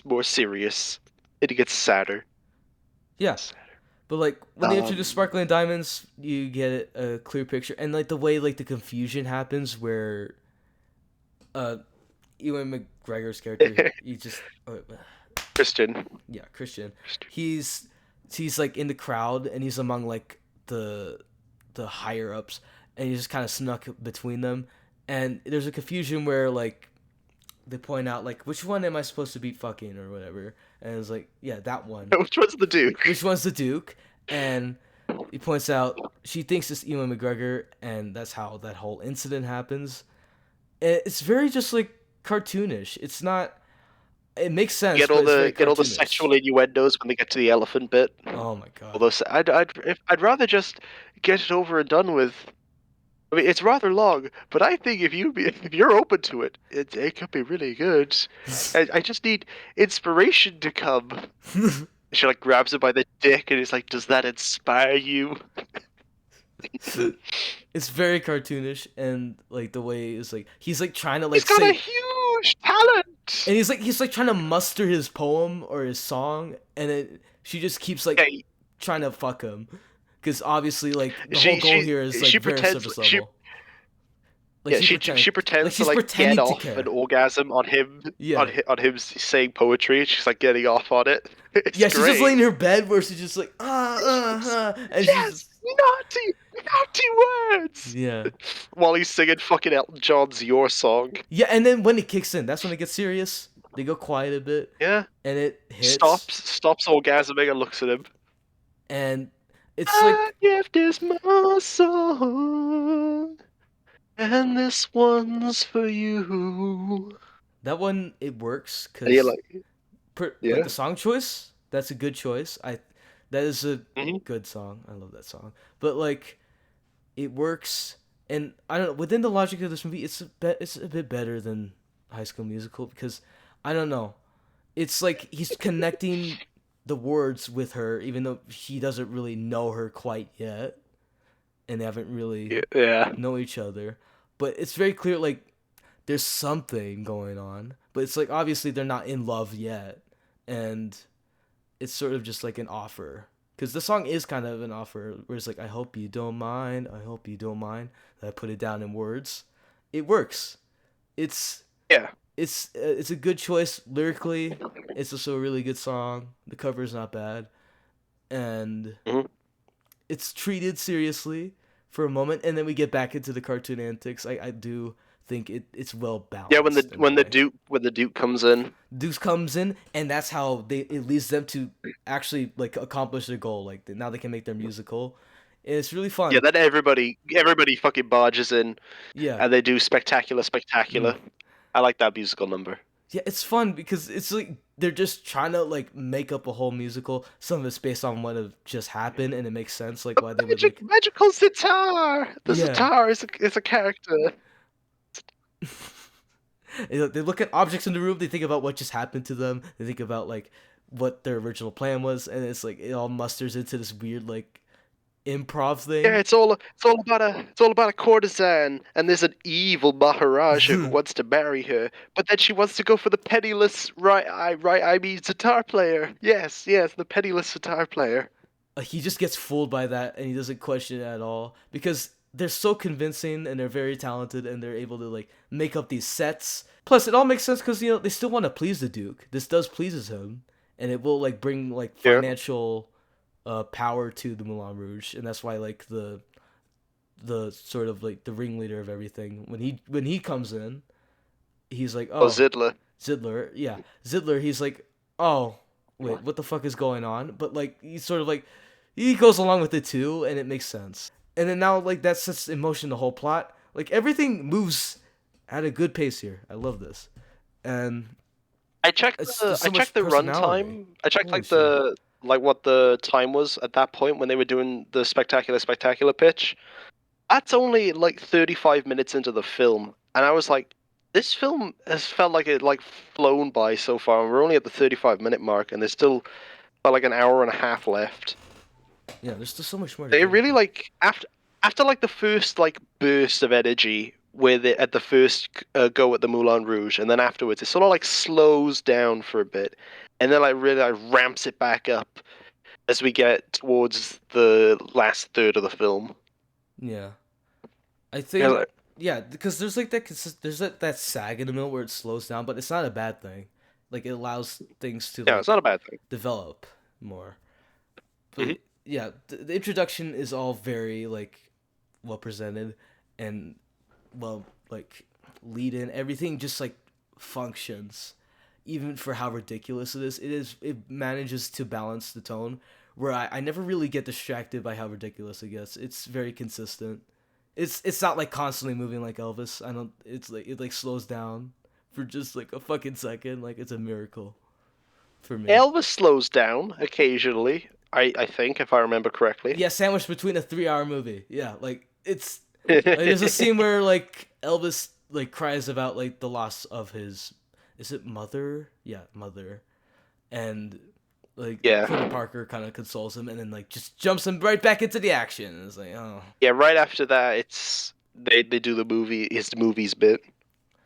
more serious. It gets sadder. yeah. But like when they introduce Um, sparkling diamonds, you get a clear picture, and like the way like the confusion happens, where uh, Ewan McGregor's character, he just Christian. yeah, Christian. He's he's like in the crowd and he's among like the higher ups and he's just kind of snuck between them. And there's a confusion where like they point out like which one am I supposed to be fucking or whatever. And it's like, yeah, that one. Which one's the Duke? Which one's the Duke? And he points out she thinks it's Ewan McGregor and that's how that whole incident happens. And it's very just like cartoonish. It's not it makes sense, but it's very Get all the cartoonish. sexual innuendos when they get to the elephant bit. Oh my god. Although I'd rather just get it over and done with. I mean, it's rather long, but I think if you're open to it, it could be really good. I just need inspiration to come. She like grabs him by the dick and he's like, "Does that inspire you?" It's very cartoonish and like the way it's like he's like trying to He's like got a say huge talent. and he's like trying to muster his poem or his song and she just keeps like Okay, trying to fuck him because obviously like the whole goal here is like she very pretends surface she level. Like she like pretends to she's like get pretending to off an care. orgasm on him Yeah. on him saying poetry. She's like getting off on it. It's Yeah, she's just great. laying in her bed where she's just like and she's Yes, just naughty words. yeah. While he's singing fucking Elton John's "Your Song." Yeah, and then when it kicks in, that's when it gets serious. They go quiet a bit Yeah, and it hits stops orgasming and looks at him. and it's My like gift is my song, and this one's for you. That one it works And you're because like, like yeah. the song choice. That's a good choice. That is a Hmm. good song. I love that song. But like it works, and I don't know, within the logic of this movie, it's a bit better than High School Musical because I don't know. It's like he's connecting the words with her, even though she doesn't really know her quite yet, and they haven't really Yeah. know each other. But it's very clear, like there's something going on, but it's like obviously they're not in love yet, and it's sort of just like an offer. Because the song is kind of an offer, where it's like, I hope you don't mind, I hope you don't mind that I put it down in words. It works. It's Yeah. it's a good choice lyrically. It's also a really good song. The cover is not bad, and Hmm. it's treated seriously for a moment, and then we get back into the cartoon antics. I do think it's well Yeah, when the balanced in a when the way. Duke when the Duke comes in. Deuce comes in, and that's how it leads them to actually like accomplish their goal. Like now they can make their musical. And it's really Yeah, fun. then everybody fucking barges in, Yeah. and they do spectacular, Mm. spectacular. I like that musical number. Yeah, it's fun because it's like they're just trying to like make up a whole musical. Some of it's based on what have just happened, and it makes sense like why they would like. Magical sitar. The Yeah. sitar is a character. They look at objects in the room. They think about what just happened to them. They think about like what their original plan was, and it's like it all musters into this weird like improv Yeah, thing. it's all about a courtesan, and there's an evil Maharaja who wants to marry her, but then she wants to go for the penniless right eye sitar player. Yes, yes, the penniless sitar player. He just gets fooled by that and he doesn't question it at all because they're so convincing and they're very talented and they're able to like make up these sets. Plus, it all makes sense because they still want to please the Duke. This does pleases him, and it will like bring like Yeah. financial power to the Moulin Rouge, and that's why like the sort of like the ringleader of everything when he comes in, he's like, Oh, oh, Zidler. Zidler, yeah, Zidler. He's like, oh, wait, what the fuck is going on? But like, he's sort of like, he goes along with it too, and it makes sense. And then now, like, that sets in motion the whole plot. Like, everything moves at a good pace here. I love this, and I checked it's the there's I so much checked the personality. runtime. I checked Holy like shit! what the time was at that point when they were doing the spectacular pitch. That's only like 35 minutes into the film, and I was like, this film has felt like it like flown by so far, and we're only at the 35-minute mark, and there's still like an hour and a half left. Yeah, there's still so much more to They do. really like after like the first like burst of energy with it at the first go at the Moulin Rouge, and then afterwards it sort of like slows down for a bit, and then like really like ramps it back up as we get towards the last third of the film. Yeah, I Yeah, think yeah, because there's like there's that sag in the middle where it slows down, but it's not a bad thing. Like it allows things to yeah, it's not a like bad thing. develop more. Hmm. But yeah, the introduction is all very like well presented and well like lead in. Everything just like functions, even for how ridiculous it is. It manages to balance the tone where I never really get distracted by how ridiculous it gets. It's very consistent. It's not like constantly moving like Elvis. I don't. It's like it like slows down for just like a fucking second. Like it's a miracle for me. Elvis slows down occasionally. I think if I remember correctly. Yeah, sandwiched between a 3 hour movie. Yeah, like it's like there's a scene where like Elvis like cries about like the loss of his is it mother? Yeah, mother. And like Trevor Yeah. Parker kind of consoles him and then like just jumps him right back into the action. And it's like, oh. Yeah, right after that it's they do the movie his movies bit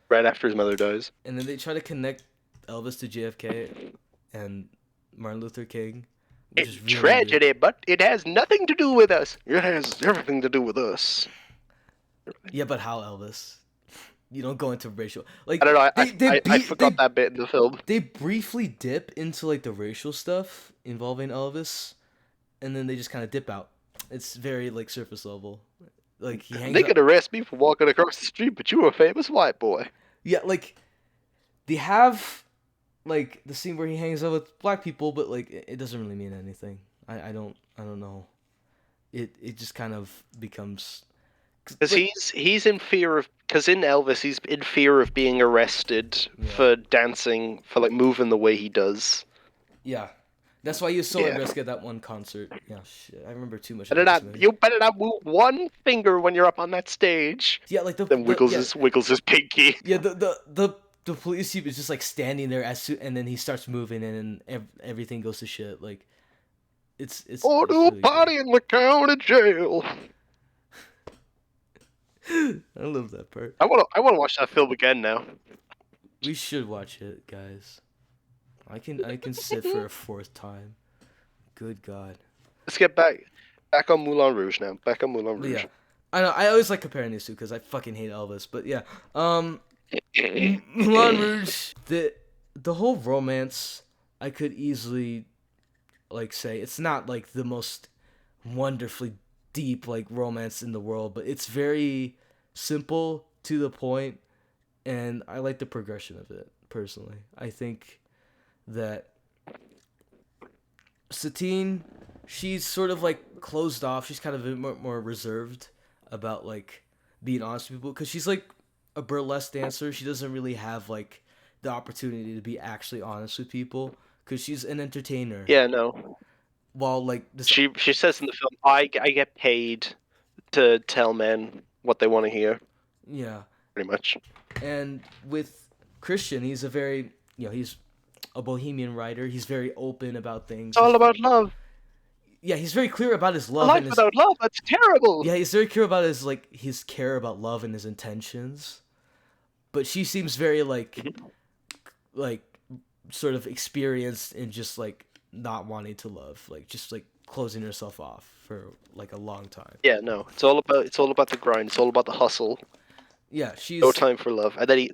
right after his mother dies. And then they try to connect Elvis to JFK and Martin Luther King, which It's is really weird. tragedy, but it has nothing to do with us. It has everything to do with us. Yeah, but how Elvis? You don't go into racial I like don't know. I beat forgot that bit in the film. they briefly dip into like the racial stuff involving Elvis, and then they just kind of dip out. It's very like surface level. Like he hangs They up. could arrest me for walking across the street, but you were a famous white boy. Yeah, like they have like the scene where he hangs out with black people, but like it doesn't really mean anything. I don't know. It just kind of becomes Because he's in fear of, because in Elvis he's in fear of being arrested Yeah. for dancing, for like moving the way he does. Yeah. That's why he was so at Yeah. risk at that one concert. Yeah, shit. I remember too much Better about this not, movie. you better not move one finger when you're up on that stage. Yeah, like Then wiggles his pinky. Yeah, the police chief is just like standing there and then he starts moving and everything goes to shit. Like it's Or it's to a really party in the county jail. good. I love that part. I wanna watch that film again now. We should watch it, guys. I can sit for a fourth time. Good God. Let's get back on Moulin Rouge now. Back on Moulin But Rouge. yeah, I know. I always like comparing these two because I fucking hate Elvis. But yeah, Moulin Rouge. The whole romance, I could easily like say it's not like the most wonderfully deep like romance in the world, but it's very simple to the point, and I like the progression of it personally. I think that Satine, she's sort of like closed off. She's kind of a bit more reserved about like being honest with people because she's like a burlesque dancer. She doesn't really have like the opportunity to be actually honest with people because she's an entertainer. Yeah, no. While like this, She says in the film, I get paid to tell men what they want to hear, yeah, pretty much. and with Christian, he's a very he's a bohemian writer. He's very open about things. It's all about love. Yeah, he's very clear about his A love life and his without love, that's terrible. yeah, he's very clear about his care about love and his intentions. But she seems very like sort of experienced in just like not wanting to love, like just like closing herself off for like a long time. Yeah, no. It's all about the grind. It's all about the hustle. Yeah, she's No time for love. And then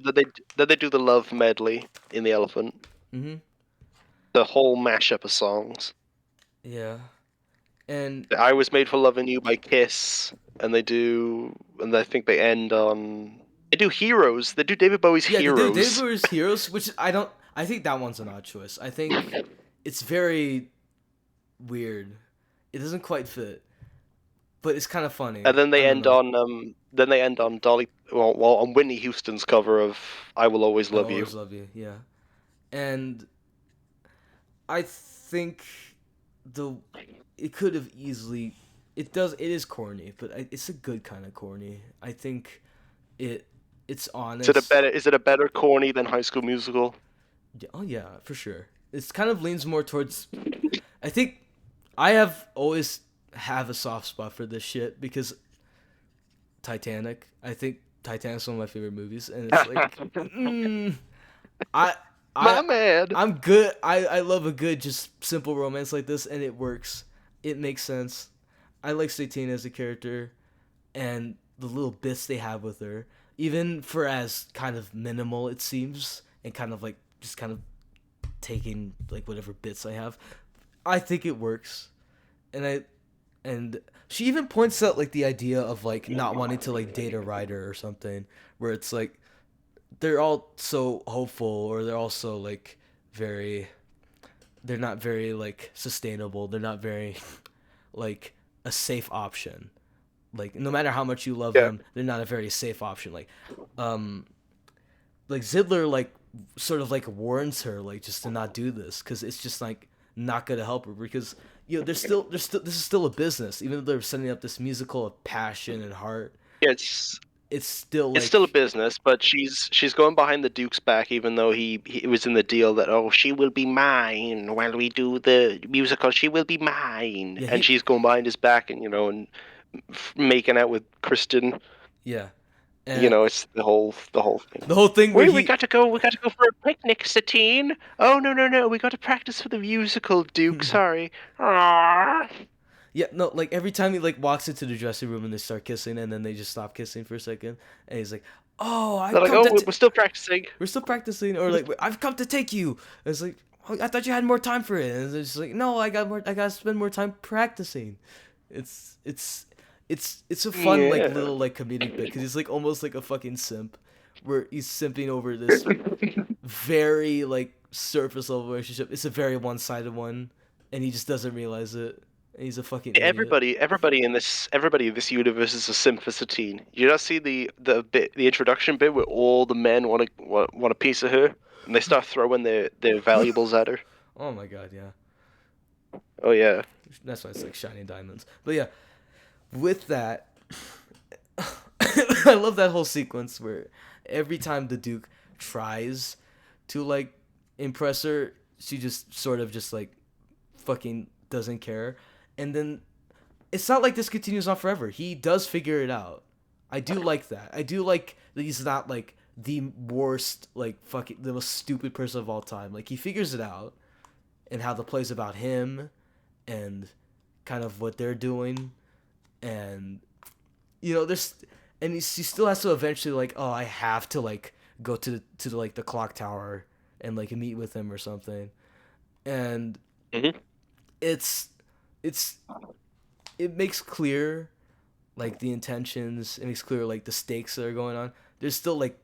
they do the love medley in the Elephant. Mm-hmm. The whole mashup of songs. Yeah. And I Was Made for Loving You by Kiss, and I think they end on. They do Heroes. They do David Bowie's yeah, Heroes. David Bowie's Heroes, which I think that one's an odd choice. I think it's very weird. It doesn't quite fit, but it's kind of funny. And then they I end don't know. on Dolly. Well, on Whitney Houston's cover of "I Will Always Love I'll You." always love you. Yeah, and I think it could have easily. It is corny, but it's a good kind of corny. I think it's honest. Is it a better corny than High School Musical? Yeah, oh yeah, for sure. It's kind of leans more towards. I think I have always have a soft spot for this shit because Titanic. I think Titanic's one of my favorite movies, and it's like, I My man. I'm good. I love a good just simple romance like this, and it works. It makes sense. I like Satine as a character, and the little bits they have with her, even for as kind of minimal it seems, and kind of like just kind of taking like whatever bits I have. I think it works, and she even points out like the idea of like not wanting to like date a writer or something, where it's like they're all so hopeful or they're also like they're not very like sustainable. They're not very like a safe option. Like no matter how much you love them, they're not a very safe option. Like Zidler like sort of like warns her like just to not do this because it's just like not gonna help her because there's still this is still a business even though they're setting up this musical of passion and heart. Yeah, It's still it's still a business, but she's going behind the Duke's back, even though he was in the deal that she will be mine while we do the musical. She will be mine, Yeah, and she's going behind his back and making out with Kristen. yeah. It's the whole thing. The whole thing where we got to go for a picnic, Satine. Oh no, we got to practice for the musical, Duke. Sorry. Aww. Yeah, no, like every time he like walks into the dressing room and they start kissing and then they just stop kissing for a second and he's like, "Oh, They're like, we're still practicing. We're still practicing," or like, "I've come to take you." And it's like, "Oh, I thought you had more time for it." And it's like, "No, I gotta spend more time practicing." It's a fun like little like comedic bit because he's like almost like a fucking simp, where he's simping over this very like surface level relationship. It's a very one-sided one, and he just doesn't realize it. And he's a fucking idiot. Everybody in this universe is a sympathy. You not see the introduction bit where all the men want a piece of her, and they start throwing their valuables at her. Oh my god, yeah. Oh yeah. That's why it's like shiny diamonds. But yeah, with that, I love that whole sequence where every time the Duke tries to like impress her, she just sort of just like fucking doesn't care. And then it's not like this continues on forever. He does figure it out. I do like that. I do like that he's not like the worst, like fucking the most stupid person of all time. Like he figures it out and how the play's about him and kind of what they're doing, and you know there's and he still has to eventually like, oh, I have to like go to like the clock tower and like meet with him or something, and Mm-hmm. it's it's it makes clear like the intentions. It makes clear like the stakes that are going on. There's still like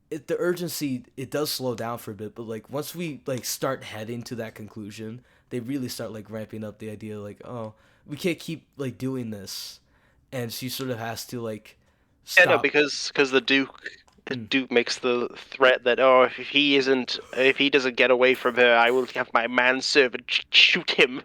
the urgency, it does slow down for a bit, but like once we like start heading to that conclusion, they really start like ramping up the idea like, oh, we can't keep like doing this, and she sort of has to like Yeah, no, stop. because the Duke makes the threat that, oh, if he doesn't get away from her, I will have my manservant shoot him.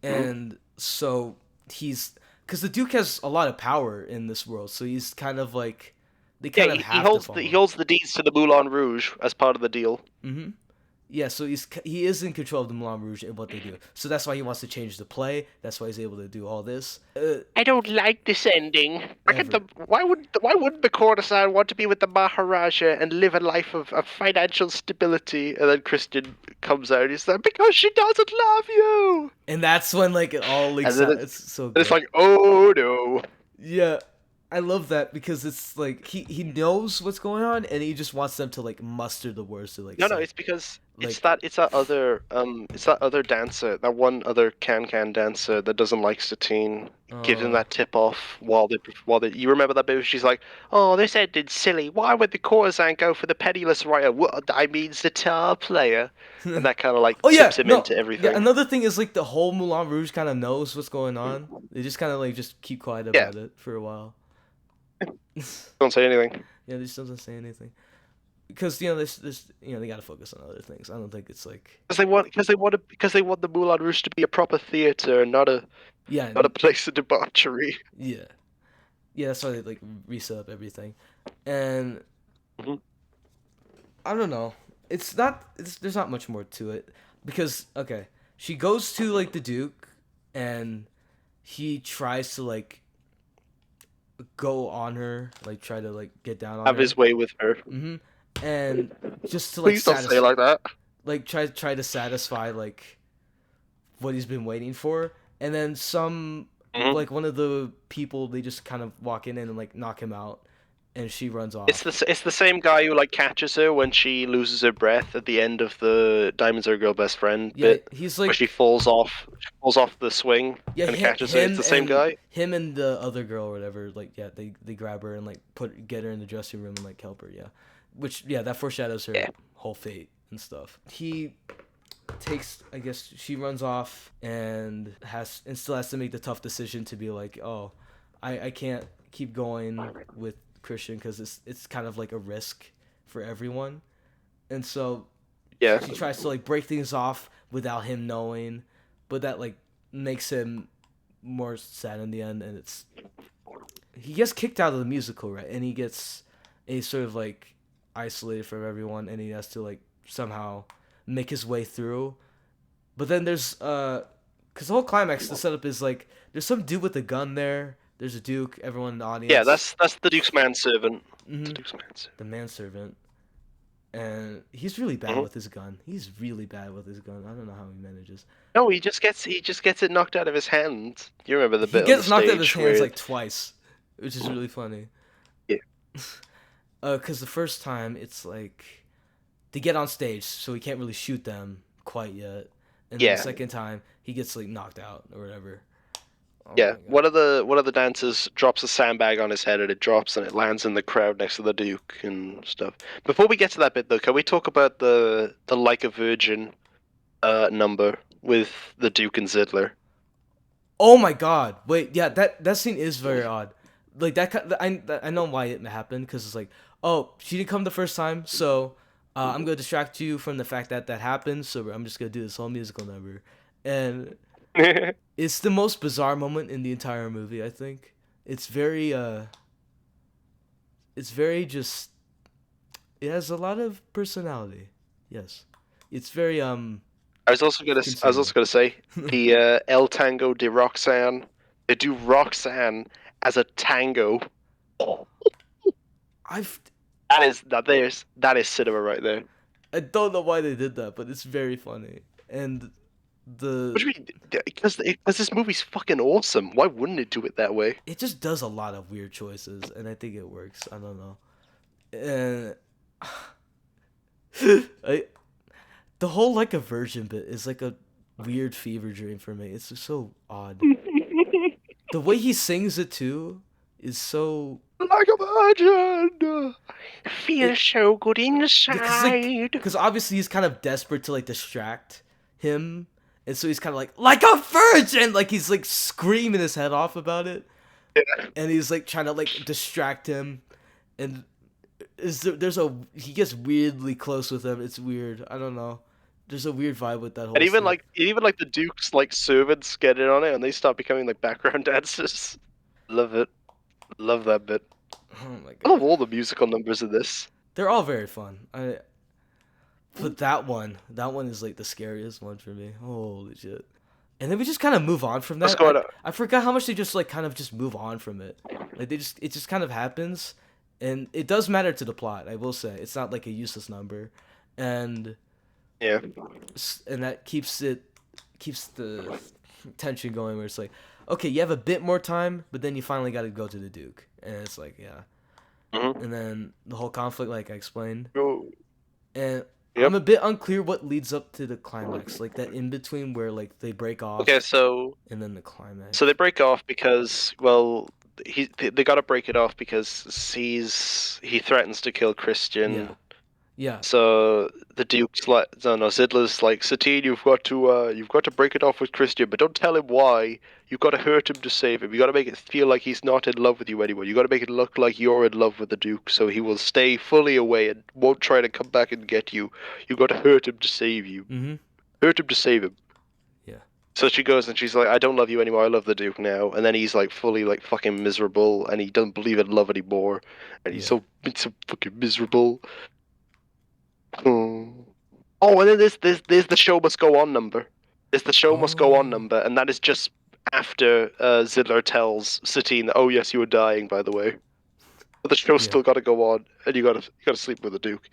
And so he's, because the Duke has a lot of power in this world, so he's kind of like, they kind Yeah, of he have to follow. he holds the deeds to the Moulin Rouge as part of the deal. Yeah, so he is in control of the Moulin Rouge and what they do. So that's why he wants to change the play. That's why he's able to do all this. I don't like this ending. Ever. Why wouldn't the courtesan want to be with the Maharaja and live a life of financial stability? And then Christian comes out and he's like, because she doesn't love you. And that's when like it all leaks And then out. It's so And good. it's like, oh no. Yeah, I love that because it's like he knows what's going on and he just wants them to like muster the words to like No, say. it's because Like, it's that other dancer, that one other can dancer that doesn't like Satine, gives him that tip off while they you remember that bit where she's like, oh, this ended silly. Why would the courtesan go for the penniless writer? What I mean, sitar player, and that kind of like oh yeah, tips him no, into yeah. everything. Another thing is like the whole Moulin Rouge kind of knows what's going on. They just kind of like just keep quiet Yeah, about it for a while. don't say anything. Yeah, they just doesn't say anything because you know this you know they gotta focus on other things. I don't think it's like Because they want the Moulin Rouge to be a proper theater and yeah not a place of debauchery. yeah yeah. That's why they like reset up everything, and Mhm. I don't know. There's not much more to it because okay, she goes to like the Duke, and he tries to like go on her, like try to like get down on Have her. his way with her. And just to like Please don't say it like that. like try to satisfy like what he's been waiting for, and then some Mhm. like one of the people, they just kind of walk in and like knock him out, and she runs off. It's the same guy who like catches her when she loses her breath at the end of the Diamonds Are a Girl Best Friend Yeah, bit, he's where like, she falls off the swing yeah, and catches her. It's the same guy. him and the other girl or whatever, like yeah, they grab her and like get her in the dressing room and like help her, yeah, which yeah, that foreshadows her Yeah. whole fate and stuff. He takes, I guess she runs off and still has to make the tough decision to be like, oh, I can't keep going with Christian because it's kind of like a risk for everyone, and so Yeah. she tries to like break things off without him knowing, but that like makes him more sad in the end, and he gets kicked out of the musical, right, and he's sort of like isolated from everyone, and he has to like somehow make his way through. But then there's because the whole climax, the setup is like there's some dude with a gun there. There's a Duke, everyone in the audience. Yeah, that's the Duke's manservant. The Duke's manservant. the manservant, and he's really bad with his gun. He's really bad with his gun. I don't know how he manages. No, he just gets it knocked out of his hand. You remember the He bit gets on the knocked out of his stage hands where like twice, which is really funny. Yeah. Because the first time it's like they get on stage, so he can't really shoot them quite yet, and then Yeah. the second time he gets like knocked out or whatever. Oh yeah, my God. one of the dancers drops a sandbag on his head, and it drops and it lands in the crowd next to the Duke and stuff. Before we get to that bit, though, can we talk about the Like a Virgin number with the Duke and Zidler. Oh my god! Wait, yeah, that scene is very odd. Like I know why it happened because it's like, oh, she didn't come the first time, so I'm gonna distract you from the fact that that happened. So I'm just gonna do this whole musical number, and it's the most bizarre moment in the entire movie. I think it's very just it has a lot of personality. Yes, it's very I was also concerning. gonna say the El Tango de Roxanne. They do Roxanne as a tango. Oh, I've that is cinema right there. I don't know why they did that, but it's very funny. And What the do you mean? Because this movie's fucking awesome. Why wouldn't it do it that way? it just does a lot of weird choices, and I think it works. I don't know. And I, the whole like a virgin bit is like a weird fever dream for me. It's just so odd. The way he sings it too is so Like a virgin, feels it so good because inside. because obviously he's kind of desperate to like distract him, and so he's kind of like a virgin, like he's like screaming his head off about it, and he's like trying to like distract him, and there's a he gets weirdly close with him. It's weird. I don't know. There's a weird vibe with that And whole scene. even like the Duke's like servants get in on it, and they start becoming like background dancers. Love it. Love that bit. Oh my I love god, all the musical numbers in this. they're all very fun. But that one is like the scariest one for me. Holy shit. And then we just kind of move on from What's that. going on? I forgot how much they just like kind of just move on from it. Like it just kind of happens, and it does matter to the plot. I will say it's not like a useless number, and Yeah. and that keeps the tension going. Where it's like, okay, you have a bit more time, but then you finally got to go to the Duke, and it's like yeah, Mm-hmm. and then the whole conflict, like I explained, Oh, and I'm yep. a bit unclear what leads up to the climax, like that in between where like they break Okay, off and then the so climax. they break off because well, they got to break it off because he threatens to kill Yeah, Christian. yeah. So the Duke's like, no, Zidler's like, Satine, you've got to break it off with Christian, but don't tell him why. You've got to hurt him to save him. You got to make it feel like he's not in love with you anymore. You got to make it look like you're in love with the Duke, so he will stay fully away and won't try to come back and get you. You got to hurt him to save you. Mhm. Hurt him to save him. Yeah. So she goes and she's like, I don't love you anymore. I love the Duke now. And then he's like fully like fucking miserable, and he doesn't believe in love anymore, and Yeah. he's so fucking miserable. Hmm. Oh, and then there's the show must go on number. There's the show must go on Oh. number, and that is just after Zidler tells Satine, "Oh yes, you were dying, by the way." But the show's Yeah. still got to go on, and you got to sleep with the Duke.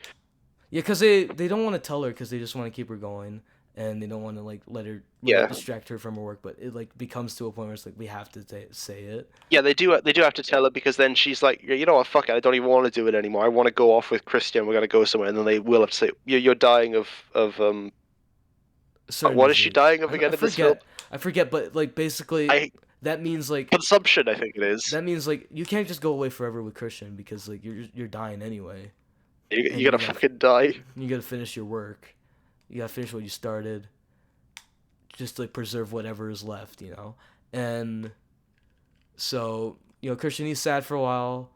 Yeah, cuz they don't want to tell her cuz they just want to keep her going and they don't want to like let it Yeah, distract her from her work, but it like becomes to a point where it's like we have to say it. yeah, they do have to tell her because then she's like, you know what, fuck it, I don't even want to do it anymore. I want to go off with Christian. We're gonna go somewhere, and then they will have to say, You're dying of A certain what is she disease. dying of I again in this film? forget. I forget, but like basically I that means like Consumption, I think it is. you can't just go away forever with Christian because like you're dying anyway and You gotta fucking die. you got to finish your work. You got to finish what you started just to like preserve whatever is left, you know. And so, you know, Christian he's sad for a while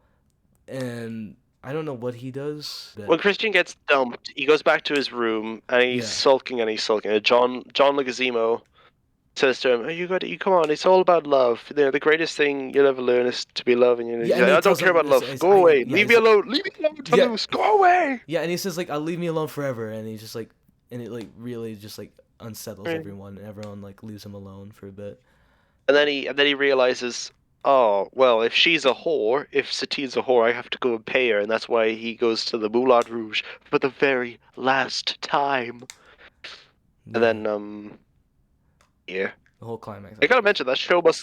and I don't know what he does, but When Christian gets dumped, he goes back to his room and he's yeah. sulking and he's sulking. And John Leguizamo says to him, "Oh, you come on, it's all about love. You know, the greatest thing you'll ever learn is to be loving." And Yeah, he's and like, he "I don't tells care him about love. Go I away. yeah, Leave me he's like alone. Leave me alone, yeah. Toulouse. Go away." Yeah, and he says like, "I'll leave me alone forever," and he's just like, and it like really just like unsettles And everyone, and everyone like leaves him alone for a bit. then he realizes, oh well, if she's a whore, if Satine's a whore, I have to go and pay her, and that's why he goes to the Moulin Rouge for the very last time. And Yeah, then yeah. the whole climax. I gotta mention that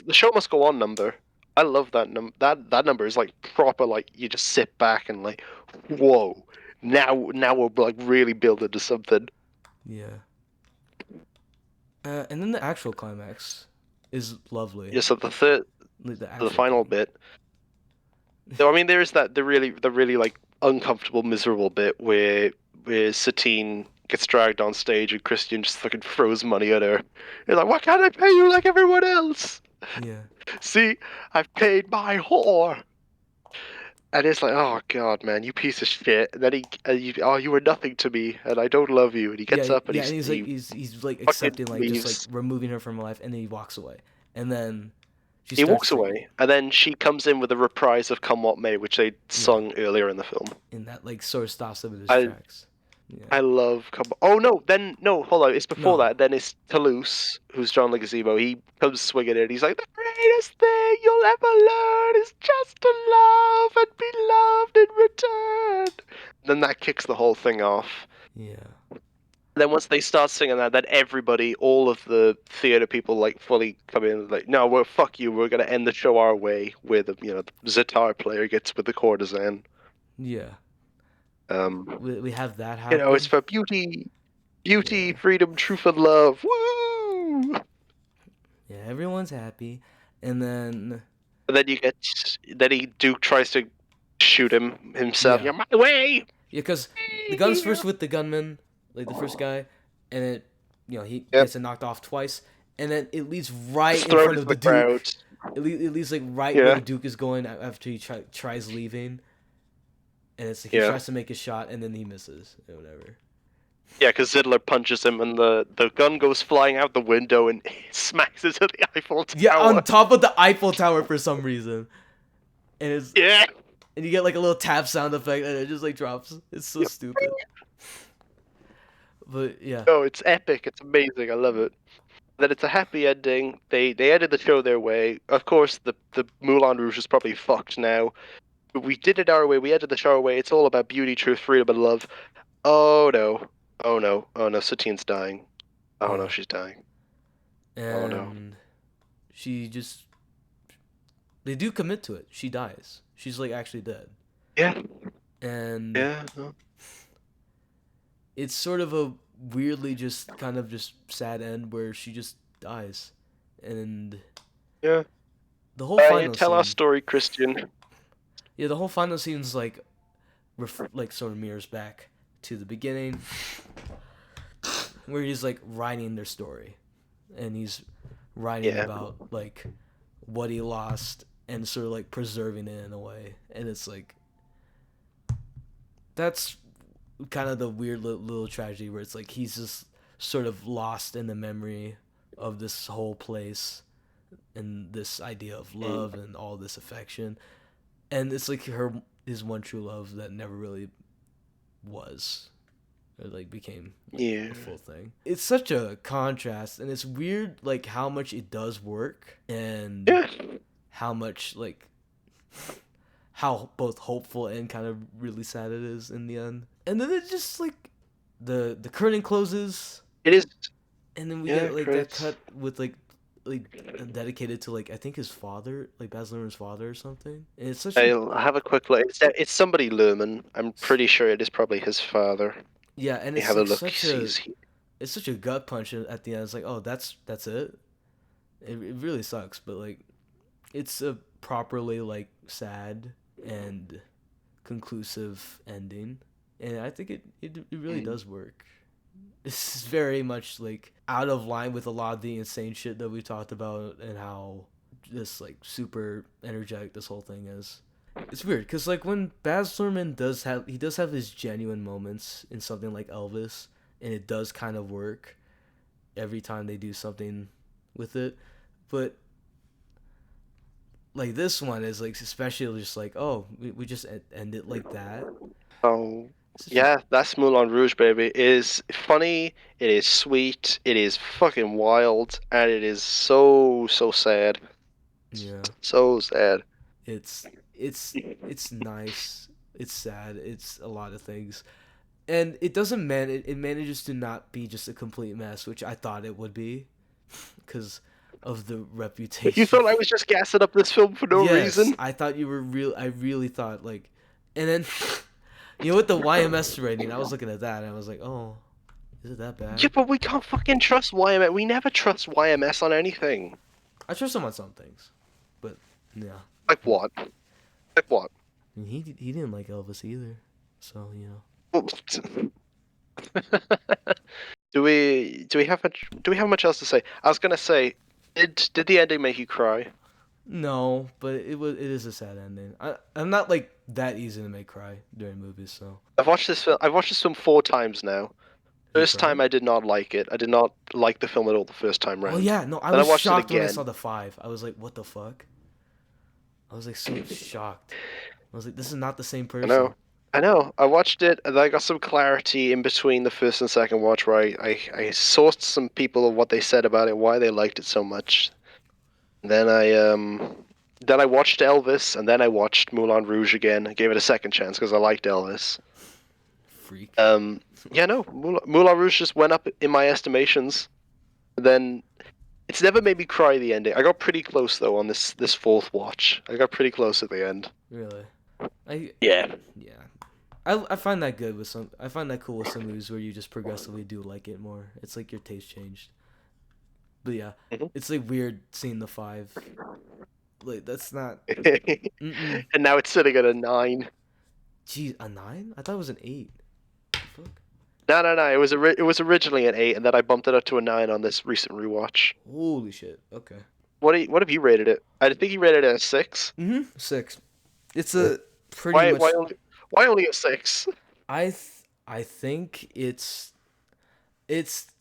the show must go on number. I love that that number is like proper, like you just sit back and like, whoa, now we're like really building to something. Yeah, and then the actual climax is lovely. Yeah, so Like the the actual final thing. bit. So I mean, there is that the really like uncomfortable, miserable bit where Satine gets dragged on stage, and Christian just fucking throws money at her. He's like, "Why can't I pay you like everyone else? Yeah. See, I've paid my whore." And it's like, "Oh God, man, you piece of shit." And then you were nothing to me, and I don't love you. And he gets up and Yeah, and he's like he he's like fucking accepting, like just like leaves. removing her from her life, and then he walks away, and then she He starts walks freaking. away, and then she comes in with a reprise of "Come What May," which they Yeah, sung earlier in the film. and that like sort of stops him in his I tracks. Yeah. I love Come. Oh no, then no, hold on. It's before No. that. Then it's Toulouse, who's John Leguizamo. He comes swinging in. He's like, "The greatest thing you'll ever learn is just to love and be loved in return." Then that kicks the whole thing off. Yeah. Then once they start singing that, then everybody, all of the theater people, like fully come in, like, "No, well, fuck you. We're gonna end the show our way." Where the the Zatar player gets with the courtesan. Yeah. Um, We have that it's happen. for beauty, Yeah. freedom, truth, and love. Woo! Yeah. Everyone's happy, and then And then Duke tries to shoot him himself. yeah. You're my way. Yeah, because the gun's first with the gunman, like the first guy, and it, he Yep. gets it knocked off twice, and then it leads right Just in throw it front into of the the Duke. crowd. It leads like right where Yeah, the Duke is going after he tries leaving, and it's like he yeah, tries to make a shot and then he misses or whatever. yeah. Because Zidler punches him, and the gun goes flying out the window and smacks into the Eiffel Yeah, Tower. on top of the Eiffel Tower for some reason, and Yeah. you get like a little tap sound effect and it just like drops. It's so stupid. But yeah, Oh, it's epic. It's amazing. I love it. Then it's a happy ending. They ended the show their way. Of course, the Moulin Rouge is probably fucked now. But we did it our way. We ended the show our way. It's all about beauty, truth, freedom, and love. Oh no. Oh no. Oh no. Satine's dying. Oh no, yeah, she's dying. Oh no. and she just they do commit to it. She dies. She's like actually dead, Yeah. and Yeah. No. it's sort of a weirdly just kind of just sad end where she just dies, and Yeah. the whole final Tell our scene. story, Christian. Yeah, the whole final scene's like like sort of mirrors back to the beginning where he's like writing their story, and he's writing Yeah. about like what he lost and sort of like preserving it in a way, and it's like that's kind of the weird little tragedy where it's like he's just sort of lost in the memory of this whole place and this idea of love and all this affection, and it's like his one true love that never really was, or like became like Yeah. a full thing. It's such a contrast, and it's weird like how much it does work and Yeah. how much like how both hopeful and kind of really sad it is in the end. And then it just like the curtain closes, It is. and then we Yeah. get like that Credits. cut with like dedicated to like I think his father, like Baz Luhrmann's father or something. And it's such a I'll have a quick look. It's somebody Luhrmann. I'm pretty sure it is probably his father. yeah, and Let me it's have a like look. it's such a gut punch at the end. It's like, oh, that's it. It really sucks, but like it's a properly like sad and conclusive ending, and I think it really does work. This is very much like out of line with a lot of the insane shit that we talked about and how just like super energetic this whole thing is. It's weird because like when Baz Luhrmann does have his genuine moments in something like Elvis, and it does kind of work every time they do something with it, but like this one is like especially just like, oh, we just end it like that. Oh, It's such a yeah, that's Moulin Rouge, baby. It is funny, it is sweet, it is fucking wild, and it is so sad. yeah. So sad. It's it's nice. It's sad. It's a lot of things, and it doesn't it manages to not be just a complete mess, which I thought it would be, because of the You reputation. thought I was just gassing up this film for no Yes, reason? I thought you were real. I really thought like, and then with the YMS rating, I was looking at that and I was like, oh, is it that Yeah, bad? but we can't fucking trust YMS. We never trust YMS on anything. I trust him on some things, but yeah, Like what? Like what? I mean, he didn't like Elvis either, so Well, Do we have much else to say? I was gonna say, did the ending make you cry? No, but it is a sad ending. I'm not like that easy to make cry during movies, so I've watched this film 4 times now. you First time cried? I did not like it. I did not like the film at all the first time Oh round. yeah, no, I Then I was watched it shocked when I again. saw the 5. I was like, what the fuck? I was like so shocked. I was like, this is not the same I person. know. I know. I watched it and I got some clarity in between the first and second watch where I sourced some people of what they said about it, why they liked it so much. Then I watched Elvis and then I watched Moulin Rouge again. I gave it a second chance because I liked Elvis. Freak. Yeah, no, Moulin Rouge just went up in my estimations. Then it's never made me cry the ending. I got pretty close though on this fourth watch. I got pretty close at the end. Really? Yeah. Yeah. I find that good with some. I find that cool with some movies where you just progressively do like it more. It's like your taste changed. But yeah, Mhm. it's like weird seeing the 5. Like that's not. Mm-mm. And now it's sitting at a 9. Geez, a 9? I thought it was an 8. Fuck. No. It was originally an 8, and then I bumped it up to a 9 on this recent rewatch. Holy shit. Okay. What have you rated it? I think you rated it at a 6. 6. It's a pretty Why much. why only a 6? I think it's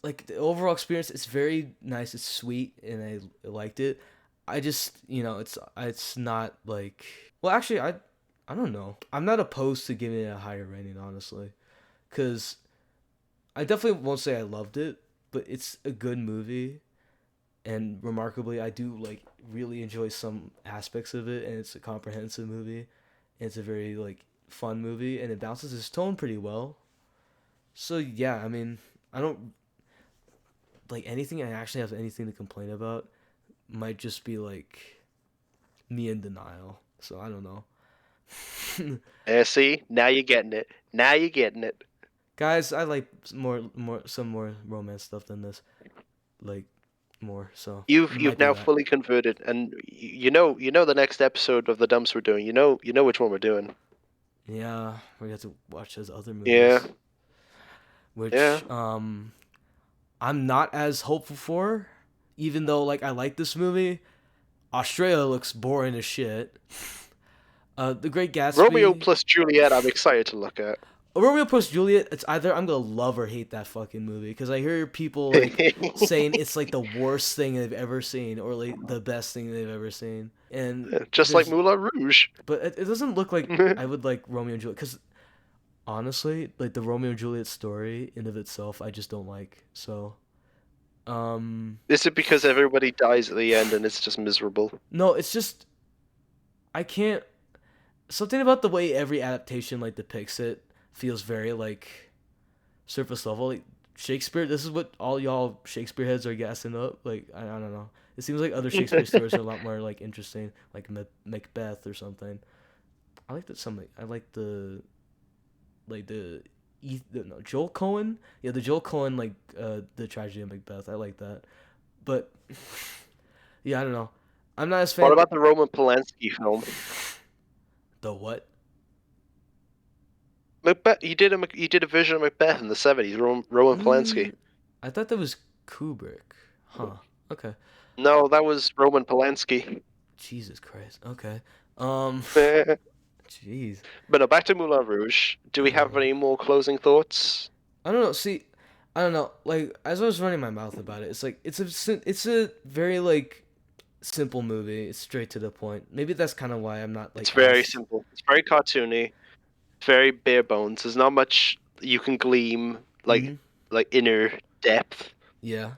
like the overall experience. It's very nice. It's sweet, and I liked it. I just it's not like. Well, actually, I don't know. I'm not opposed to giving it a higher rating, honestly, because I definitely won't say I loved it, but it's a good movie, and remarkably, I do like really enjoy some aspects of it, and it's a comprehensive movie, and it's a very like fun movie, and it balances its tone pretty well. So yeah, I mean, I don't like anything. I actually have anything to complain about. Might just be like me in denial. So I don't know. See, now you're getting it. Now you're getting it. Guys, I like some more romance stuff than this. Like more, so You've it you've might be now that. fully converted, and you know the next episode of the dumps we're doing. You know which one we're doing. Yeah, we got to watch those other Yeah, movies, yeah. which I'm not as hopeful for, even though like I like this movie. Australia looks boring as shit. The Great Romeo Gatsby, plus Juliet. I'm excited to look at. Romeo plus Juliet. It's either I'm gonna love or hate that fucking movie because I hear people like saying it's like the worst thing they've ever seen or like the best thing they've ever seen, and Just like there's Moulin Rouge. but it doesn't look like I would like Romeo and Juliet because honestly, like the Romeo and Juliet story in of itself, I just don't like. So, Is it because everybody dies at the end and it's just miserable? no, it's just I can't. Something about the way every adaptation like depicts it feels very like surface level. Like Shakespeare, this is what all y'all Shakespeare heads are gassing up. Like I don't know. It seems like other Shakespeare stories are a lot more like interesting, like Macbeth or something. I like that some. I like the like no, Joel Cohen. Yeah, the Joel Cohen like the tragedy of Macbeth. I like that, but yeah, I don't know. I'm not as What fan. about the Roman Polanski film? The what? Macbeth. You did a version of Macbeth in the '70s. Roman Polanski. I thought that was Kubrick. Huh. Okay. No, that was Roman Polanski. Jesus Christ. Okay. Um. But Jeez. no, back to Moulin Rouge. Do we have any more closing thoughts? I don't know. See, I don't know. Like as I was running my mouth about it, it's like it's a very like simple movie. It's straight to the point. Maybe that's kind of why I'm not It's like very as. simple. It's very cartoony. Very bare bones. There's not much you can glean Hmm. like inner depth. Yeah.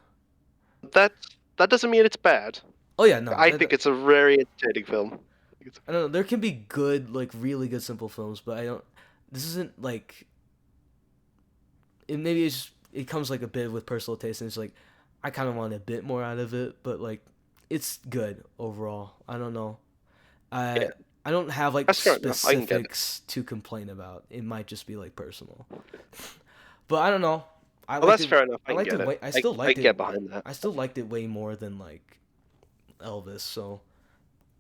That that doesn't mean it's bad. Oh yeah. No. I think it's a very entertaining film. I don't know. There can be good, like really good simple films, but I don't. This isn't like. Maybe it comes like a bit with personal taste, and it's like I kind of want a bit more out of it, but like it's good overall. I don't know. I Yeah, I don't have like that's fair enough. I can get it. specifics to complain about. It might just be like personal, but I don't know. I Well, liked that's it. fair enough. I I can liked get it it. way. I I still I liked can it. get behind that. I still liked it way more than like Elvis. So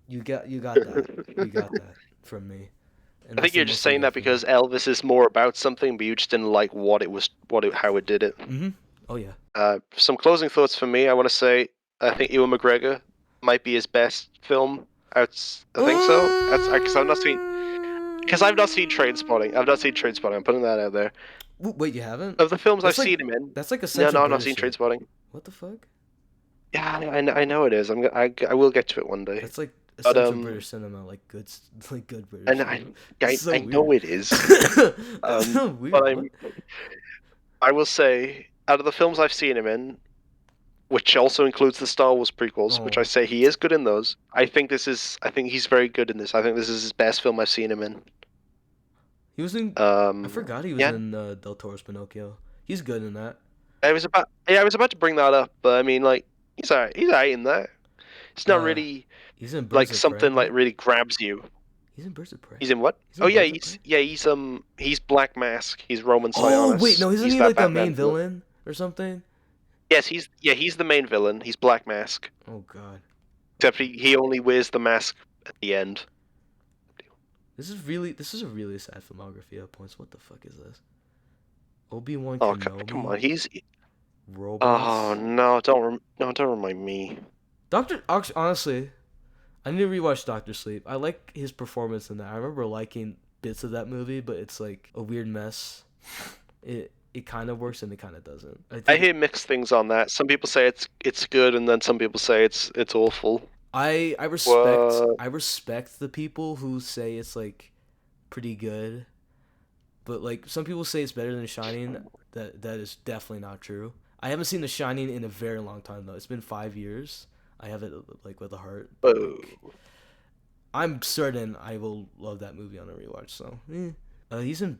you got that. You got that from me. And I that's think the you're just most they saying get that from because Elvis is more about something, but you just didn't like how it did it. Mm-hmm. Oh yeah. Some closing thoughts for me. I want to say I think Ewan McGregor might be his best film. I think so. That's because I've not seen Trainspotting. I've not seen Trainspotting. I'm putting that out there. Wait, you haven't? Of the films I've That's like seen him in, that's like no, essential no, I've not seen British shit. Trainspotting. What the fuck? Yeah, I know it is. I will get to it one day. That's like But essential British cinema, like good, like good British and cinema. It's so I know weird. it is. That's so But weird. What? I will say out of the films I've seen him in, which also includes the Star Wars prequels, which I Oh, say he is good in those. I think he's very good in this. I think this is his best film I've seen him in. he was in. I forgot he was Yeah, in Del Toro's Pinocchio. He's good in that. I was about to bring that up, but I mean, like, he's alright in that. It's not Uh, really he's in Birds like of Prey, something like right? really grabs you. He's in Birds of Prey. He's in what? He's Oh in yeah, Birds of Prey. he's Black Mask. He's Roman Oh wait, Sionis. no, isn't He's he that like the Batman main villain. villain or something? Yes, he's the main villain. He's Black Mask. Oh god, Except he only wears the mask at the end. this is a really sad filmography at points. What the fuck is this? Obi-Wan Oh come Kenobi, on, he's oh robots. no, don't remind me. Honestly, I need to rewatch Doctor Sleep. I like his performance in that. I remember liking bits of that movie, but it's like a weird mess. It kind of works and it kind of doesn't. I I think hear mixed things on that. Some people say it's good, and then some people say it's awful. I respect the people who say it's like pretty good, but like some people say it's better than Shining. That is definitely not true. I haven't seen The Shining in a very long time though. It's been 5 years. I have it like with a heart, but Whoa. like I'm certain I will love that movie on a rewatch. So, he's in.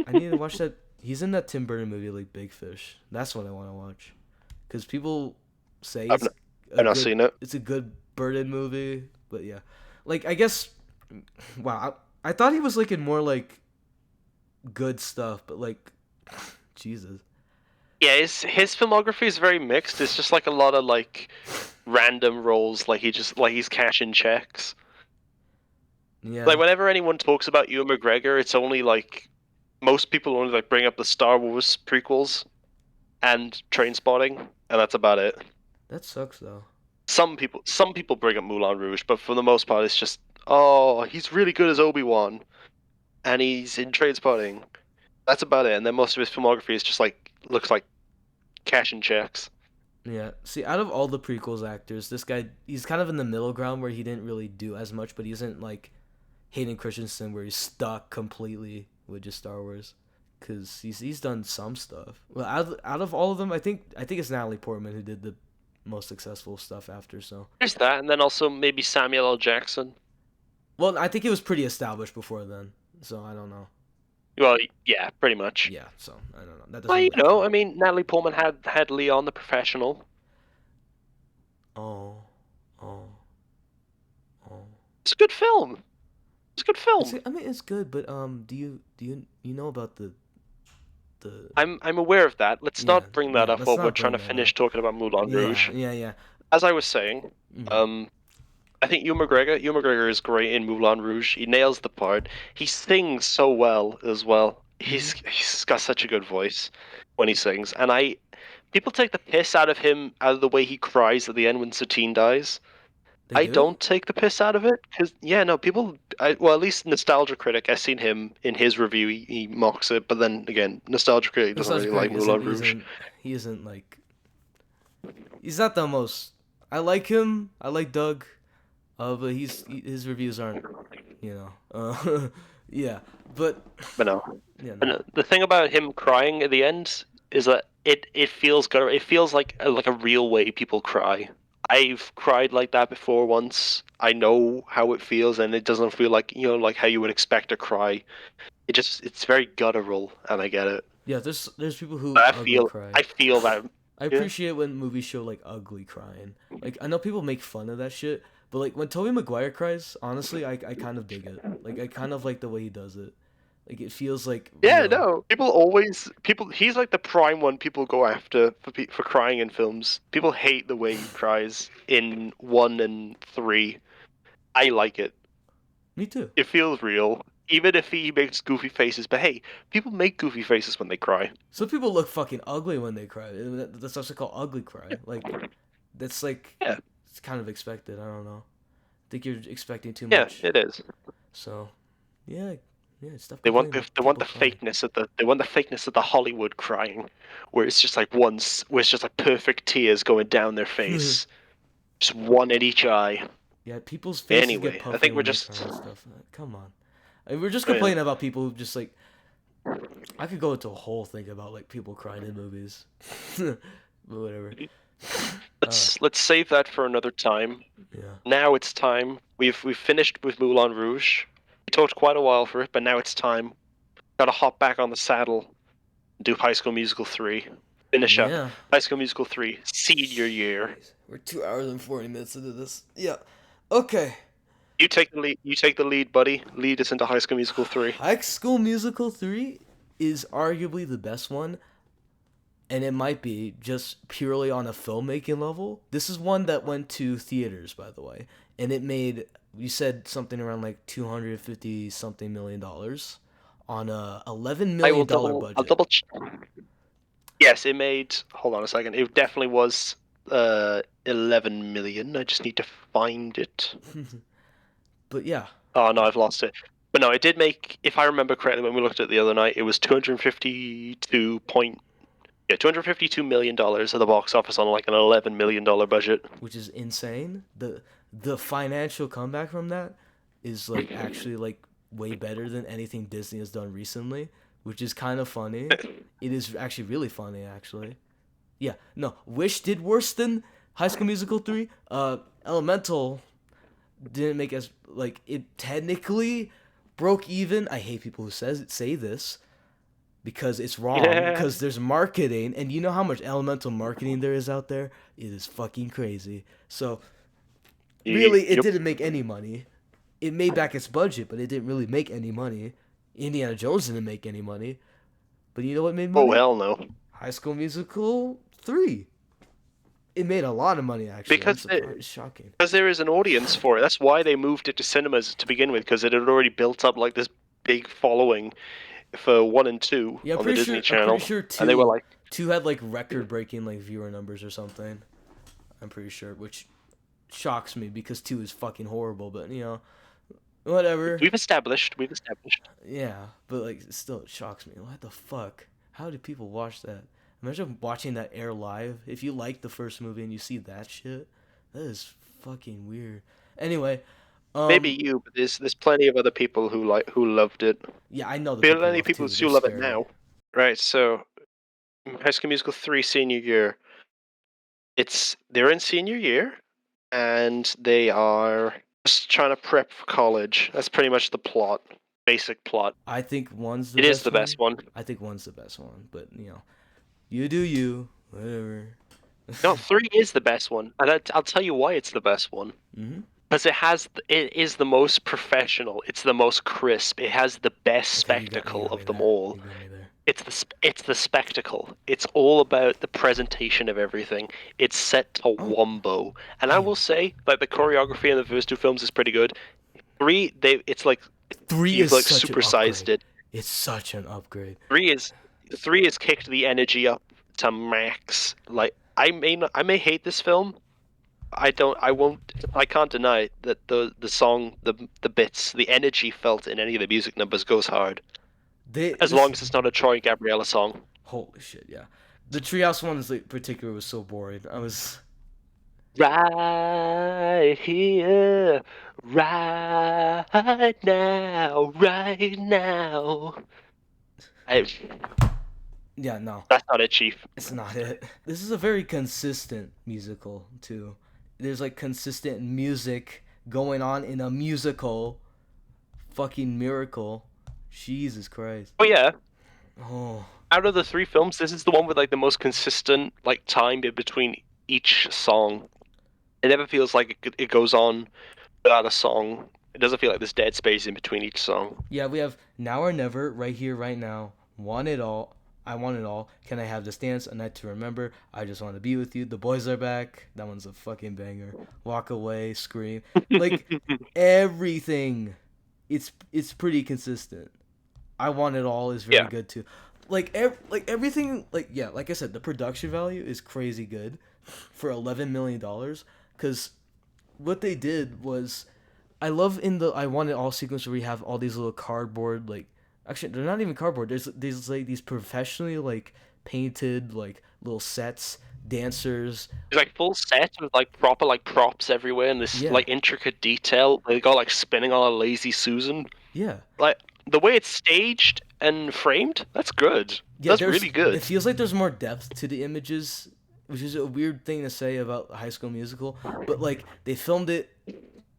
I need to watch that. He's in that Tim Burton movie, like Big Fish. That's what I want to watch, because people say I've not, I've not seen it. it's a good Burton movie. But yeah, like I guess, wow, I thought he was like in more like good stuff, but like, Jesus. Yeah, his filmography is very mixed. It's just like a lot of like random roles, like he's cashing checks. Yeah, Like whenever anyone talks about Ewan McGregor, it's only like most people only like bring up the Star Wars prequels and Trainspotting, and that's about it. that sucks though. Some people bring up Moulin Rouge, but for the most part, it's just he's really good as Obi-Wan, and he's in Trainspotting. That's about it. And then most of his filmography is just like looks like cash and checks. Yeah. See, out of all the prequels actors, this guy he's kind of in the middle ground where he didn't really do as much, but he isn't like Hayden Christensen where he's stuck completely with just Star Wars, because he's done some stuff. Well, out of all of them, I think it's Natalie Portman who did the most successful stuff after. So, There's that, and then also maybe Samuel L. Jackson. well, I think it was pretty established before then. So I don't know. Well, yeah, pretty much. Yeah. So I don't know. That doesn't Well, really count. I mean, Natalie Portman had Leon the Professional. Oh, oh, oh. It's a good film. It's a good film. I mean, it's good, but do you know about the I'm aware of that. Let's not bring that up let's while we're not trying bring to that finish up. talking about Moulin Rouge. Yeah. As I was saying, Mhm. I think Ewan McGregor is great in Moulin Rouge. He nails the part. He sings so well as well. He's got such a good voice when he sings, and people take the piss out of the way he cries at the end when Satine dies. They I do? don't take the piss out of it because no people. Well, at least Nostalgia Critic, I've seen him in his review. He mocks it, but then again, Nostalgia Critic doesn't really Nostalgic like Critic Moulin Rouge. he isn't like he's not the most. I like him. I like Doug. But his reviews aren't, you know. Yeah, but But no, yeah, and no. the thing about him crying at the end is that it feels good. It feels like a real way people cry. I've cried like that before once. I know how it feels, and it doesn't feel like like how you would expect to cry. It's very guttural, and I get it. Yeah, there's people who But ugly cry. I feel that. I Yeah. appreciate when movies show like ugly crying. Like I know people make fun of that shit, but like when Tobey Maguire cries, honestly, I kind of dig it. Like I kind of like the way he does it. Like it feels like Yeah, real. no. People. He's like the prime one people go after for crying in films. People hate the way he cries in 1 and 3. I like it. Me too. It feels real. even if he makes goofy faces, but hey, people make goofy faces when they cry. Some people look fucking ugly when they cry. That's also called ugly cry. Like, that's like, Yeah, it's kind of expected. I don't know. I think you're expecting too yeah, much. it is. So, yeah, stop They want complaining the about they want people the crying. fakeness of the Hollywood crying, where it's just like where it's just like perfect tears going down their face, just one in each eye. Yeah, people's faces get Anyway, I puffy think we're when they cry just and stuff. Come on. I mean, we're just yeah. complaining about people who just like. I could go into a whole thing about like people crying in movies. But whatever. Uh, Let's save that for another time. yeah. Now it's time. We've finished with Moulin Rouge. We talked quite a while for it, but now it's time. Gotta hop back on the saddle and do High School Musical 3. Finish up Yeah. High School Musical 3 senior year. Jeez. We're 2 hours and 40 minutes into this. Yeah. Okay. You take the lead. You take the lead, buddy. Lead us into High School Musical 3. High School Musical 3 is arguably the best one, and it might be just purely on a filmmaking level. This is one that went to theaters, by the way, and it made, you said something around like 250 something million dollars on a I $11 will million double. I'll budget. double. Yes, it made. Hold on a second. It definitely was 11 million. I just need to find it. But yeah, Oh no, I've lost it. But no, it did make. If I remember correctly, when we looked at it the other night, it was 252 million dollars at the box office on like an $11 million budget. which is insane. The financial comeback from that is like actually like way better than anything Disney has done recently, which is kind of funny. It is actually really funny actually. Yeah, no, Wish did worse than High School Musical 3. Elemental didn't make as like it technically broke even. I hate people who say this because it's wrong Yeah. because there's marketing and you know how much Elemental marketing there is out there. It is fucking crazy. So really, it Yep. didn't make any money. It made back its budget, but it didn't really make any money. Indiana Jones didn't make any money. But you know what made Oh money? hell no. High School Musical 3. It made a lot of money, actually. I'm Because surprised. It's shocking. because there is an audience for it. That's why they moved it to cinemas to begin with, because it had already built up like this big following for 1 and 2 Yeah, on the Disney I'm pretty Channel, sure and they were like, two had like record-breaking like viewer numbers or something. I'm pretty sure, which shocks me because 2 is fucking horrible. But you know, whatever. we've established. Yeah, but like still, it shocks me. What the fuck? How did people watch that? Imagine watching that air live. If you like the first movie and you see that shit, that is fucking weird. Anyway, Maybe you, but there's plenty of other people who loved it. yeah, I know the people Plenty of love people who too. They're still love it scary. now. Right. So High School Musical 3 senior year. They're in senior year, and they are just trying to prep for college. That's pretty much the plot, basic plot. I think one's the It is best the one. best one. I think one's the best one, but you know, you do you. Whatever. No, 3 is the best one, and I'll tell you why it's the best one. Mm-hmm. Because it is the most professional. It's the most crisp. It has the best Okay, you spectacle got me of them there. all. You got me there. It's the spectacle. It's all about the presentation of everything. It's set to Oh, wombo, and I will say, like, the choreography in the first 2 films is pretty good. 3, it's like 3 you've is like such an supersized upgrade. it. It's such an upgrade. 3 is kicked the energy up to max. Like, I may hate this film. I can't deny that the song, the bits, the energy felt in any of the music numbers goes hard. As long as it's not a Troy Gabriella song. Holy shit, yeah. The Treehouse one in particular was so boring. I was Right here, right now, right now. I, yeah, no. that's not it, Chief. It's not it. This is a very consistent musical too. There's like consistent music going on in a musical. Fucking miracle. Jesus Christ. Oh yeah, Oh. out of the 3 films, this is the one with like the most consistent like time in between each song. It never feels like it goes on without a song. It doesn't feel like there's dead space in between each song. Yeah, we have Now or Never, Right Here, Right Now, Want It All, I Want It All, Can I Have This Dance, A Night to Remember, I Just Want to Be With You, The Boys Are Back, that one's a fucking banger, Walk Away, Scream, like, everything it's pretty consistent. I Want It All is very Yeah. good too. Like everything, like yeah, like I said, the production value is crazy good for $11 million, because what they did was, I love in the I Want It All sequence where we have all these little cardboard, like, actually they're not even cardboard. There's like these professionally like painted like little sets, dancers. It's like full set with like proper like props everywhere and this Yeah, like intricate detail. They got like spinning on a lazy Susan. yeah, Like the way it's staged and framed, that's good. yeah. That's There's really good. It feels like there's more depth to the images, which is a weird thing to say about High School Musical, but like they filmed it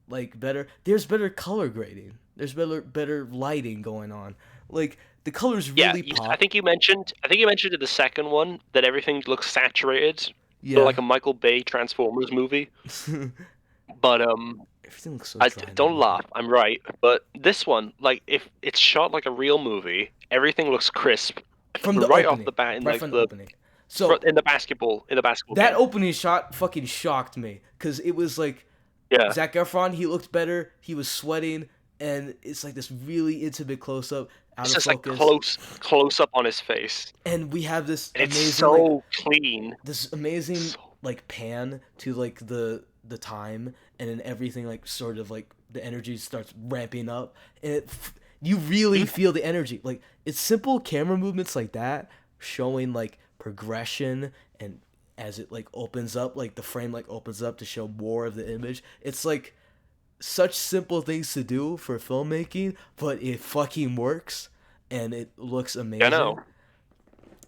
like better. There's better color grading. There's better lighting going on. Like the colors Yeah, really pop. I think you mentioned in the second one that everything looks saturated, Yeah. like a Michael Bay Transformers movie. But Everything looks so I dry. in that don't movie. laugh. I'm right. But this one, like, if it's shot like a real movie, everything looks crisp From the right opening, off the bat. In right like from the opening. So in the basketball that game. opening shot fucking shocked me, because it was like Yeah, Zac Efron. He looked better. He was sweating, and it's like this really intimate close up, out it's of just like focus. close up on his face, And we have this and it's amazing, so like, clean. this amazing So like pan to like the time, and then everything like sort of like the energy starts ramping up, and you really feel the energy. Like it's simple camera movements like that, showing like progression, and as it like opens up, like the frame like opens up to show more of the image. It's like such simple things to do for filmmaking, but it fucking works, and it looks amazing. I know.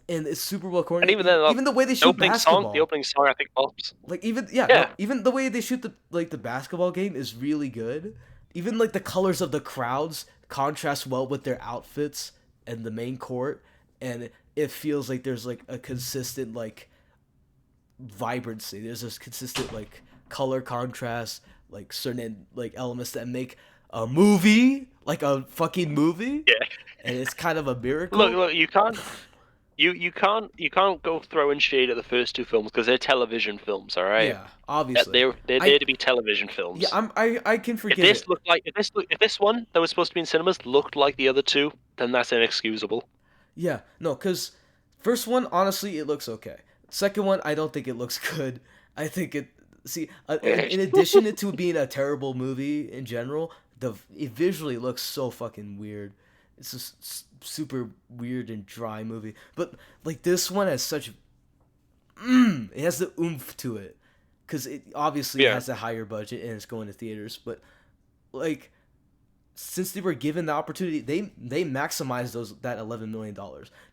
And it's super well And coordinated. even then, Even the way they shoot the basketball, opening song, I think pops. like even Yeah. even the way they shoot the basketball game is really good. Even like the colors of the crowds contrast well with their outfits and the main court, and it feels like there's like a consistent like vibrancy. There's this consistent like color contrast, like certain like elements that make a movie like a fucking movie, Yeah. and it's kind of a miracle. Look, you can't. You can't go throwing shade at the first two films because they're television films, all right? Yeah, obviously. They're there to be television films. Yeah, I can If forgive this it. looked like if this one that was supposed to be in cinemas looked like the other two, then that's inexcusable. Yeah, no, because first one, honestly, it looks okay. Second one, I don't think it looks good. I think it. See, in addition to being a terrible movie in general, it visually looks so fucking weird. It's just super weird and dry movie. But like this one has such, it has the oomph to it, because it obviously Yeah. has a higher budget and it's going to theaters. But like, since they were given the opportunity, they maximized that $11 million.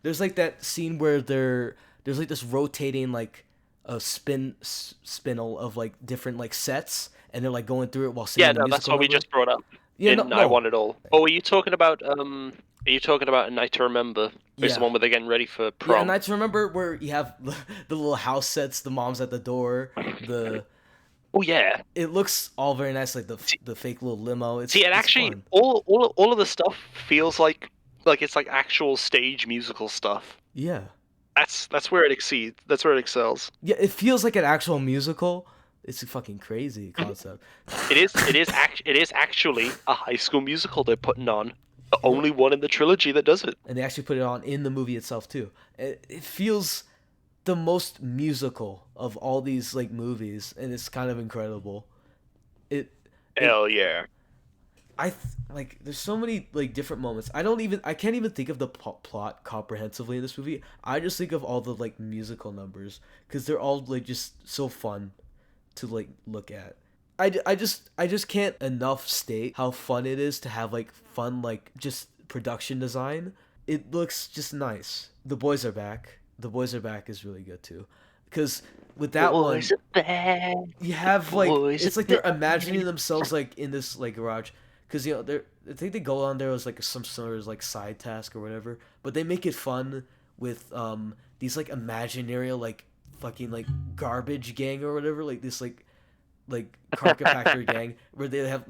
There's like that scene where there's like this rotating like a spinel of like different like sets, and they're like going through it while singing Yeah, the no, musical that's what we number. just brought up. Yeah, in no, I Want It All. Oh, are you talking about Are you talking about A Night to Remember? It's Yeah. the one where they're getting ready for Yeah, prom. and I just remember where you have the little house sets, the mom's at the door, Oh yeah. it looks all very nice, like the fake little limo. It's See, and it's actually, fun. all of the stuff feels like it's like actual stage musical stuff. Yeah. That's where it exceeds. That's where it excels. Yeah, it feels like an actual musical. It's a fucking crazy concept. It is actually a High School Musical they're putting on. The only one in the trilogy that does it. And they actually put it on in the movie itself too. It feels the most musical of all these like movies, and it's kind of incredible. It Hell yeah. like there's so many like different moments. I can't even think of the plot comprehensively in this movie. I just think of all the like musical numbers, because they're all like just so fun to like look at. I just can't enough state how fun it is to have like fun like just production design. It looks just nice. The Boys Are Back. The Boys Are Back is really good too, because with that one Boys are back. you have like Boys it's are like they're back. imagining themselves like in this like garage, because I think they go on there as like some sort of like side task or whatever, but they make it fun with these like imaginary like fucking like garbage gang or whatever, like this like carpet factory gang, where they're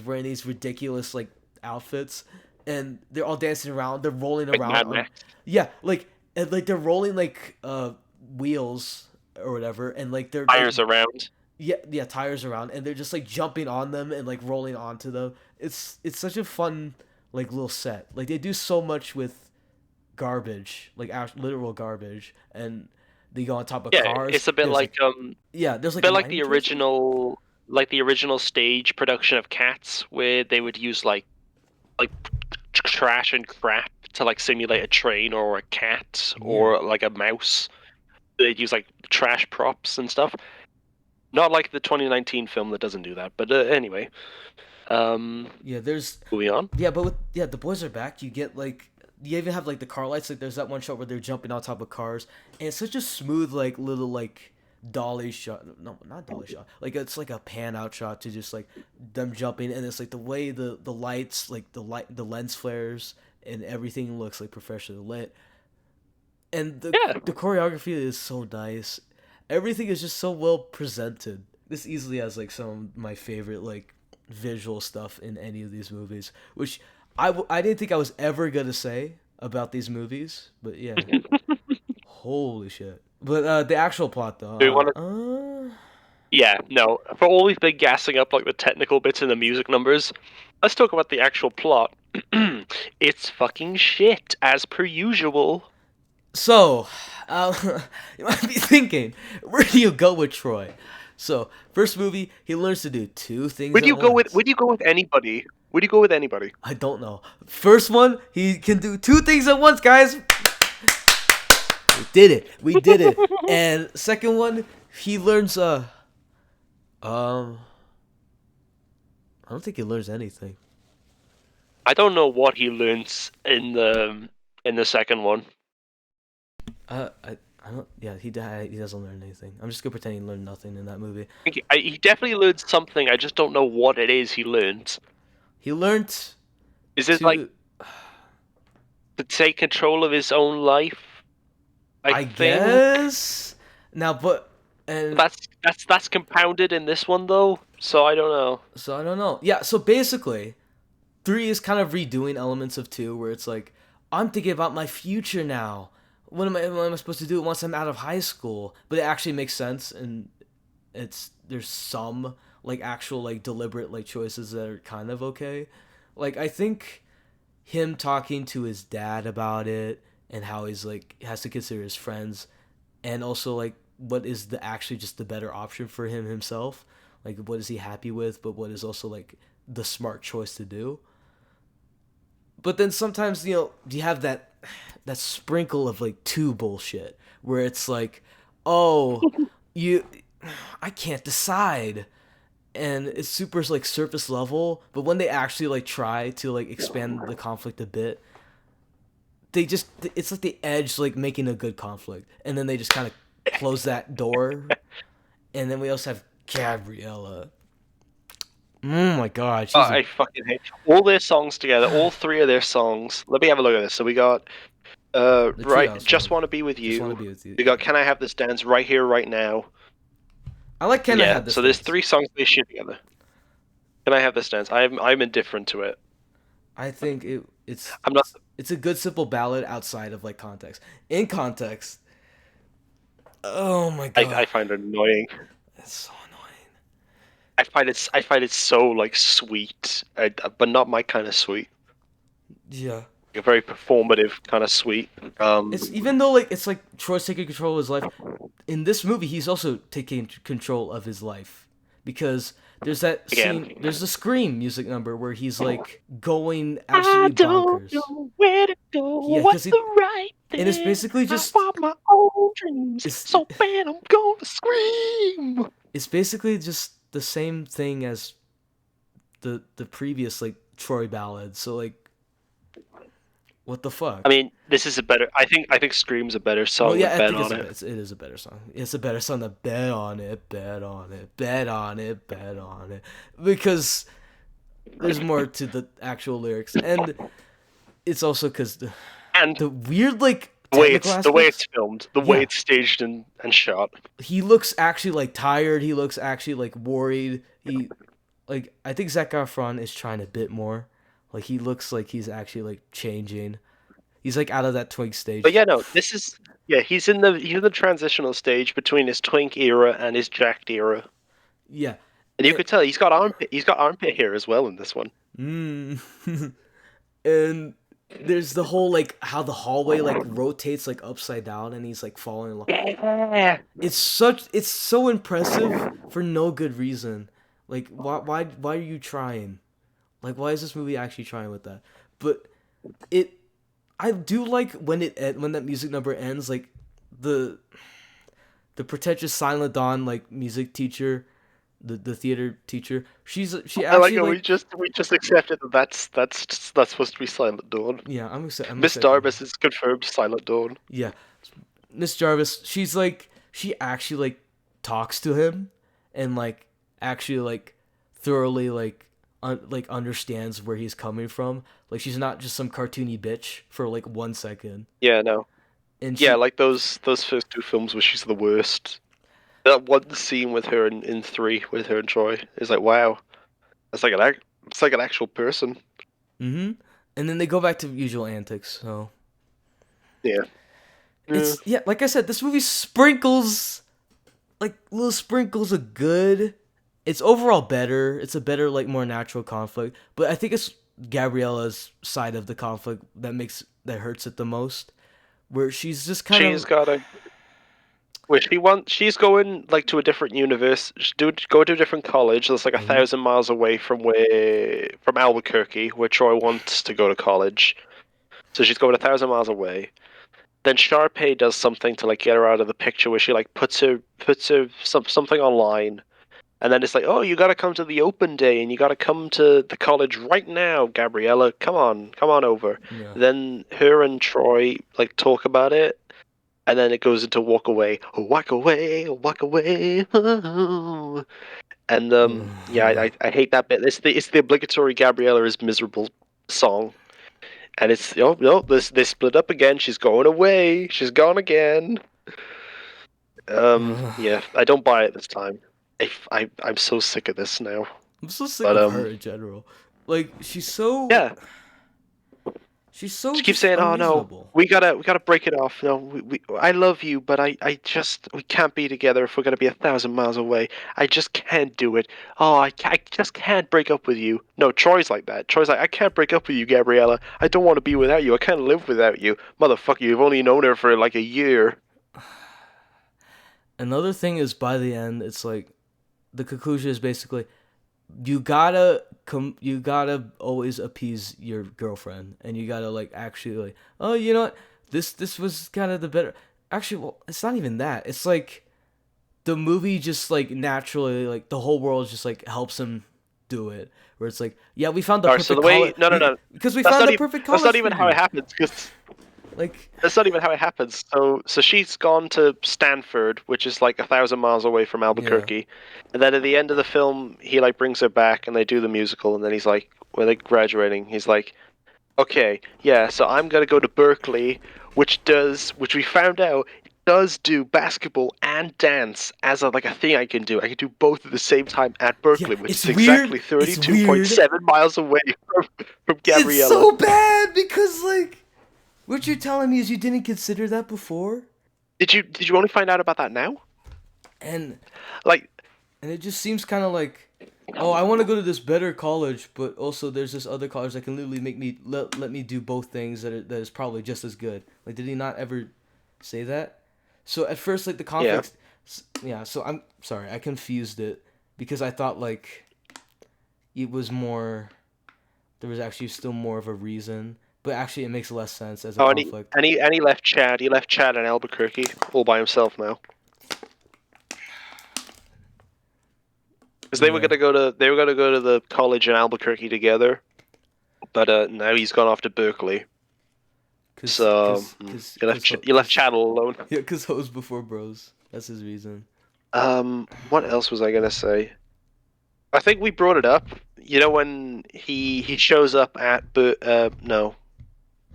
wearing these ridiculous like outfits, and they're all dancing around, they're rolling Like around Mad on, Max. yeah, and, like they're rolling like wheels or whatever, and like Tires around. yeah, tires around, and they're just like jumping on them and like rolling onto them. it's such a fun like little set. Like they do so much with garbage, like literal garbage, and they go on top of Yeah, cars. it's a bit There's like like yeah, there's like bit like mining the twists. original stage production of Cats, where they would use like trash and crap to like simulate a train or a cat Yeah, or like a mouse. They'd use like trash props and stuff. Not like the 2019 film that doesn't do that, but anyway. yeah. There's Moving on. yeah, but with yeah, the boys are back. You get like you even have like the car lights. Like there's that one shot where they're jumping on top of cars, and it's such a smooth like little like dolly shot. No, not dolly shot. Like it's like a pan out shot to just like them jumping, and it's like the way the lights like the lens flares and everything looks like professionally lit, and Yeah, the choreography is so nice. Everything is just so well presented. This easily has like some of my favorite like visual stuff in any of these movies, which I didn't think I was ever gonna say about these movies, but yeah, holy shit. But the actual plot do we want though, to? Yeah, no. For all we've been gassing up like the technical bits and the music numbers, let's talk about the actual plot. It's fucking shit as per usual. so you might be thinking, where do you go with Troy? So first movie, he learns to do two things Where do at you go with? once. Where do you go with anybody? Where do you go with anybody? I don't know. First one, he can do two things at once, guys. We did it. We did it. And second one, he learns um I don't think he learns anything. I don't know what he learns in the second one. I don't yeah, he doesn't learn anything. I'm just gonna pretend he learned nothing in that movie. He definitely learns something. I just don't know what it is he learns. He learned Is it like to to take control of his own life? I I think guess now but and that's compounded in this one though. So I don't know. so I don't know. Yeah, so basically 3 is kind of redoing elements of 2 where it's like I'm thinking about my future now. What am I supposed to do once I'm out of high school? But it actually makes sense, and there's some like actual like deliberate like choices that are kind of okay. Like I think him talking to his dad about it and how he's like has to consider his friends, and also like what is the actually just the better option for him himself. Like what is he happy with, but what is also like the smart choice to do. But then sometimes you have that sprinkle of like 2 bullshit where it's like, oh, you I can't decide, and it's super like surface level, but when they actually like try to like expand the conflict a bit, they just it's like the edge like making a good conflict, and then they just kind of close that door. And then we also have Gabriella. Oh my god, she's a I fucking hate all their songs together. All 3 of their songs. Let me have a look at this. So we got the right, treehouse just one. want to be with Just want to you. be with you. We got Can I Have This Dance right here, right now. I like Can I Yeah. Have This So there's Dance. 3 songs they share together. Can I Have This Dance? I'm indifferent to it. I think it's I'm not. it's a good simple ballad outside of like context. In context, oh my god, I find it annoying. that's so annoying. I find it so like sweet, but not my kind of sweet. Yeah, A very performative kind of sweet. it's even though like it's like Troy's taking control of his life. In this movie, he's also taking control of his life because there's that Again. scene. There's the Scream music number where he's like going I absolutely don't bonkers. know where to go. Yeah, What's because the right thing? and it's basically just I want my own dreams. it's So bad I'm gonna scream. it's basically just the same thing as the previous like Troy ballad. So like, what the fuck? I mean, this is a better. I think Scream's a better song Well, yeah, with I Bet think on it. it is a better song. It's a better song to bet on it, bet on it, bet on it, bet on it, because there's more to the actual lyrics, and it's also because And the weird like the way technical the way aspects. it's filmed, the way Yeah. it's staged and shot. He looks actually like tired. He looks actually like worried. He like I think Zac Efron is trying a bit more. Like he looks like he's actually like changing. He's like out of that twink stage. But yeah, no, this is he's in the transitional stage between his twink era and his jacked era. Yeah, And you could tell he's got armpit hair as well in this one. Mm. And there's the whole like how the hallway like rotates like upside down and he's like falling along. Yeah. It's so impressive for no good reason. Like why are you trying? Like why is this movie actually trying with that? But it I do like when when that music number ends, like the pretentious Silent Dawn like music teacher, the theater teacher. She I like actually how like we just accepted that that's supposed to be Silent Dawn. yeah, I'm Miss accepting. Darbus is confirmed Silent Dawn. Yeah, Miss Jarvis. She's like she actually like talks to him and like actually like thoroughly like like understands where he's coming from. Like she's not just some cartoony bitch for like 1 second. Yeah, no. And Yeah, she like those first two films where she's the worst. That one scene with her in 3 with her and Troy is like, wow, it's like it's like an actual person. mm-hmm. And then they go back to usual antics. So Yeah. it's yeah, like I said, this movie sprinkles like little sprinkles of good. It's overall better. It's a better, like more natural conflict. But I think it's Gabriella's side of the conflict that hurts it the most, where she's just kind She's of got a where she's going like to a different universe, go to a different college that's like 1,000 miles away from Albuquerque, where Troy wants to go to college. So she's going 1,000 miles away. Then Sharpay does something to like get her out of the picture, where she like puts her something online, and then it's like, oh, you got to come to the open day, and you got to come to the college right now, Gabriella. Come on over. yeah. Then her and Troy like talk about it, and then it goes into walk away, walk away, walk away. And yeah, I hate that bit. It's the obligatory Gabriella is miserable song. And it's no, they split up again. She's going away. She's gone again. Yeah, I don't buy it this time. I'm so sick of this now. I'm so sick But of her in general. Like yeah, she's so she keeps just saying, "Oh no, unreasonable. we gotta break it off. No, I love you, but I just we can't be together if we're gonna be 1,000 miles away. I just can't do it. Oh, I just can't break up with you. No, Troy's like that. Troy's like, I can't break up with you, Gabriella. I don't want to be without you. I can't live without you, motherfucker. You've only known her for like a year. Another thing is by the end, it's like the conclusion is basically you gotta always appease your girlfriend and you gotta like actually like oh you know what this was kind of the better actually well it's not even that it's like the movie just like naturally like the whole world just like helps him do it where it's like yeah we found the Alright, perfect so the way college no, because we that's found not the even perfect college that's not even for how you. it happens. Because Like that's not even how it happens. So she's gone to Stanford, which is like 1,000 miles away from Albuquerque, and then at the end of the film, he like brings her back, and they do the musical, and then he's like, when they're graduating, he's like, okay, yeah, so I'm gonna go to Berkeley, which we found out does do basketball and dance as like a thing I can do. I can do both at the same time at yeah Berkeley, which it's is exactly weird it's weird 32.7 miles away from it's Gabriella. so bad because like what you're telling me is you didn't consider that before Did you only find out about that now? and Like, And it just seems kind of like, oh, I want to go to this better college, but also there's this other college that can literally make me let me do both things that is probably just as good. Like, did he not ever say that? So at first, like the conflict, yeah. So I'm sorry, I confused it because I thought like it was more. There was actually still more of a reason, but actually it makes less sense as a oh, conflict. and he left Chad. He left Chad in Albuquerque all by himself now. Because they were Yeah. gonna go to the college in Albuquerque together, but now he's gone off to Berkeley. So you left Chad all alone. Yeah, cause hoes before bros. That's his reason. What else was I gonna say? I think we brought it up. You know when he shows up at no,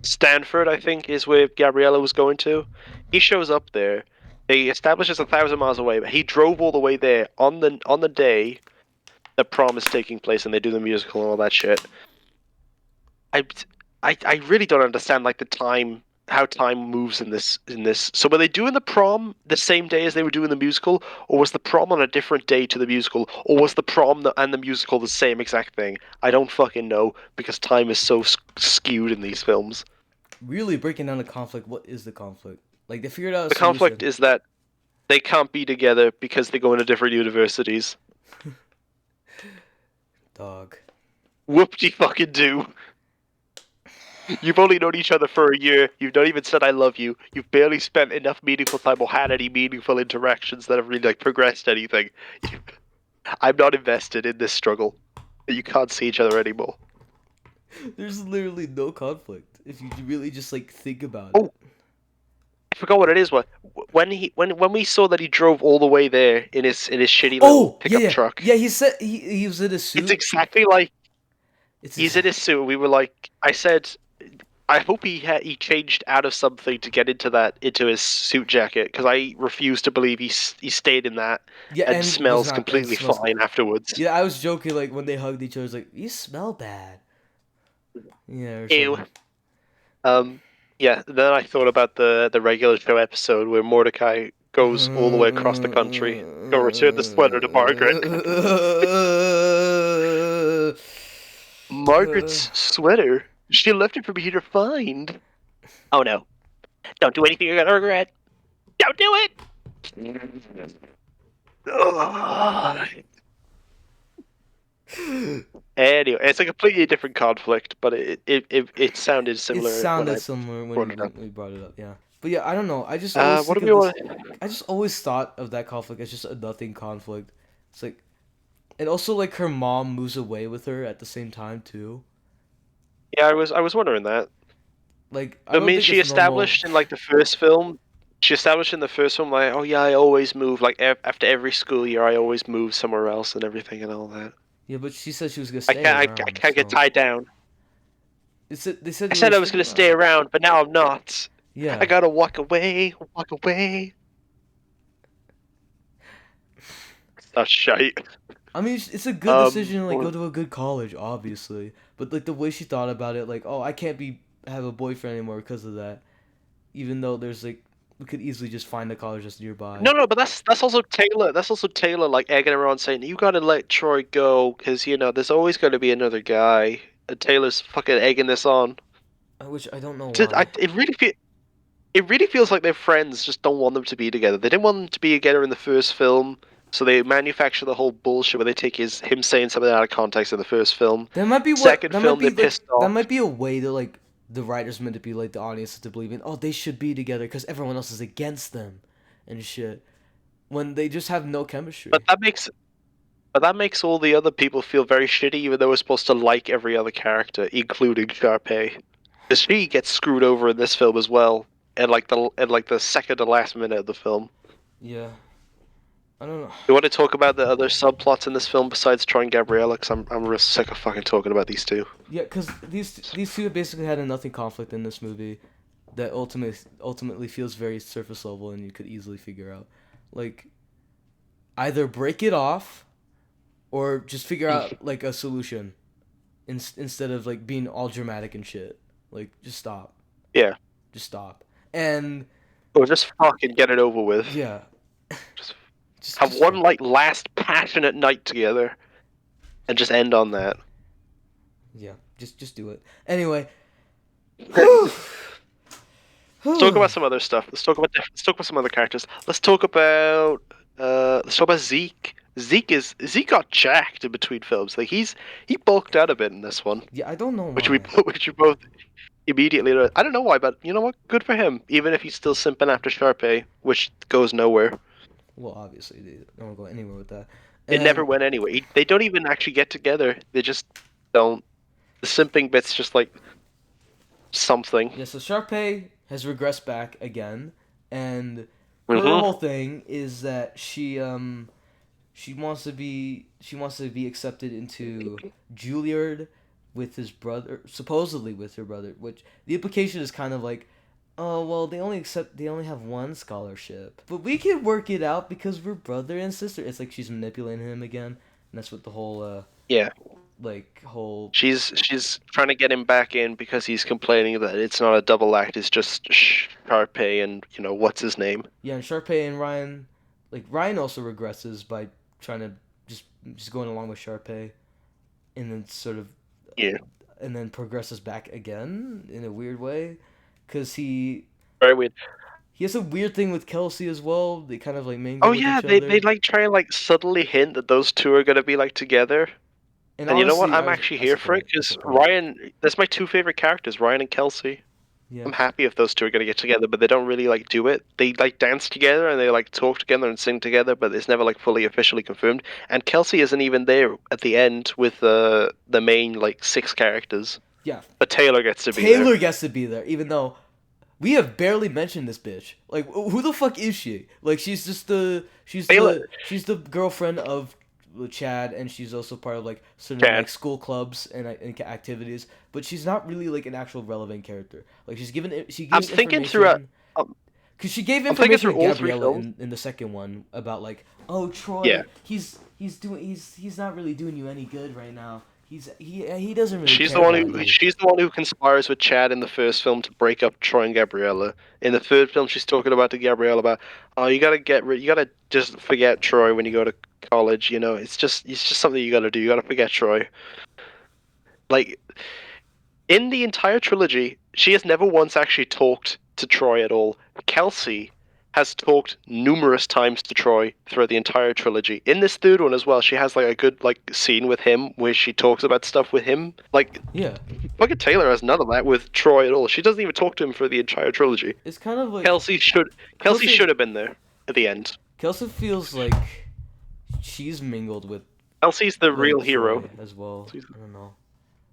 Stanford, I think is where Gabriella was going to. He shows up there. They establish it's 1,000 miles away, but he drove all the way there on the day the prom is taking place, and they do the musical and all that shit. I I really don't understand like the time how time moves in this. So were they doing the prom the same day as they were doing the musical, or was the prom on a different day to the musical, or was the prom and the musical the same exact thing? I don't fucking know because time is so skewed in these films. Really breaking down the conflict. What is the conflict? Like they figured out a The conflict solution. is that they can't be together because they go into different universities. Dog. Whoop-de-fucking-do. You've only known each other for a year. You've not even said I love you. You've barely spent enough meaningful time or had any meaningful interactions that have really like progressed anything. I'm not invested in this struggle. You can't see each other anymore. There's literally no conflict if you really just like think about Oh. it. I forgot what it is. When we saw that he drove all the way there in his shitty little pickup truck. Yeah. He said he was in a suit. It's exactly like he's in his suit. We were like, I said, I hope he changed out of something to get into his suit jacket because I refuse to believe he stayed in that and smells completely fine afterwards. Yeah, I was joking like when they hugged each other. I was like, "You smell bad." Yeah. Or Ew. something. Yeah. Then I thought about the regular show episode where Mordecai goes all the way across the country, go return the sweater to Margaret. Margaret's sweater. She left it for me to find. Oh no. Don't do anything you're gonna regret. Don't do it! Anyway, it's a completely different conflict, but it sounded similar. It sounded similar when we brought it up, yeah. But yeah, I don't know. I just always I just always thought of that conflict as just a nothing conflict. It's like, and also like her mom moves away with her at the same time too. Yeah, I was wondering that. Like, I mean, she established in like the first film. She established in the first film like, oh yeah, I always move. Like after every school year, I always move somewhere else and everything and all that. Yeah, but she said she was gonna stay around. I can't get tied down. They said I said I was gonna stay around, but now I'm not. Yeah. I gotta walk away. That's shite. I mean, it's a good decision to like go to a good college, obviously. But like the way she thought about it, like, oh, I can't have a boyfriend anymore because of that. Even though there's like, we could easily just find a college that's nearby. No, but that's also Taylor. That's also Taylor like egging her on, saying you gotta let Troy go because there's always gonna be another guy. And Taylor's fucking egging this on. Which I don't know why. It really feels like their friends just don't want them to be together. They didn't want them to be together in the first film, so they manufacture the whole bullshit where they take him saying something out of context in the first film. That might be Second film, they're pissed off. That might be a way to like the writers meant to be like the audience to believe in. Oh, they should be together because everyone else is against them, and shit. When they just have no chemistry. But that makes all the other people feel very shitty, even though we're supposed to like every other character, including Sharpay. Because she gets screwed over in this film as well, at like the second to last minute of the film. Yeah. I don't know. You want to talk about the other subplots in this film besides Troy and Gabriella? Because I'm real sick of fucking talking about these two. Yeah, because these two basically had a nothing conflict in this movie that ultimately feels very surface level and you could easily figure out. Like, either break it off or just figure out like a solution instead of like being all dramatic and shit. Like, just stop. Yeah. Just stop. And... Or just fucking get it over with. Yeah. Just have one like last passionate night together, and just end on that. Yeah, just do it. Anyway, let's talk about some other stuff. Let's talk about some other characters. Let's talk about Zeke. Zeke got jacked in between films. Like he bulked out a bit in this one. Yeah, I don't know why. Which we both immediately. I don't know why, but you know what? Good for him. Even if he's still simping after Sharpay, which goes nowhere. Well, obviously, they don't go anywhere with that. It never went anywhere. They don't even actually get together. They just don't. The simping bit's just like something. Yeah, so Sharpay has regressed back again, and her whole thing is that she wants to be accepted into Juilliard with his brother, supposedly with her brother. Which the implication is kind of like, oh, well, they only have one scholarship. But we can work it out because we're brother and sister. It's like she's manipulating him again. And that's what the whole like whole She's trying to get him back in because he's complaining that it's not a double act. It's just Sharpay and what's his name. yeah, and Sharpay and Ryan, like Ryan also regresses by trying to just going along with Sharpay, and then sort of Yeah, and then progresses back again in a weird way, because very weird. he has a weird thing with Kelsey as well. They kind of like Oh mingle with yeah, each other. they like try and like subtly hint that those two are gonna be like together. And And you know what? honestly, I'm actually I here for it support I because support it. Ryan. That's my two favorite characters, Ryan and Kelsey. Yeah. I'm happy if those two are gonna get together, but they don't really like do it. They like dance together and they like talk together and sing together, but it's never like fully officially confirmed. And Kelsey isn't even there at the end with the main like 6 characters. Yeah. But Taylor gets to be there. Taylor gets to be there, even though we have barely mentioned this bitch. Like, who the fuck is she? Like, she's Taylor. she's the girlfriend of Chad, and she's also part of like certain Chad. like school clubs and activities. But she's not really like an actual relevant character. Like, she I'm gives thinking throughout. information. Because she gave I'm thinking information through to all 3 Gabriella films. in the second one about like, oh Troy, Yeah. he's not really doing you any good right now. He doesn't really. She's care the one about who you. she's the one who conspires with Chad in the first film to break up Troy and Gabriella. In the third film, she's talking about to Gabriella about, oh, you gotta just forget Troy when you go to college. It's just something you gotta do. You gotta forget Troy. Like in the entire trilogy, she has never once actually talked to Troy at all. Kelsey has talked numerous times to Troy throughout the entire trilogy. In this third one as well, she has like a good like scene with him where she talks about stuff with him. Like Yeah. fucking Taylor has none of that with Troy at all. She doesn't even talk to him for the entire trilogy. It's kind of like Kelsey should have been there at the end. Kelsey feels like she's mingled with Kelsey's the like, real Troy hero. as well. I don't know.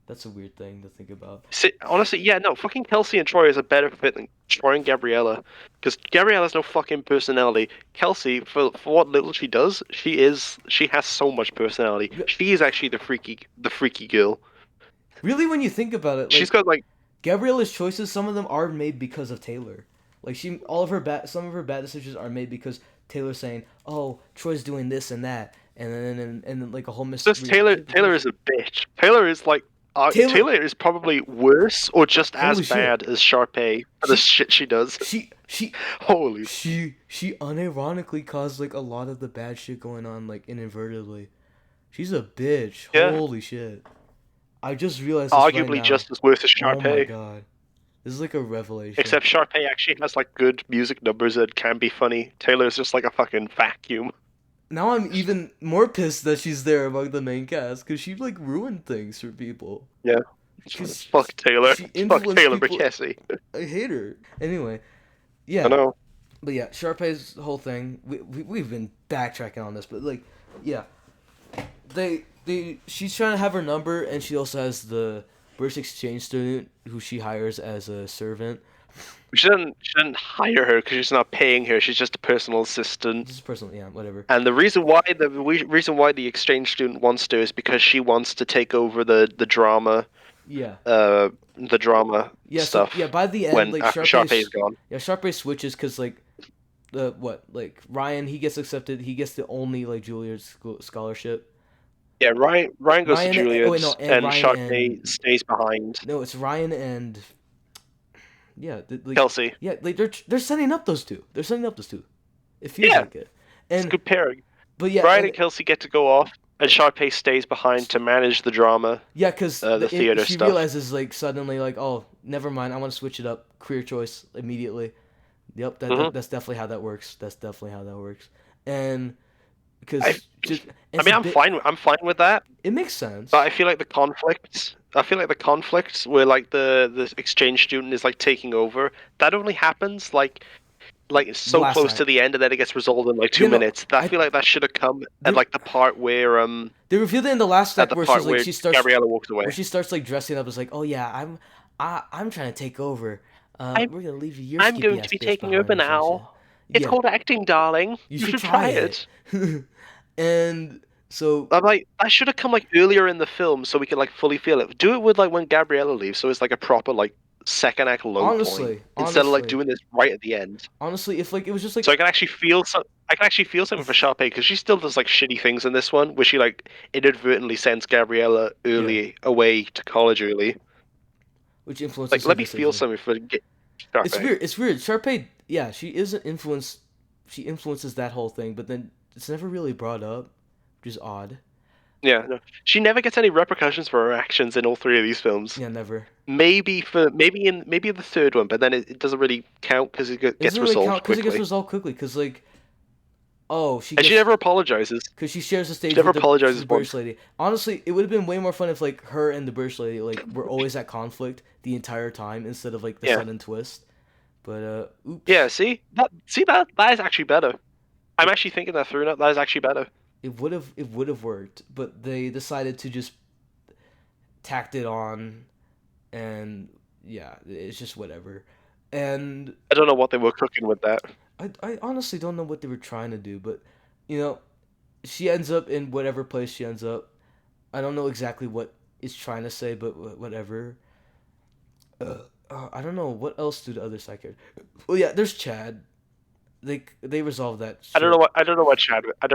That's a weird thing to think about. Honestly, yeah, no, fucking Kelsey and Troy is a better fit than Troy and Gabriella. Because Gabriella has no fucking personality. Kelsey, for what little she does, she has so much personality. Yeah. She is actually the freaky girl. Really, when you think about it, like, She's got like Gabriella's choices, some of them are made because of Taylor. Like some of her bad decisions are made because Taylor's saying, "Oh, Troy's doing this and that," and then like a whole mystery. just Taylor is a bitch. Taylor is like Taylor is probably worse or just Holy as bad shit. as Sharpay for the shit she does. She Holy. she unironically caused like a lot of the bad shit going on like inadvertently. She's a bitch. Yeah. Holy shit. I just realized this Arguably right now. just as worse as Oh my Sharpay. god. This is like a revelation. Except Sharpay actually has like good music numbers that can be funny. Taylor's just like a fucking vacuum. Now I'm even more pissed that she's there among the main cast because she like ruined things for people. Yeah. She's- Fuck Taylor. she Fuck influenced Taylor people- Brickesi. I hate her. Anyway, yeah. I know. But yeah, Sharpay's whole thing. We've been backtracking on this, but like, yeah, she's trying to have her number, and she also has the British exchange student who she hires as a servant. She didn't hire her because she's not paying her. She's just a personal assistant. Just personally, yeah, whatever. And the reason why the exchange student wants to is because she wants to take over the drama. Yeah. The drama Yeah. stuff. So, yeah. By the end, when like after Sharpay's gone. Yeah, Sharpay switches because like like Ryan, he gets accepted. He gets the only like Juilliard scholarship. Yeah, Ryan goes Ryan to and- Juilliard, oh, wait, no, and and Ryan Sharpay and- stays behind. No, it's Ryan and yeah, like, Kelsey. yeah, like they're setting up those two. They're setting up those two. It feels Yeah. like it. It's a And good pairing. but yeah, Ryan and- and Kelsey get to go off, and Sharpay stays behind to manage the drama. yeah, because the theater she stuff. realizes like suddenly like, oh, never mind, I want to switch it up. Career choice immediately. Yep, Mhm. that's definitely how that works. That's definitely how that works. And because I mean, I'm fine with that. It makes sense. But I feel like the conflicts where like the exchange student is like taking over, that only happens like so Last close night. to the end, and then it gets resolved in like 2 You know, minutes. I feel like that should have come There- at like the part where They revealed it in the last at act the where part she's like where she starts Gabriella walks away. where she starts like dressing up as like, oh yeah, I'm trying to take over. We're gonna leave your I'm skippy going ass to be bitch taking behind over or some now. shit. It's Yeah. called acting, darling. You You should should try try it. And so I'm like, that should have come like earlier in the film so we could like fully feel it. Do it with like when Gabriella leaves, so it's like a proper like second act low Honestly, point instead of like honestly. doing this right at the end. honestly, if like it was just like So I can actually feel some. I can actually feel something for Sharpay because she still does like shitty things in this one, where she like inadvertently sends Gabriella early away to college early. which influences Like, her let me feel decision. something for It's Sharpay. weird. It's weird. Sharpay, yeah, she is an influence. She influences that whole thing, but then it's never really brought up, which is odd. Yeah, no. She never gets any repercussions for her actions in all three of these films. Yeah, never. Maybe in the third one, but then it doesn't really count because It doesn't gets really count resolved because it gets quickly. resolved quickly. Because like, oh, And she never apologizes. because she shares the She stage never with the apologizes British once. lady. Honestly, it would have been way more fun if like her and the British lady like were always at conflict the entire time instead of like the Yeah. sudden twist. But oops. Yeah, that is actually better. I'm It actually thinking that through now. That is actually better. it would have worked, but they decided to just tacked it on, and yeah, it's just whatever. And I don't know what they were cooking with that. I honestly don't know what they were trying to do, but you know, she ends up in whatever place she ends up. I don't know exactly what it's trying to say, but whatever. I don't know what else do the other side care. Well, yeah, there's Chad. They resolved that shit. I don't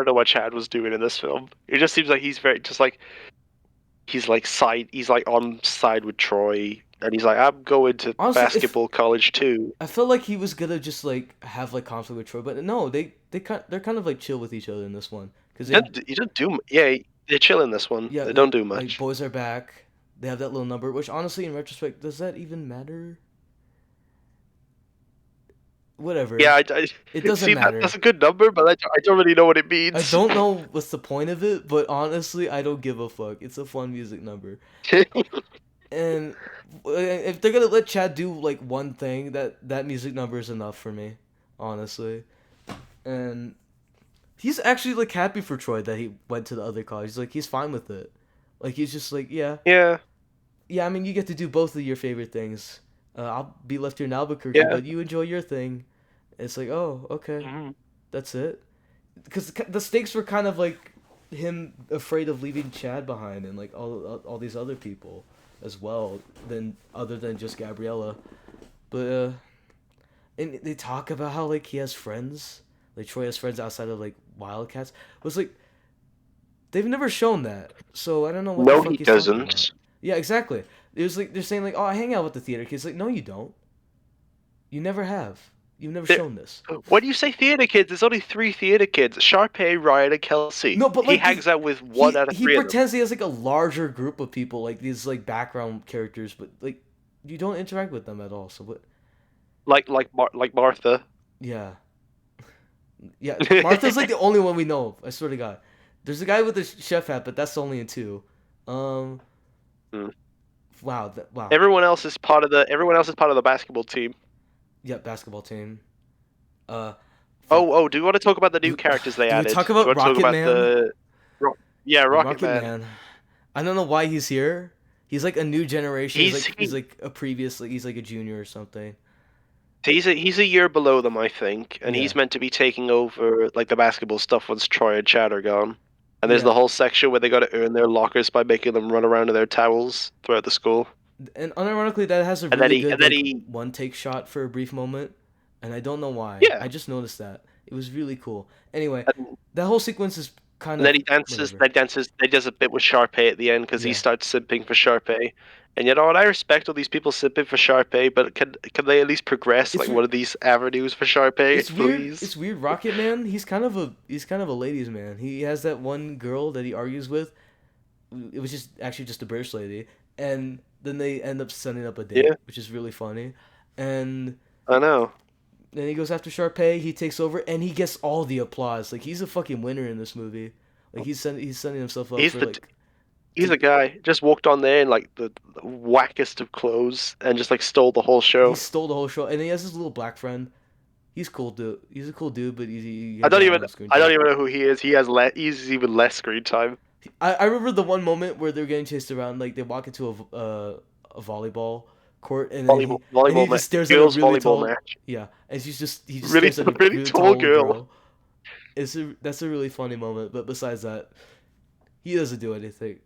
know what Chad was doing in this film. It just seems like he's very just like he's like on side with Troy, and he's like, I'm going to Honestly, if basketball college too. I felt like he was gonna just like have like conflict with Troy, but no, they're kind of like chill with each other in this one because they have, You don't do yeah. They're chill in this one. yeah, They don't do like much. boys are back. They have that little number, which honestly, in retrospect, does that even matter? Yeah, Whatever. It doesn't see that's matter. a good number, but I don't really know what it I means. don't know what's the point of it, but honestly, I don't give a fuck. It's a fun music number. And if they're gonna let Chad do like one thing, that music number is enough for me, honestly. And he's actually like happy for Troy that he went to the other college. He's like he's fine with it. Like he's just like Yeah, yeah. I mean, you get to do both of your favorite things. I'll be left here in Albuquerque, yeah. but you enjoy your thing. It's like oh okay, Mhm. that's it. Because the stakes were kind of like him afraid of leaving Chad behind and like all these other people as well than other than just Gabriella. But and they talk about how like he has friends, like Troy has friends outside of like Wildcats. It was like they've never shown that, so I don't know what the No, fuck he he's talking about. doesn't. Yeah, exactly. It was like they're saying like, oh, I hang out with the theater kids. Like, no, you don't. You never have. You've never There, shown this. when you say theater kids, there's only three theater kids: Sharpay, Ryan, and Kelsey. No, but He like hangs out with one he out of he three of them. pretends he has like a larger group of people, like these like background characters, but like you don't interact with them at all. So what? Like Martha. Yeah, yeah. Martha's like the only one we know of. I swear to God. There's a guy with a chef hat, but that's only in two. Um. Hmm. Wow. Wow. Everyone else is part of the basketball team. Yeah. Basketball team. Uh. Fuck. Oh, do we want to talk about the new Do, characters they do we added? talk Do you about want to talk Rocket about Man? yeah, Rocket Rocket Man? Man. I don't know why he's here. He's like a new generation. He's He's like a previous like he's like a junior or something. he's a year below them, I think, and Yeah. he's meant to be taking over like the basketball stuff once Troy and Chad are gone. And there's Yeah. the whole section where they got to earn their lockers by making them run around in their towels throughout the school. And unironically, that has a And then really he good and then like he one take shot for a brief moment, and I don't know why. yeah, I just noticed that it was really cool. Anyway, and, that whole sequence is kind and then of he dances. whatever. Then dances. They does a bit with Sharpay at the end because he Yeah, starts simping for Sharpay. And you know what? I respect all these people simping for Sharpay, but can they at least progress it's like one weird. of these avenues for Sharpay, It's weird. please? It's weird. Rocket Man. He's kind of a ladies' man. He has that one girl that he argues with. It was just actually just a British lady, and then they end up setting up a Yeah, date, which is really funny. And I know. then he goes after Sharpay. He takes over, and he gets all the applause. Like he's a fucking winner in this movie. Like he's setting himself up He's for the like he's to a guy just walked on there in like the wackest of clothes and just like stole the whole he show. stole the whole show, and he has his little black friend. He's cool dude. He's a cool dude, but he I has don't not a even lot of screen I don't time. even know who he is. He's even less screen time. I remember the one moment where they're getting chased around. Like they walk into a volleyball court, and then he just stares at a Girls really volleyball tall match. yeah, and he just Really stares at a really really tall tall girl. girl. That's a really funny moment. But besides that, he doesn't do anything.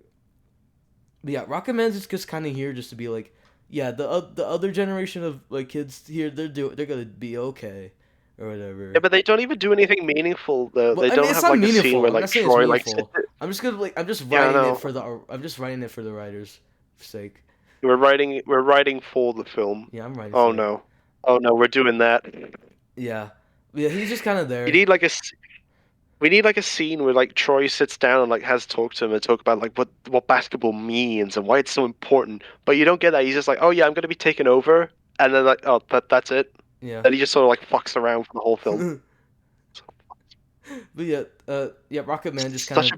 But yeah, Rocket Man's just kind of here just to be like, yeah, the other generation of like kids here, they're gonna be okay. or whatever. Yeah, but they don't even do anything meaningful though. Well, They I mean, don't it's have not like a scene meaningful. where I'm like not saying it's Troy like meaningful. I'm just yeah, I writing it know. for the. I'm just writing it for the writers' sake. We're writing for the film. Yeah, I'm writing Oh for it. no. Oh no, we're doing that. Yeah, yeah. He's just kind of You there. need like a we need like a scene where like Troy sits down and like has talked to him and talk about like what basketball means and why it's so important. But you don't get that. He's just like, oh yeah, I'm gonna be taken over, and then like, oh that's it. Yeah. And he just sort of like fucks around for the whole film. But yeah, yeah. Rocket Man just kind Such of. a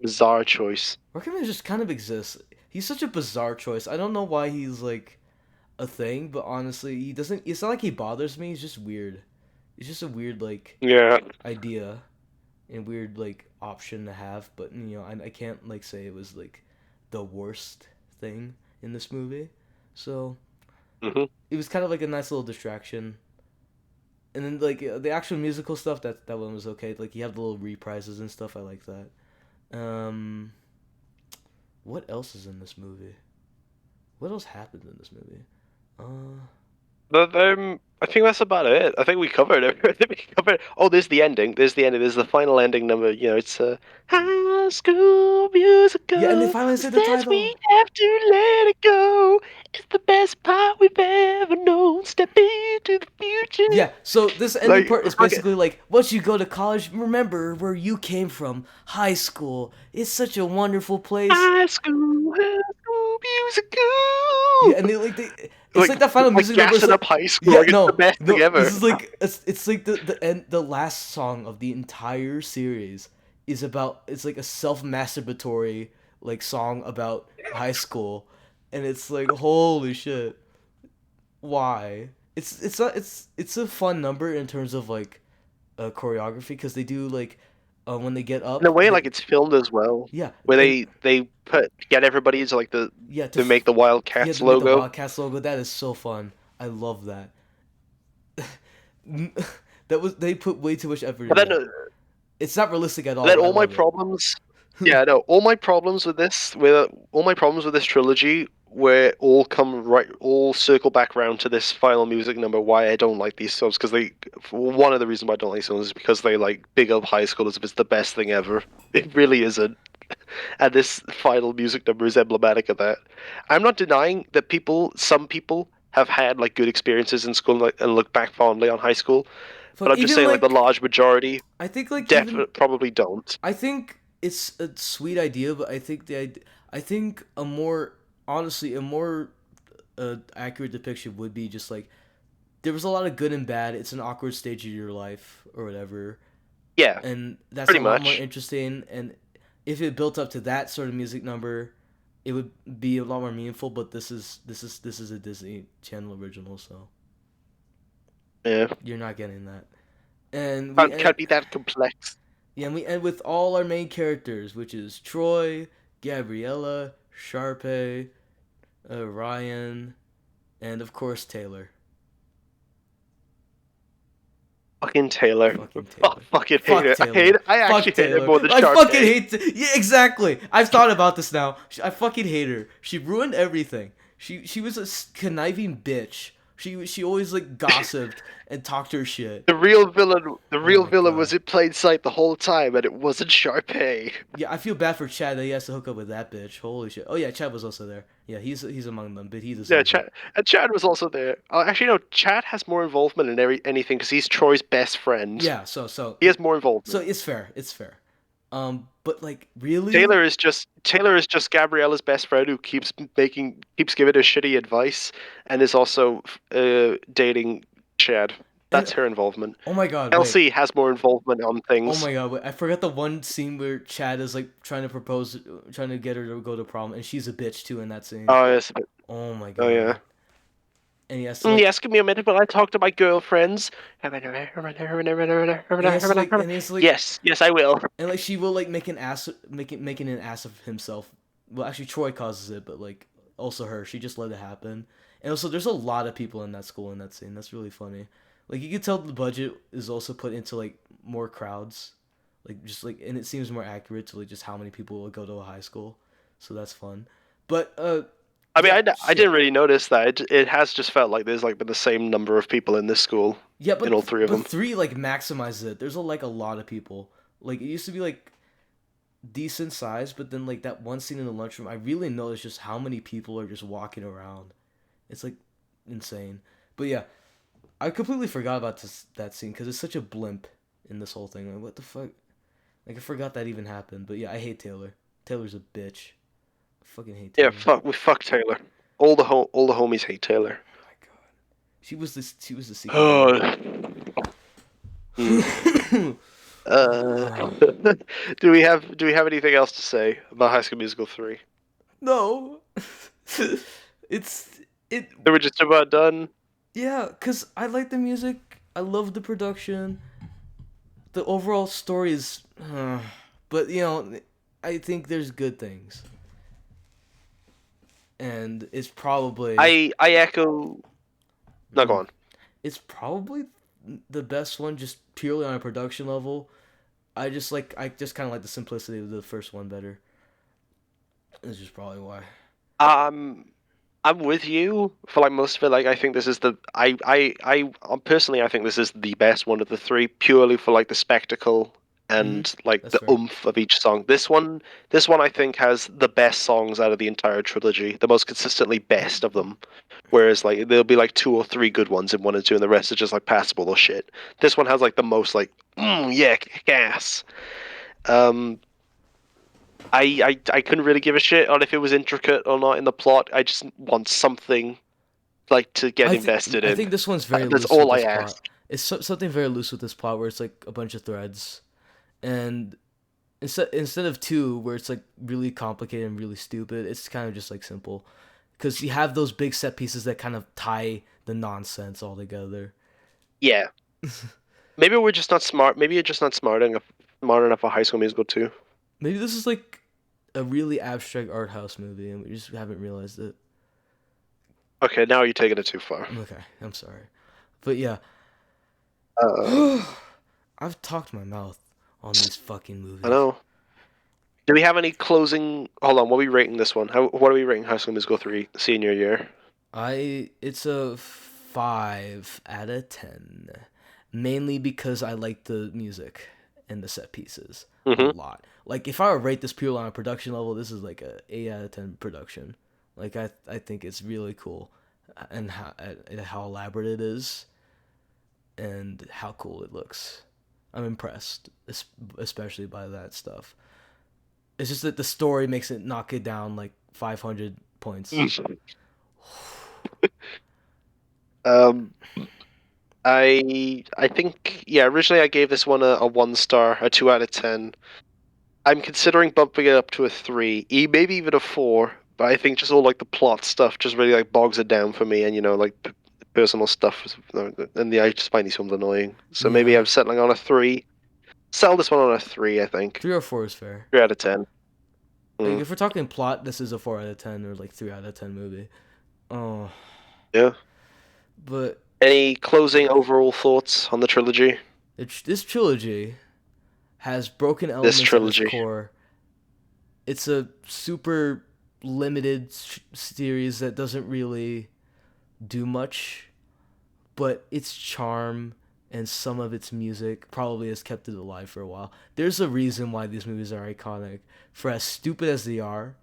bizarre choice. Rocket Man just kind of exists. He's such a bizarre choice. I don't know why he's like a thing, but honestly, he doesn't. It's not like he bothers me. He's just weird. It's just a weird like Yeah. idea and weird like option to have. But I can't like say it was like the worst thing in this movie. So hmm it was kind of like a nice little distraction. And then like the actual musical stuff, that one was okay. Like you have the little reprises and stuff. I like that. Um, what else is in this movie? What else happened in this movie? Uh, But I think that's about it. I think we covered it. I think we covered. Oh, there's the ending. There's the ending. There's the final ending number. It's a High School Musical. yeah, and they finally said the Says title. we have to let it go. It's the best part we've ever known. Step into the future. Yeah, so this ending Like, part is fuck it. basically like, once you go to college, remember where you came from, high school. It's such a wonderful place. High School Musical. Yeah, and it's like that final music number. It's gassing like, up high school. yeah, Like it's the best thing ever. this is like it's like the last song of the entire series is about. It's like a self-masturbatory like song about high school, and it's like holy shit. Why? It's a fun number in terms of like choreography because they do like when they get In a up. way, like it's filmed as well, Yeah, where and they get everybody to like yeah to make the yeah, Wildcats to make the logo. Wildcats logo. That is so fun. I love that. They put way too much effort But into then, that. It's not realistic at all. then But I all my love it. problems, yeah, no, all my problems with this trilogy, where all circle back round to this final music number. Why I don't like these songs because one of the reasons why I don't like these songs is because they like big up high school as if it's the best thing ever. It really isn't. And this final music number is emblematic of that. I'm not denying that some people have had like good experiences in school and look back fondly on high school, but Fuck, I'm just even saying like the like large majority I think like even definitely probably don't. I think it's a sweet idea, but I think a more honestly a more accurate depiction would be just like there was a lot of good and bad. It's an awkward stage of your life or whatever, Yeah, and that's a pretty lot more much. interesting. And if it built up to that sort of music number, it would be a lot more meaningful. But this is a Disney Channel original, so Yeah, you're not getting that. And can't be that complex. yeah, and we end with all our main characters, which is Troy, Gabriella, Sharpay, Ryan, and of course Taylor. Fucking Taylor. Fucking Oh, Taylor. fucking hate Fuck it. Taylor. I Fuck actually hate Taylor. it more than I Sharpay. fucking hate. Yeah, exactly. I've thought about this now. I fucking hate her. She ruined everything. She was a conniving bitch. She always like gossiped and talked her shit. The real villain, Oh my was God. in plain sight the whole time, and it wasn't Sharpay. Yeah, I feel bad for Chad that he has to hook up with that bitch. Holy shit. Oh yeah, Chad was also there. Yeah, he's among them, but he Yeah, deserves it. Chad was also there. Actually, no, Chad has more involvement in anything because he's Troy's best friend. Yeah, so He has more so involvement. it's fair. It's fair. But like really, Taylor is just Gabriella's best friend who keeps giving her shitty advice and is also dating Chad. and That's her involvement. oh my god, wait. Elsie has more involvement on Oh things. my god, wait. I forgot the one scene where Chad is like trying to propose, trying to get her to go to prom, and she's a bitch too in that scene. Oh yes. Oh my Oh god. yeah. And he has to like, Yes, give me a minute while I talk to my girlfriends. and he has to like, and he has to like, Yes, I will. and like she will like making an ass of himself. Well, actually, Troy causes it, but like also her. She just let it happen. And also, there's a lot of people in that school in that scene. That's really funny. Like you can tell the budget is also put into like more crowds, like just like, and it seems more accurate to like just how many people will go to a high school. So that's fun. But I mean, yeah, I shit. didn't really notice that. It has just felt like there's like been the same number of people in this school. Yeah, in all three of but them. 3 like maximizes it. There's like a lot of people. Like it used to be like decent size, but then like that one scene in the lunchroom, I really noticed just how many people are just walking around. It's like insane. But yeah, I completely forgot about that scene because it's such a blimp in this whole thing. Like what the fuck? Like I forgot that even happened. But yeah, I hate Taylor. Taylor's a bitch. I fucking hate Yeah, Taylor. fuck Taylor. All the homies hate Taylor. Oh my god. She was the secret Oh. villain. Uh, do we have anything else to say about High School Musical 3? No. it's it Then we're just about done. Yeah, cuz I like the music. I love the production. The overall story is but I think there's good things. And it's probably I echo. No, go mm, on. it's probably the best one just purely on a production level. I just kind of like the simplicity of the first one better. That's just probably why. Um, I'm with you for like most of it. Like I think this is the personally I think this is the best one of the three, purely for like the spectacle Mhm. and like That's the fair. oomph of each song. This one I think has the best songs out of the entire trilogy, the most consistently best of them. Whereas like there'll be like two or three good ones in one and two, and the rest are just like passable or shit. This one has like the most like yeah, gas. Um, I couldn't really give a shit on if it was intricate or not in the plot. I just want something like to get I think invested I in. think this one's very That's loose with all I this plot. ask. It's something very loose with this plot where it's like a bunch of threads, and instead of two where it's like really complicated and really stupid, it's kind of just like simple, because you have those big set pieces that kind of tie the nonsense all together. Yeah, maybe we're just not smart. Maybe you're just not smart enough for High School Musical 2. Maybe this is like a really abstract art house movie, and we just haven't realized it. Okay, now you're taking it too far. Okay, I'm sorry, but yeah, Um, I've talked my mouth on these fucking I movies. know. Do we have any closing? Hold on, what are we rating this one? What are we rating High School Musical 3 senior year? It's a 5 out of 10, mainly because I like the music and the set pieces a Mm-hmm. lot. Like if I were to rate this purely on a production level, this is like a 8 out of 10 production. Like I think it's really cool, and how elaborate it is, and how cool it looks. I'm impressed, especially by that stuff. It's just that the story makes it knock it down like 500 points. Um, I think yeah. Originally, I gave this one a 1 star, a 2 out of 10. I'm considering bumping it up to a 3, maybe even a 4. But I think just all like the plot stuff just really like bogs it down for me, and like personal stuff, and I just find these films annoying. So maybe Yeah, I'm settling on a 3. Sell this one on a 3, I think. 3 or 4 is fair. 3 out of 10. Like Mm. if we're talking plot, this is a 4 out of 10 or like 3 out of 10 movie. Oh, Yeah. but Any closing overall thoughts on the trilogy? this trilogy has broken This elements at its trilogy. core. It's a super limited series that doesn't really do much, but its charm and some of its music probably has kept it alive for a while. There's a reason why these movies are iconic. For as stupid as they are,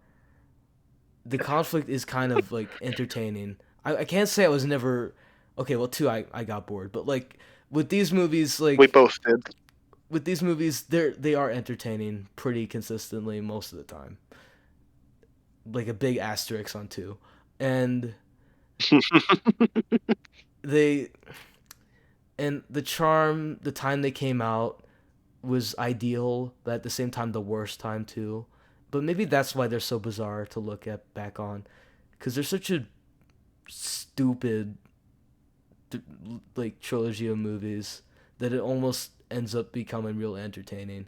the conflict is kind of like entertaining. I can't say I was never okay. Well, two I got bored, but like with these movies, We both did. they are entertaining pretty consistently most of the time. Like a big asterisk on two, and they and the charm, the time they came out was ideal, but at the same time the worst time too. But maybe that's why they're so bizarre to look at back on, because they're such a stupid like trilogy of movies that it almost ends up becoming real entertaining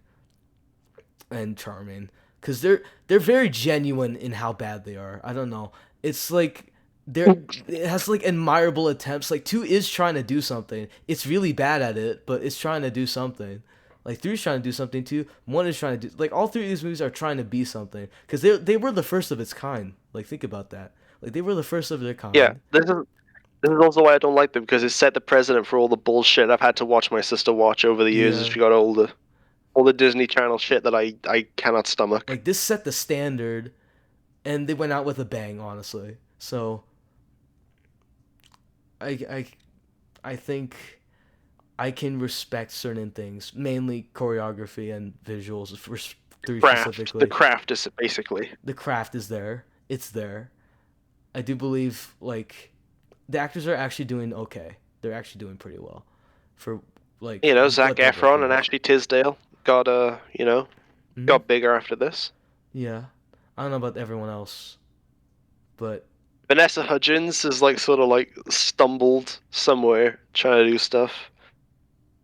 and charming, because they're very genuine in how bad they are. I don't know. It's like it has like admirable attempts. Like two is trying to do something. It's really bad at it, but it's trying to do something. Like three is trying to do something too. One is trying to do like all three of these movies are trying to be something, because they were the first of its kind. Like think about that. Like they were the first of their Yeah, kind. This is also why I don't like them, because it set the precedent for all the bullshit I've had to watch my sister watch over the years as Yeah. she got older. All the Disney Channel shit that I cannot stomach. Like this set the standard, and they went out with a bang, honestly. So I I I think I can respect certain things, mainly choreography and visuals for three The specifically. craft is basically. The craft is there. It's there. I do believe like the actors are actually doing okay. They're actually doing pretty well for like Zac what they're Efron working and with. Ashley Tisdale got Hmm. got bigger after this. Yeah. I don't know about everyone else, but Vanessa Hudgens is like sort of like stumbled somewhere trying to do stuff.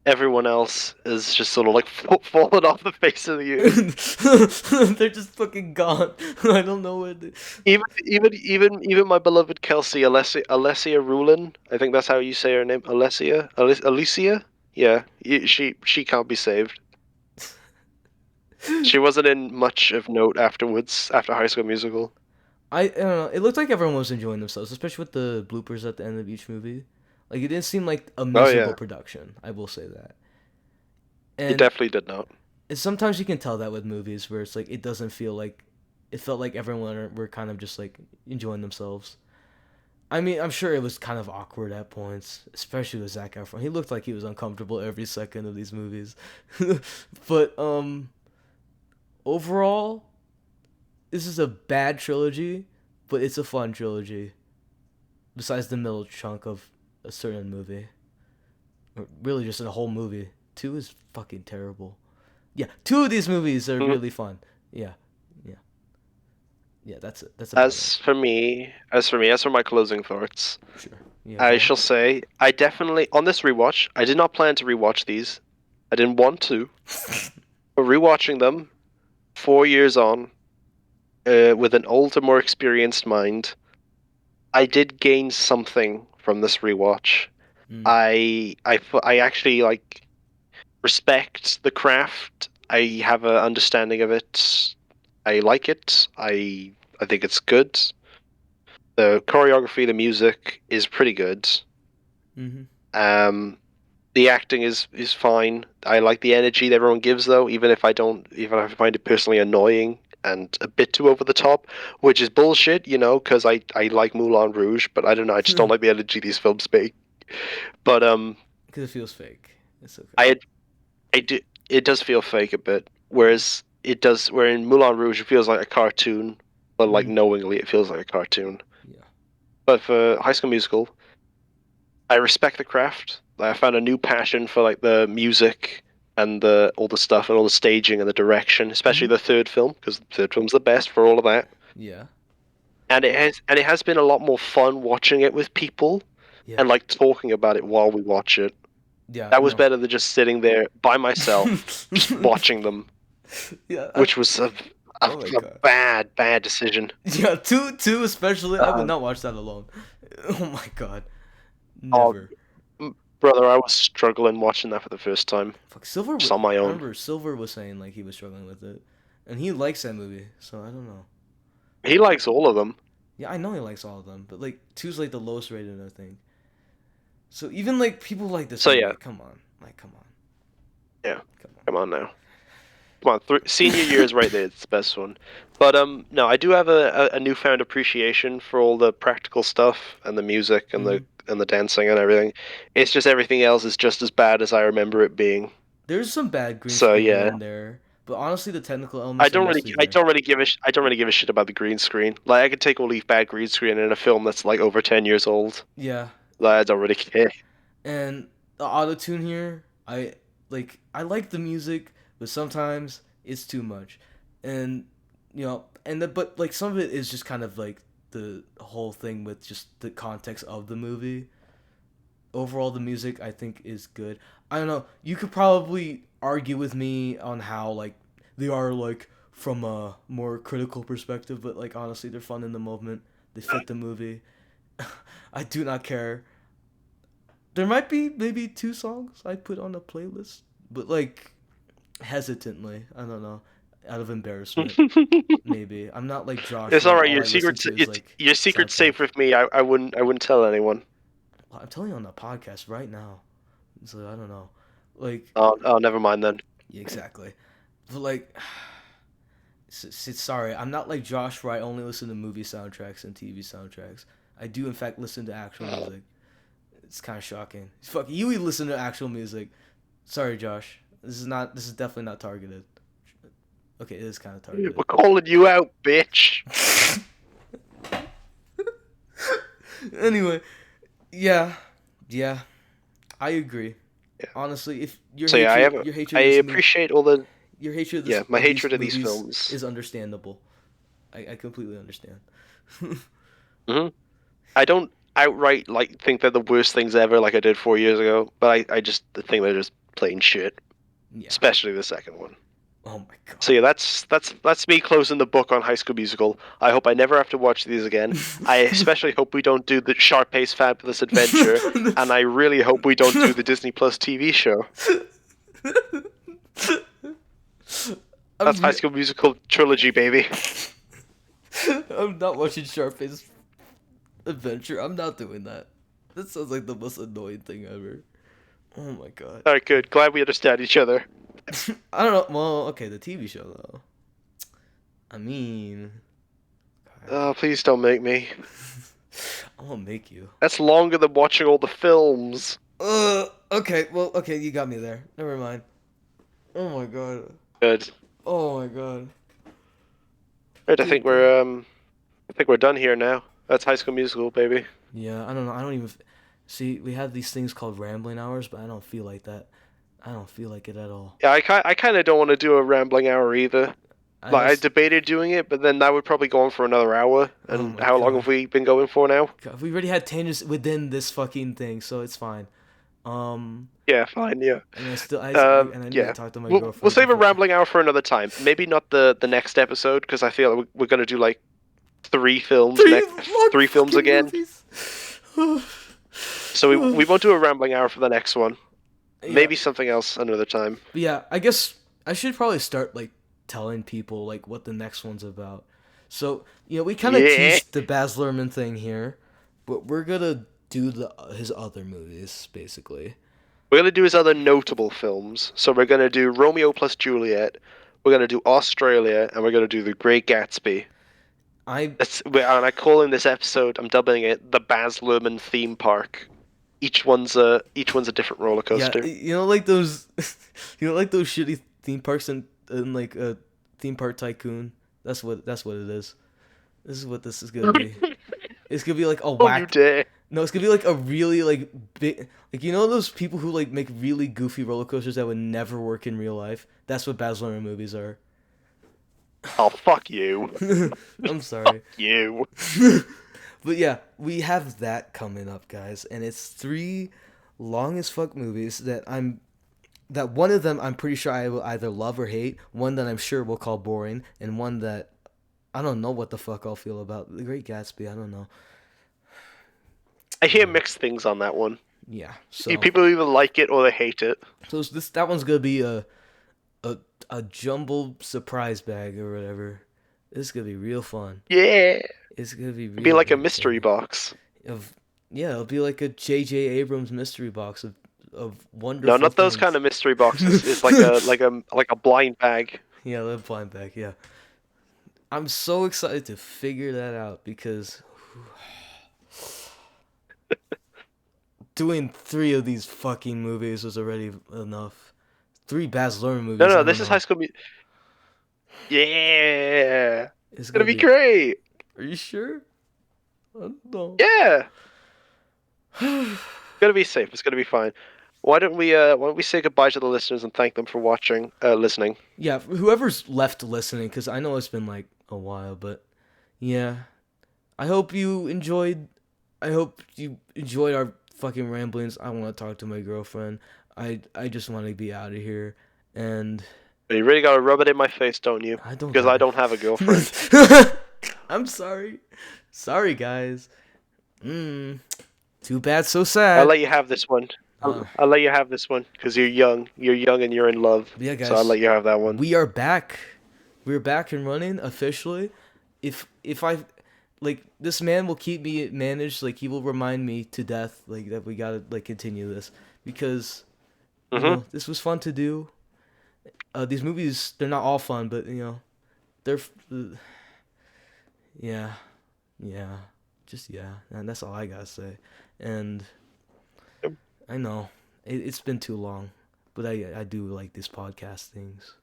Everyone else is just sort of like fallen off the face of the earth. they're just fucking gone. I don't know where they... Even my beloved Kelsey Alessia Rulin. I think that's how you say her name. Alicia. Yeah, she can't be saved. She wasn't in much of note afterwards after High School Musical. I don't know. It looked like everyone was enjoying themselves, especially with the bloopers at the end of each movie. Like it didn't seem like a Oh miserable yeah, production. I will say that. it And definitely did not. sometimes you can tell that with movies where it's like it doesn't feel like it felt like everyone were kind of just like enjoying themselves. I mean, I'm sure it was kind of awkward at points, especially with Zac Efron. He looked like he was uncomfortable every second of these movies. But overall, this is a bad trilogy, but it's a fun trilogy. Besides the middle chunk of a certain movie, or really just a whole movie. Two is fucking terrible. Yeah, two of these movies are Mhm. really fun. Yeah, yeah, yeah. That's it. That's about it. As for my closing thoughts, Sure. Yeah, I go on. shall say I definitely on this rewatch. I did not plan to rewatch these. I didn't want to, but rewatching them 4 years on, with an older, more experienced mind, I did gain something from this rewatch. Mm. I actually like respect the craft. I have an understanding of it. I like it. I think it's good. The choreography, the music is pretty good. Mhm. Um, the acting is fine. I like the energy that everyone gives, though, even if I find it personally annoying and a bit too over the top, which is bullshit, because I like Moulin Rouge, but I don't know, I just don't like the energy these films make. But Because it feels fake. It's okay. I I do it does feel fake a bit, where in Moulin Rouge it feels like a cartoon, but like Mm. knowingly it feels like a cartoon. Yeah. But for High School Musical, I respect the craft. Like, I found a new passion for like the music and the all the stuff and all the staging and the direction, especially Mhm. the third film, because the third film's the best for all of that. Yeah. And it has been a lot more fun watching it with people Yeah. and like talking about it while we watch it. Yeah. That was No. better than just sitting there by myself, just watching them, Yeah. which was Oh my a god. bad decision. Yeah. Two especially. I would Uh, not watch that alone. Oh my god. oh, Never. brother, I was struggling watching that for the first time, Fuck. Silver. just on my I own. remember Silver was saying like he was struggling with it, and he likes that movie. So I don't know. He likes all of them. Yeah, I know he likes all of them, but like two's like the lowest rated, I think. So even like people like this So movie, yeah, come on, like come on, yeah. come on. Come on now. Come on, senior year is right there. It's the best one. But no, I do have a newfound appreciation for all the practical stuff and the music Hmm. and the dancing and everything. It's just everything else is just as bad as I remember it being. There's some bad green So screen here yeah, and there, but honestly, the technical elements are mostly there. I don't really give a shit about the green screen. Like I could take or leave bad green screen in a film that's like over 10 years old. Yeah, Like I don't really care. and the auto tune here, I like the music, but sometimes it's too much, and but like some of it is just kind of like the whole thing with just the context of the movie. Overall, the music I think is good. I don't know. You could probably argue with me on how like they are like from a more critical perspective, but like honestly, they're fun in the moment. They fit the movie. I do not care. There might be maybe two songs I put on a playlist, but like hesitantly. I don't know, out of embarrassment. Maybe I'm not like Josh, It's all where right. all I listen to is like Your secret's soundtracks. safe with me. I wouldn't tell anyone. I'm telling you on the podcast right now. So I don't know. Like, Oh, never mind then. yeah, exactly. But like, sorry, I'm not like Josh where I only listen to movie soundtracks and TV soundtracks. I do in fact listen to actual music. It's kind of shocking. Fuck, you listen to actual music. Sorry, Josh. This is definitely not targeted. Okay, it is kind of targeted. We're calling you out, bitch. Anyway, yeah, I agree. Yeah. Honestly, if your So hatred, yeah, your hatred I of this appreciate all the your hatred of this, my of hatred of these these movies films. is understandable. I completely understand. Hmm. I don't outright like think they're the worst things ever, like I did 4 years ago. But I just think they're just plain shit, Yeah. especially the second one. Oh my god. So yeah, that's me closing the book on High School Musical. I hope I never have to watch these again. I especially hope we don't do the Sharpay's Fabulous Adventure, and I really hope we don't do the Disney Plus TV show. That's High School Musical Trilogy, baby. I'm not watching Sharpay's Adventure. I'm not doing that. That sounds like the most annoying thing ever. Oh my god. All right, good. Glad we understand each other. I don't know. Well, okay, the TV show though. I mean, Oh, please don't make me. I'm gonna make you. That's longer than watching all the films. Okay. Well, okay, you got me there. Never mind. Oh my god. Good. Oh my god. Right, I think we're done here now. That's High School Musical, baby. Yeah, I don't know. I don't even see. We have these things called rambling hours, but I don't feel like that. I don't feel like it at all. Yeah, I kind of don't want to do a rambling hour either. Like, I debated doing it, but then that would probably go on for another hour. And how long have we been going for now? God, we already had tangents within this fucking thing, so it's fine. Yeah, fine, yeah. And I still, I need yeah. to talk to my We'll girlfriend. save a rambling hour for another time. Maybe not the next episode, because I feel like we're gonna do like three films again. So we won't do a rambling hour for the next one. Yeah. Maybe something else another time. But yeah, I guess I should probably start like telling people like what the next one's about. So we kind of teased the Baz Luhrmann thing here, but we're gonna do his other movies basically. We're gonna do his other notable films. So we're gonna do Romeo plus Juliet. We're gonna do Australia, and we're gonna do The Great Gatsby. And I call in this episode, I'm dubbing it the Baz Luhrmann theme park. Each one's a different roller coaster. Yeah, like those, like those shitty theme parks in like a Theme Park Tycoon. That's what it is. This is what this is gonna be. It's gonna be like a whack. No, it's gonna be like a really like big, like those people who like make really goofy roller coasters that would never work in real life. That's what Baz Luhrmann movies are. Oh, fuck you. I'm sorry. Fuck you. But yeah, we have that coming up, guys, and it's 3 long as fuck movies that one of them I'm pretty sure I will either love or hate, one that I'm sure we'll call boring, and one that I don't know what the fuck I'll feel about. The Great Gatsby, I don't know. I hear mixed things on that one. Yeah, so people either like it or they hate it. So that one's gonna be a jumbled surprise bag or whatever. This is gonna be real fun. Yeah. It's gonna be real. It'll be like a mystery box. It'll be like a J.J. Abrams mystery box of wonderful. No, not those kind of mystery boxes. It's like a blind bag. Yeah, the blind bag. Yeah. I'm so excited to figure that out because doing 3 of these fucking movies was already enough. 3 Baz Luhrmann movies. No, this is High School Musical. Yeah. It's gonna be great. Are you sure? I don't know. Yeah. It's gonna be safe. It's gonna be fine. Why don't we say goodbye to the listeners and thank them for listening? Yeah, whoever's left listening, because I know it's been like a while, but yeah, I hope you enjoyed. I hope you enjoyed our fucking ramblings. I want to talk to my girlfriend. I just want to be out of here, and you really gotta rub it in my face, don't you? I don't, because I don't have a girlfriend. I'm sorry. Sorry, guys. Too bad, so sad. I'll let you have this one. I'll let you have this one because you're young. You're young and you're in love. Yeah, guys. So I'll let you have that one. We are back. We're back and running officially. If like this man will keep me managed. Like he will remind me to death, like that we gotta like continue this because you Mm-hmm. know this was fun to do. These movies, they're not all fun, but you know they're yeah, yeah, just yeah, and that's all I gotta say. And I know it's been too long, but I do like these podcast things.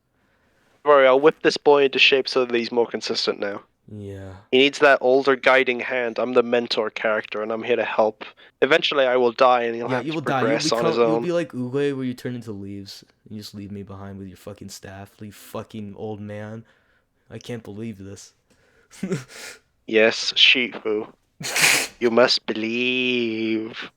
Don't worry, I'll whip this boy into shape so that he's more consistent now. Yeah. He needs that older guiding hand. I'm the mentor character, and I'm here to help. Eventually, I will die, and he'll Yeah, have you to will die. You'll progress on become. his You'll own. be like Uwe, where you turn into leaves. You just leave me behind with your fucking staff. You fucking old man. I can't believe this. Yes, Shifu. You must believe.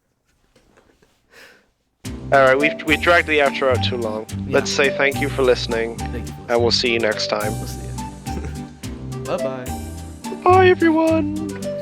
Alright, we dragged the outro out too long. Yeah. Let's say thank you for listening, Thank you for and listening. we'll see you next time. We'll see you. Bye bye. Bye, everyone!